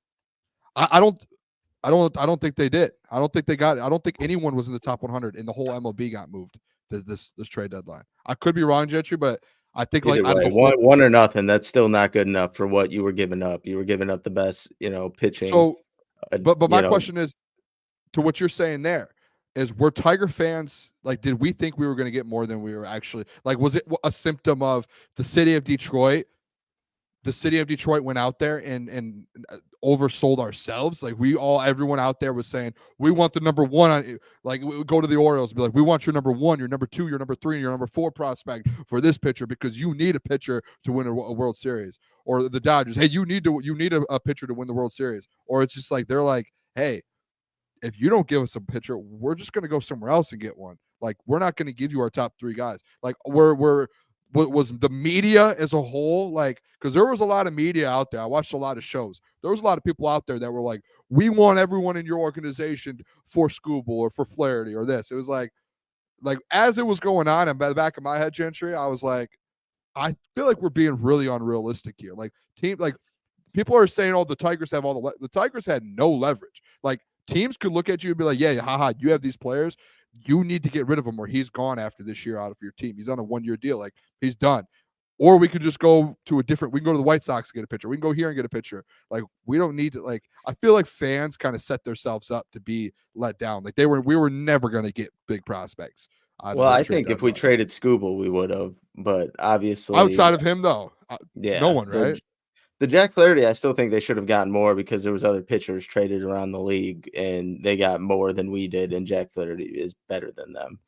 I don't think they did. I don't think they got it. I don't think anyone was in the top 100 and the whole MLB got moved this trade deadline. I could be wrong, Gentry, but I think one or nothing. That's still not good enough for what you were giving up. You were giving up the best, pitching. So, but my question is, to what you're saying there, is were Tiger fans like, did we think we were going to get more than we were actually? Like, was it a symptom of the city of Detroit? The city of Detroit went out there and oversold ourselves. Like everyone out there was saying, we want the number 1 on, like we would go to the Orioles and be like, we want your number 1, your number 2, your number 3, and your number 4 prospect for this pitcher because you need a pitcher to win a World Series. Or the Dodgers, hey, you need a pitcher to win the World Series. Or it's just like they're like, hey, if you don't give us a pitcher, we're just going to go somewhere else and get one. Like, we're not going to give you our top 3 guys. Like, was the media as a whole, like, because there was a lot of media out there. I watched a lot of shows. There was a lot of people out there that were like, we want everyone in your organization for Skubal or for Flaherty or this. It was like as it was going on, and by the back of my head, Gentry, I was like, I feel like we're being really unrealistic here. Like, people are saying, oh, the Tigers have all the Tigers had no leverage. Like, teams could look at you and be like, yeah, haha, you have these players. You need to get rid of him or he's gone after this year out of your team. He's on a 1-year deal. Like, he's done. Or we could just go to we can go to the White Sox and get a pitcher. We can go here and get a pitcher. Like, we don't need to, like, I feel like fans kind of set themselves up to be let down. Like, we were never going to get big prospects. Well, I think if we traded Skubal, we would have, but obviously outside of him though, no one, right? The Jack Flaherty, I still think they should have gotten more because there was other pitchers traded around the league and they got more than we did, and Jack Flaherty is better than them.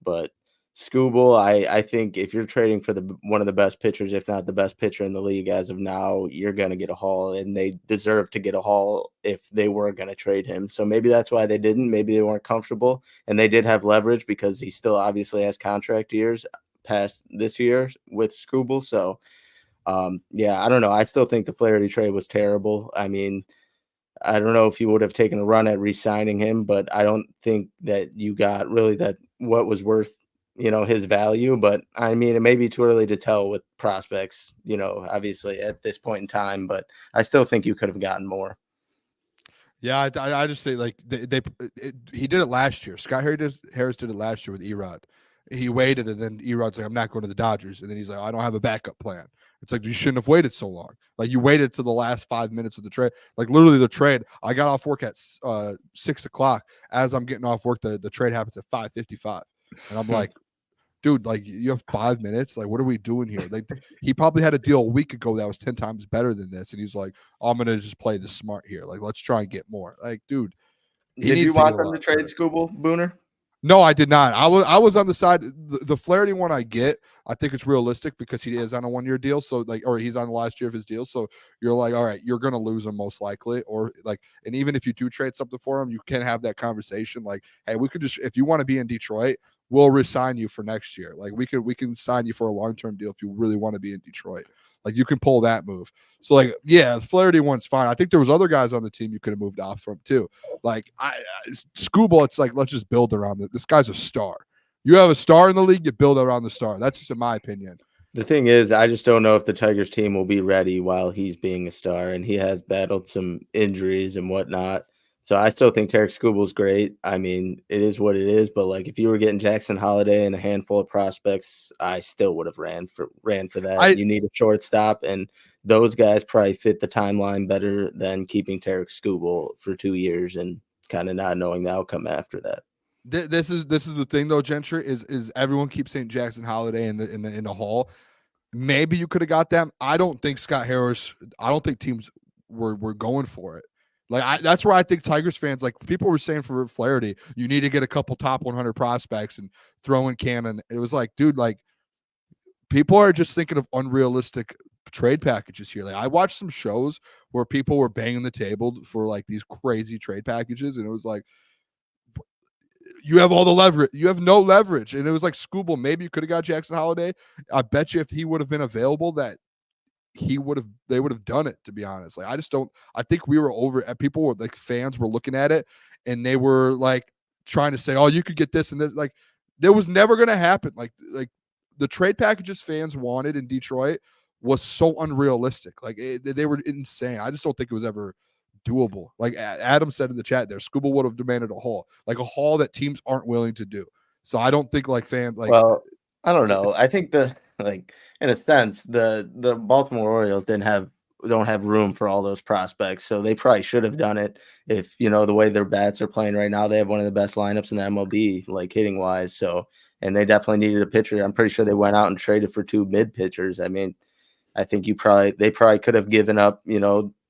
But Skubal, I think if you're trading for one of the best pitchers, if not the best pitcher in the league as of now, you're going to get a haul, and they deserve to get a haul if they were going to trade him. So maybe that's why they didn't. Maybe they weren't comfortable, and they did have leverage because he still obviously has contract years past this year with Skubal. So, yeah, I don't know. I still think the Flaherty trade was terrible. I mean, I don't know if you would have taken a run at re-signing him, but I don't think that you got really that what was worth his value. But I mean, it may be too early to tell with prospects, obviously at this point in time, but I still think you could have gotten more. Yeah, I just say like he did it last year. Scott Harris did it last year with Erod. He waited, and then Erod's like, I'm not going to the Dodgers. And then he's like, I don't have a backup plan. It's like, you shouldn't have waited so long. Like, you waited to the last 5 minutes of the trade. Like, literally the trade, I got off work at 6 o'clock. As I'm getting off work, the trade happens at 5:55. And I'm like, dude, like, you have 5 minutes? Like, what are we doing here? Like, he probably had a deal a week ago that was 10 times better than this. And he's like, I'm going to just play this smart here. Like, let's try and get more. Like, dude. Did you want them to trade Skubal, Booner? No, I did not. I was on the side. The Flaherty one I get. I think it's realistic because he is on a 1-year deal. So or he's on the last year of his deal. So you're like, all right, you're going to lose him most likely. Or like, and even if you do trade something for him, you can have that conversation. Like, hey, we could just, if you want to be in Detroit, we'll resign you for next year. Like we can sign you for a long-term deal if you really want to be in Detroit. Like you can pull that move. So like, yeah, the Flaherty one's fine. I think there was other guys on the team you could have moved off from too. Like Skubal, it's like, let's just build around it. This guy's a star. You have a star in the league, you build around the star. That's just in my opinion. The thing is, I just don't know if the Tigers team will be ready while he's being a star, and he has battled some injuries and whatnot. So I still think Tarik Skubal's great. I mean, it is what it is. But like, if you were getting Jackson Holliday and a handful of prospects, I still would have ran for that. You need a shortstop, and those guys probably fit the timeline better than keeping Tarik Skubal for 2 years and kind of not knowing the outcome after that. This is the thing though, Gentry, is everyone keeps saying Jackson Holliday in the hall. Maybe you could have got them. I don't think Scott Harris. I don't think teams were going for it. Like that's where I think Tigers fans, like people were saying for Flaherty, you need to get a couple top 100 prospects and throw in Cannon. It was like, dude, like people are just thinking of unrealistic trade packages here. Like I watched some shows where people were banging the table for like these crazy trade packages, and it was like, you have all the leverage. You have no leverage. And it was like Skubal. Maybe you could have got Jackson Holliday. I bet you if he would have been available, that they would have done it, to be honest. Like, I think we were over at people were like fans were looking at it and they were like trying to say, oh, you could get this and this. Like, that was never going to happen. Like the trade packages fans wanted in Detroit was so unrealistic. Like they were insane. I just don't think it was ever doable. Like Adam said in the chat there, Skubal would have demanded a haul that teams aren't willing to do. So I don't think like fans like, well, I don't know. I think in a sense, the Baltimore Orioles don't have room for all those prospects. So they probably should have done it. If the way their bats are playing right now, they have one of the best lineups in the MLB, like hitting wise. So, and they definitely needed a pitcher. I'm pretty sure they went out and traded for 2 mid pitchers. I mean, I think they probably could have given up,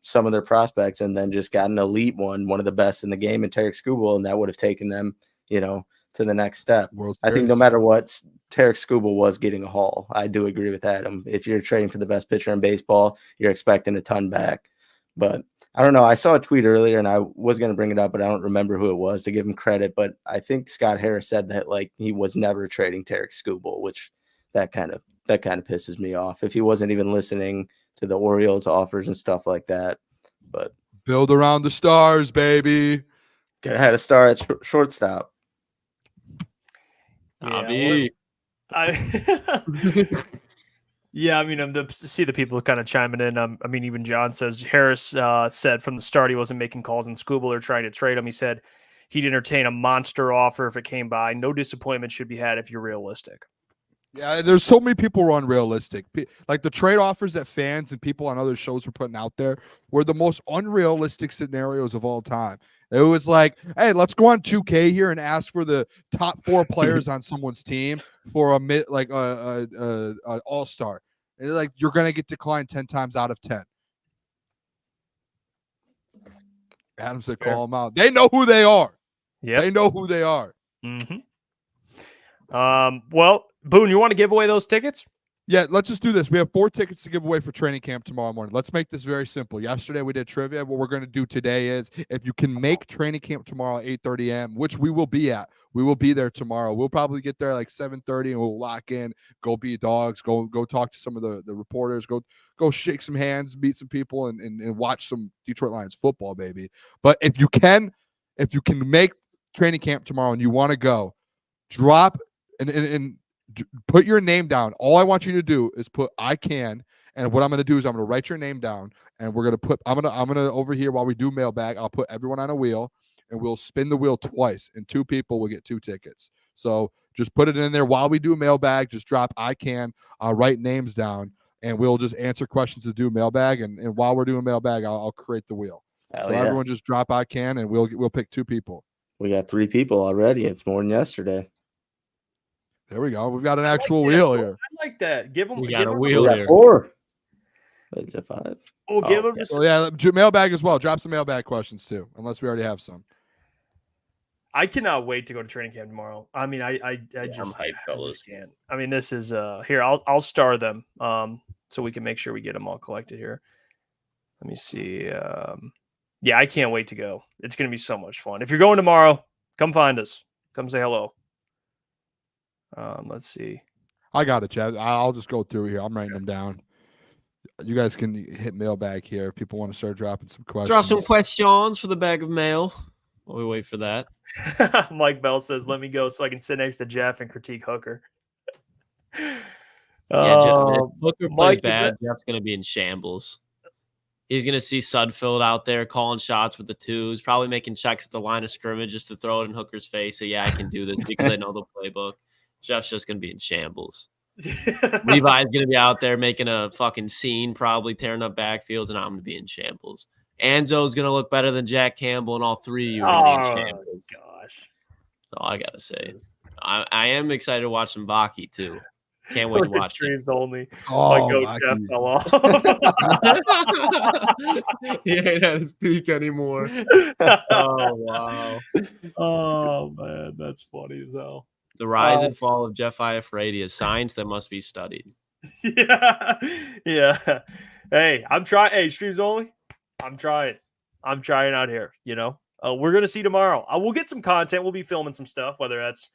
some of their prospects and then just got an elite one of the best in the game in Tarik Skubal, and that would have taken them, to the next step. I think no matter what, Tarik Skubal was getting a haul. I do agree with Adam. If you're trading for the best pitcher in baseball, you're expecting a ton back. But I don't know. I saw a tweet earlier, and I was going to bring it up, but I don't remember who it was to give him credit. But I think Scott Harris said that like he was never trading Tarik Skubal, which that kind of pisses me off. If he wasn't even listening to the Orioles offers and stuff like that. But build around the stars, baby. Could have had a star at shortstop. Yeah, yeah, I mean, see the people kind of chiming in. I mean, even John says Harris said from the start he wasn't making calls in Skubal or trying to trade him. He said he'd entertain a monster offer if it came by. No disappointment should be had if you're realistic. Yeah, there's so many people who are unrealistic. Like the trade offers that fans and people on other shows were putting out there were the most unrealistic scenarios of all time. It was like, hey, let's go on 2K here and ask for the top 4 players on someone's team for a all-star. And like you're gonna get declined 10 times out of 10. Adam said, call them out. They know who they are. Yeah, they know who they are. Mm-hmm. Well, Boone, you want to give away those tickets? Yeah, let's just do this. We have 4 tickets to give away for training camp tomorrow morning. Let's make this very simple. Yesterday we did trivia. What we're going to do today is if you can make training camp tomorrow at 8:30 a.m., which we will be at. We will be there tomorrow. We'll probably get there like 7:30 and we'll lock in, go be dogs, go talk to some of the reporters, go shake some hands, meet some people, and watch some Detroit Lions football, baby. But if you can make training camp tomorrow and you want to go, drop and put your name down. All I want you to do is put I can, and what I'm going to do is I'm going to write your name down, and we're going to put I'm going to over here while we do mailbag, I'll put everyone on a wheel, and we'll spin the wheel twice, and 2 people will get 2 tickets. So just put it in there while we do mailbag. Just drop I can. I'll write names down, and we'll just answer questions to do mailbag. And while we're doing mailbag, I'll create the wheel. Hell so yeah. everyone just drop I can, and we'll pick 2 people. We got 3 people already. It's more than yesterday. There we go. We've got an actual wheel here. I like that. Give them. We got a We wheel got here. 4. Is it 5? Oh, give them. So yeah, mailbag as well. Drop some mailbag questions too, unless we already have some. I cannot wait to go to training camp tomorrow. I mean, I just, I'm hyped, fellas. just can't. I mean, this is here. I'll star them so we can make sure we get them all collected here. Let me see. Yeah, I can't wait to go. It's going to be so much fun. If you're going tomorrow, come find us. Come say hello. Let's see. I got it, Chad. I'll just go through here. I'm writing them down. You guys can hit mailbag here. If people want to start dropping some questions. Drop some questions for the bag of mail while we wait for that. Mike Bell says, "Let me go so I can sit next to Jeff and critique Hooker." Yeah, if Hooker plays Mike, bad, Jeff's going to be in shambles. He's going to see Sudfeld out there calling shots with the 2s, probably making checks at the line of scrimmage just to throw it in Hooker's face. Say, yeah, I can do this because I know the playbook. Jeff's just going to be in shambles. Levi's going to be out there making a fucking scene, probably tearing up backfields, and I'm going to be in shambles. Anzo's going to look better than Jack Campbell, and all 3 of you are going to be in shambles. Gosh. That's all I got to say. I am excited to watch some Baki, too. Can't wait to watch streams only. Oh, My goat Jeff fell off. He ain't at his peak anymore. Oh, wow. Oh, man. That's funny as hell. The rise and fall of Jeff Iafrate is science that must be studied. Yeah. Yeah. Hey, I'm trying. Hey, streams only. I'm trying out here, you know. We're going to see tomorrow. We'll get some content. We'll be filming some stuff, whether that's,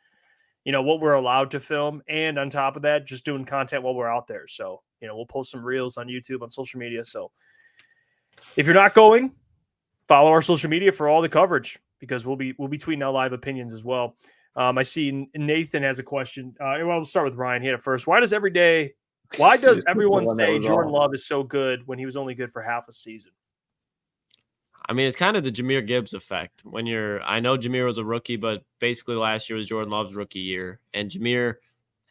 you know, what we're allowed to film. And on top of that, just doing content while we're out there. So, you know, we'll post some reels on YouTube, on social media. So if you're not going, follow our social media for all the coverage because we'll be tweeting out live opinions as well. I see Nathan has a question. Well, we'll start with Ryan. He had it first. Why does everyone say Jordan Love is so good when he was only good for half a season? I mean, it's kind of the Jahmyr Gibbs effect. I know Jahmyr was a rookie, but basically last year was Jordan Love's rookie year. And Jahmyr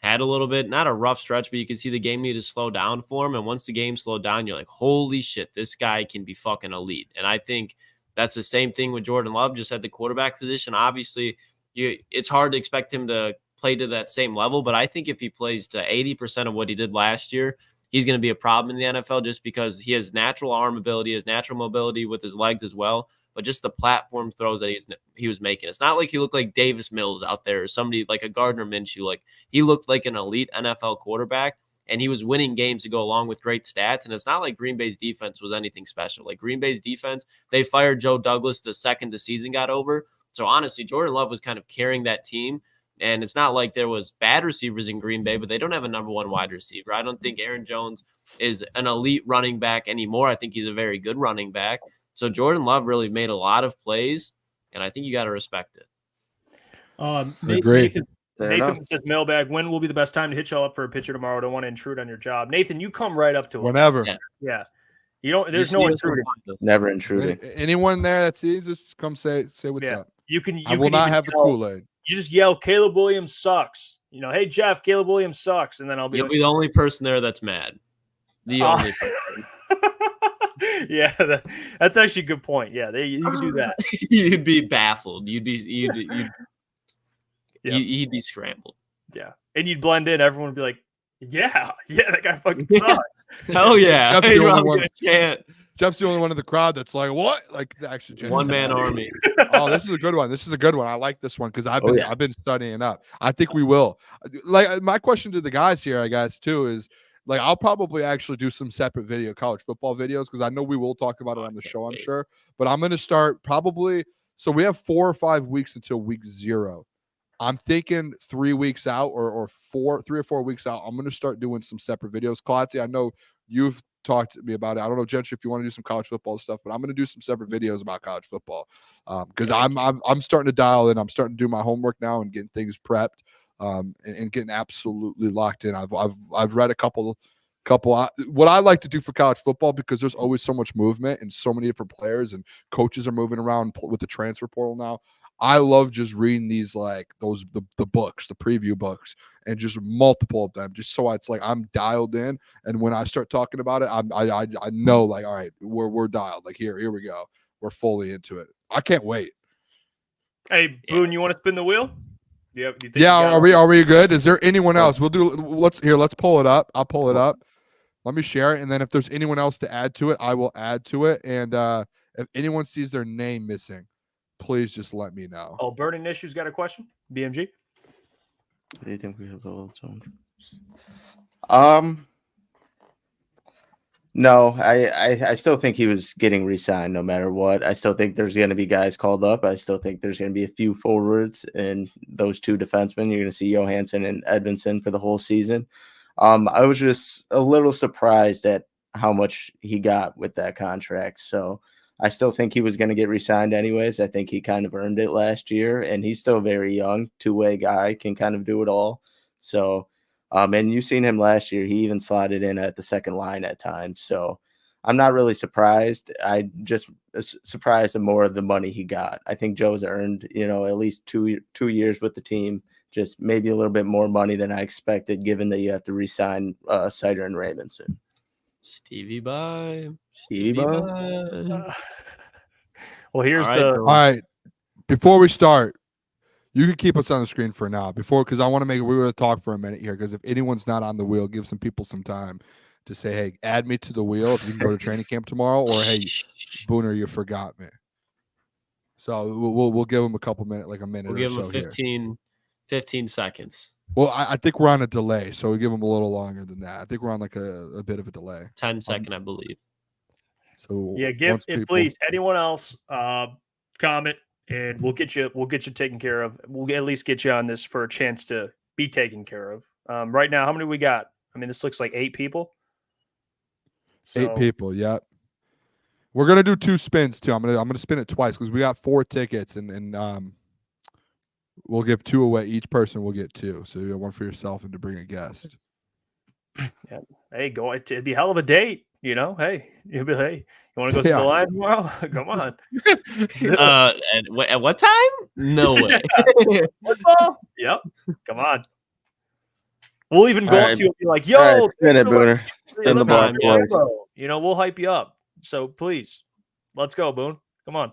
had a little bit, not a rough stretch, but you could see the game needed to slow down for him. And once the game slowed down, you're like, holy shit, this guy can be fucking elite. And I think that's the same thing with Jordan Love, just at the quarterback position. Obviously, it's hard to expect him to play to that same level, but I think if he plays to 80% of what he did last year, he's going to be a problem in the NFL just because he has natural arm ability, his natural mobility with his legs as well, but just the platform throws that he was making. It's not like he looked like Davis Mills out there or somebody like a Gardner Minshew. Like he looked like an elite NFL quarterback, and he was winning games to go along with great stats. And it's not like Green Bay's defense was anything special. Like Green Bay's defense, they fired Joe Douglas the second the season got over. So honestly, Jordan Love was kind of carrying that team. And it's not like there was bad receivers in Green Bay, but they don't have a number 1 wide receiver. I don't think Aaron Jones is an elite running back anymore. I think he's a very good running back. So Jordan Love really made a lot of plays, and I think you got to respect it. Nathan says, Mailbag, when will be the best time to hit y'all up for a pitcher tomorrow? I don't want to intrude on your job. Nathan, you come right up to us. Whenever. Yeah. You don't. There's no intruding. Never intruding. Anyone there that sees us, just come say what's up. You can. I will not have the Kool-Aid. You just yell, Caleb Williams sucks. You know, hey, Jeff, Caleb Williams sucks. And then I'll be You'll be the only person there that's mad. The only person. Yeah, that's actually a good point. Yeah, you can do that. You'd be baffled. You'd be scrambled. Yeah. And you'd blend in. Everyone would be like, yeah, that guy fucking sucks. Hell yeah. Jeff's Hey, the only I'm one. gonna chant. Jeff's the only one in the crowd that's like, what? Like actually, One man army. Oh, this is a good one. This is a good one. I like this one because I've Oh, been yeah. I've been studying up. I think we will. Like my question to the guys here, I guess, too, is like I'll probably actually do some separate college football videos because I know we will talk about it on the show, I'm sure. But I'm gonna start probably. So we have 4 or 5 weeks until week 0. I'm thinking 3 weeks out or 3 or 4 weeks out. I'm gonna start doing some separate videos. Klotzy, I know you've talked to me about it. I don't know, Gentry, if you want to do some college football stuff, but I'm going to do some separate videos about college football because I'm starting to dial in. I'm starting to do my homework now and getting things prepped and getting absolutely locked in. I've read a couple. What I like to do for college football, because there's always so much movement and so many different players and coaches are moving around with the transfer portal now. I love just reading these like the books, the preview books, and just multiple of them, just so it's like I'm dialed in. And when I start talking about it, I know like, all right, we're dialed. Like here we go. We're fully into it. I can't wait. Hey, Boone, you want to spin the wheel? Yep. Are we good? Is there anyone else? Let's pull it up. I'll pull it up. Let me share it, and then if there's anyone else to add to it, I will add to it. And if anyone sees their name missing, please just let me know. Oh, Burning Issues got a question? BMG? Do you think we have the old zone? No, I still think he was getting re-signed no matter what. I still think there's going to be guys called up. I still think there's going to be a few forwards and those 2 defensemen. You're going to see Johansson and Edmondson for the whole season. I was just a little surprised at how much he got with that contract. So I still think he was going to get re-signed anyways. I think he kind of earned it last year, and he's still very young, 2-way guy, can kind of do it all. So, and you've seen him last year. He even slotted in at the second line at times. So I'm not really surprised. I just surprised at more of the money he got. I think Joe's earned, at least two years with the team, just maybe a little bit more money than I expected, given that you have to re-sign Sider and Raymondson. Stevie bye. Well, here's all right. Before we start, you can keep us on the screen for now. Because I want to we were going to talk for a minute here. Because if anyone's not on the wheel, give some people some time to say, "Hey, add me to the wheel if you can go to training camp tomorrow," or "Hey, Booner, you forgot me." So we'll give them a couple minutes, like a minute. We'll give them so 15 seconds. Well, I think we're on a delay, so we give them a little longer than that. I think we're on like a bit of a delay. 10 second, I believe. So yeah, give it, please. Anyone else comment, and we'll get you taken care of. We'll at least get you on this for a chance to be taken care of. Right now, how many we got? I mean, this looks like 8 people. 8 people, yeah. We're gonna do 2 spins too. I'm gonna spin it twice because we got 4 tickets, and we'll give 2 away. Each person will get 2. So you got 1 for yourself and to bring a guest. Yeah. Hey, it'd be a hell of a date, Hey, you want to go see the line tomorrow? Come on. At what time? No way. Football? Yep. Come on. We'll even go up to you and be like, "Yo, spin it, Booner. Spin the ball. We'll hype you up. So please, let's go, Boone. Come on."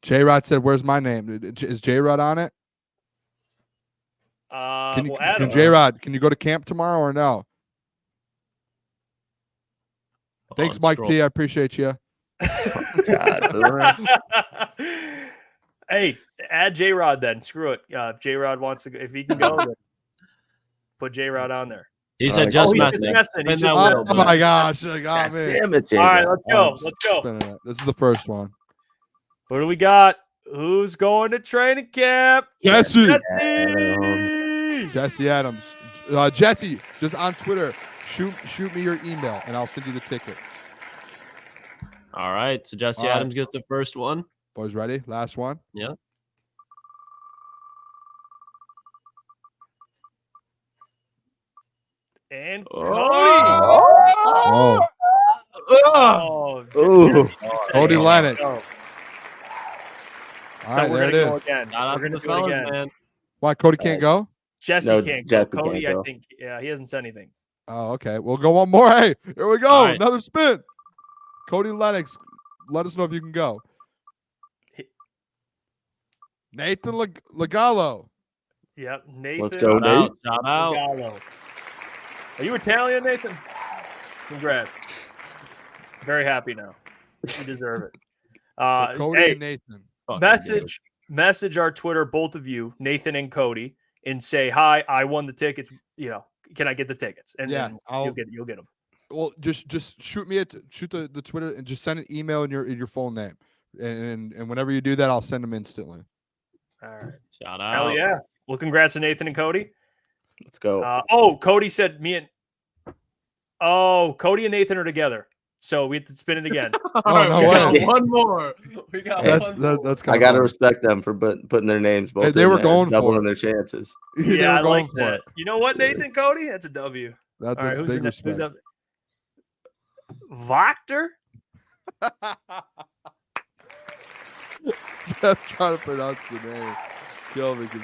J-Rod said, "Where's my name? Is J-Rod on it?" Can J-Rod, can you go to camp tomorrow or no? Thanks, Mike T. I appreciate you. Hey, add J-Rod then. Screw it. If J-Rod wants to, if he can go, then put J-Rod on there. He said just messing. Oh my gosh! Got me. Damn it, All right, let's go. Let's go. This is the first one. What do we got? Who's going to training camp? Jesse Adams. Jesse, just on Twitter, shoot me your email and I'll send you the tickets. All right. So Jesse Adams gets the first one. Boys ready? Last one? Yeah. And Cody Lennox. All right, there it is. We're going to go again. Man. Why, Cody can't go? Jesse can't go. Cody, I think, he hasn't said anything. Oh, okay. We'll go one more. Hey, here we go. Right. Another spin. Cody Lennox, let us know if you can go. Nathan Legallo. Yep, Nathan. Let's go, Nate. Shout out. Legallo. Are you Italian, Nathan? Congrats. Very happy now. You deserve it. So Cody Hey, and Nathan. message our Twitter, both of you, Nathan and Cody, and say, hi, I won the tickets. You know, can I get the tickets? And Yeah, then I'll- you'll get them. Well, just shoot me the Twitter and just send an email in your full name, and whenever you do that, I'll send them instantly. All right. Shout out. Hell yeah. Well, congrats to Nathan and Cody. Let's go. Cody said Cody and Nathan are together. So we have to spin it again. No we way. got one more. We got That's one more. that's kind I of gotta respect them for putting their names both. Hey, they in were there, going for doubling it. their chances. They Yeah, were I going like for that. it. You know what, Nathan, Cody? That's a W. That's All right, big who's respect. up? Voctor? Jeff trying to pronounce the name. Kill me because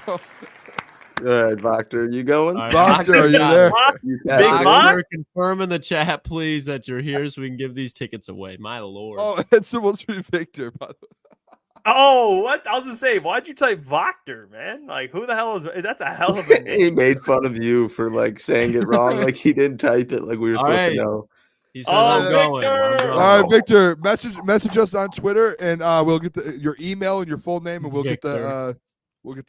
All right, Voctor, you going? All right, Doctor, are you got there? it. You Big got it. Voc? Doctor, confirm in the chat, please, that you're here so we can give these tickets away. My lord. Oh, it's supposed to be Victor, by the way. Oh, what? I was going to say, why'd you type Voctor, man? Like, who the hell is that's a hell of a name. He made fun of you for like saying it wrong, like he didn't type it like we were All supposed right. to know. He says, Oh, I'm going. Victor! I'm going. All right, Victor, message us on Twitter, and we'll get your email and your full name, and we'll get the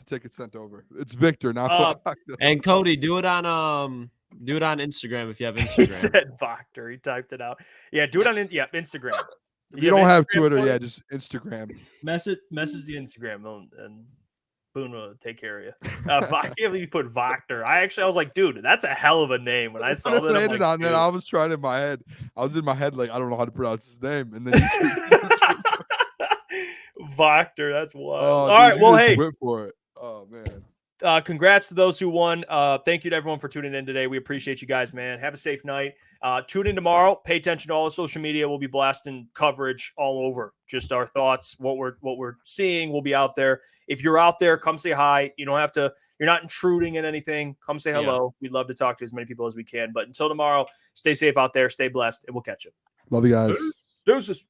tickets sent over. It's Victor, not Voctor. And Cody, do it on Instagram if you have He Instagram. said Voctor. He typed it out. Yeah, do it on Instagram. If you don't have Instagram, Twitter, Cody? yeah, just Instagram. Message the Instagram and Booner will take care of you. I can't believe you put Voctor. I was like, dude, that's a hell of a name. When I saw that, I'm landed like, on that, dude. I was trying in my head. I was in my head like I don't know how to pronounce his name, and then Voctor, that's wild. oh, All dude, right, you well, just hey, went for it. Oh man. Congrats to those who won. Thank you to everyone for tuning in today. We appreciate you guys, man. Have a safe night. Tune in tomorrow. Pay attention to all the social media. We'll be blasting coverage all over. Just our thoughts, what we're seeing. We'll be out there. If you're out there, come say hi. You don't have to. You're not intruding in anything. Come say hello. We'd love to talk to as many people as we can. But until tomorrow, stay safe out there. Stay blessed, and we'll catch you. Love you guys. Deuces.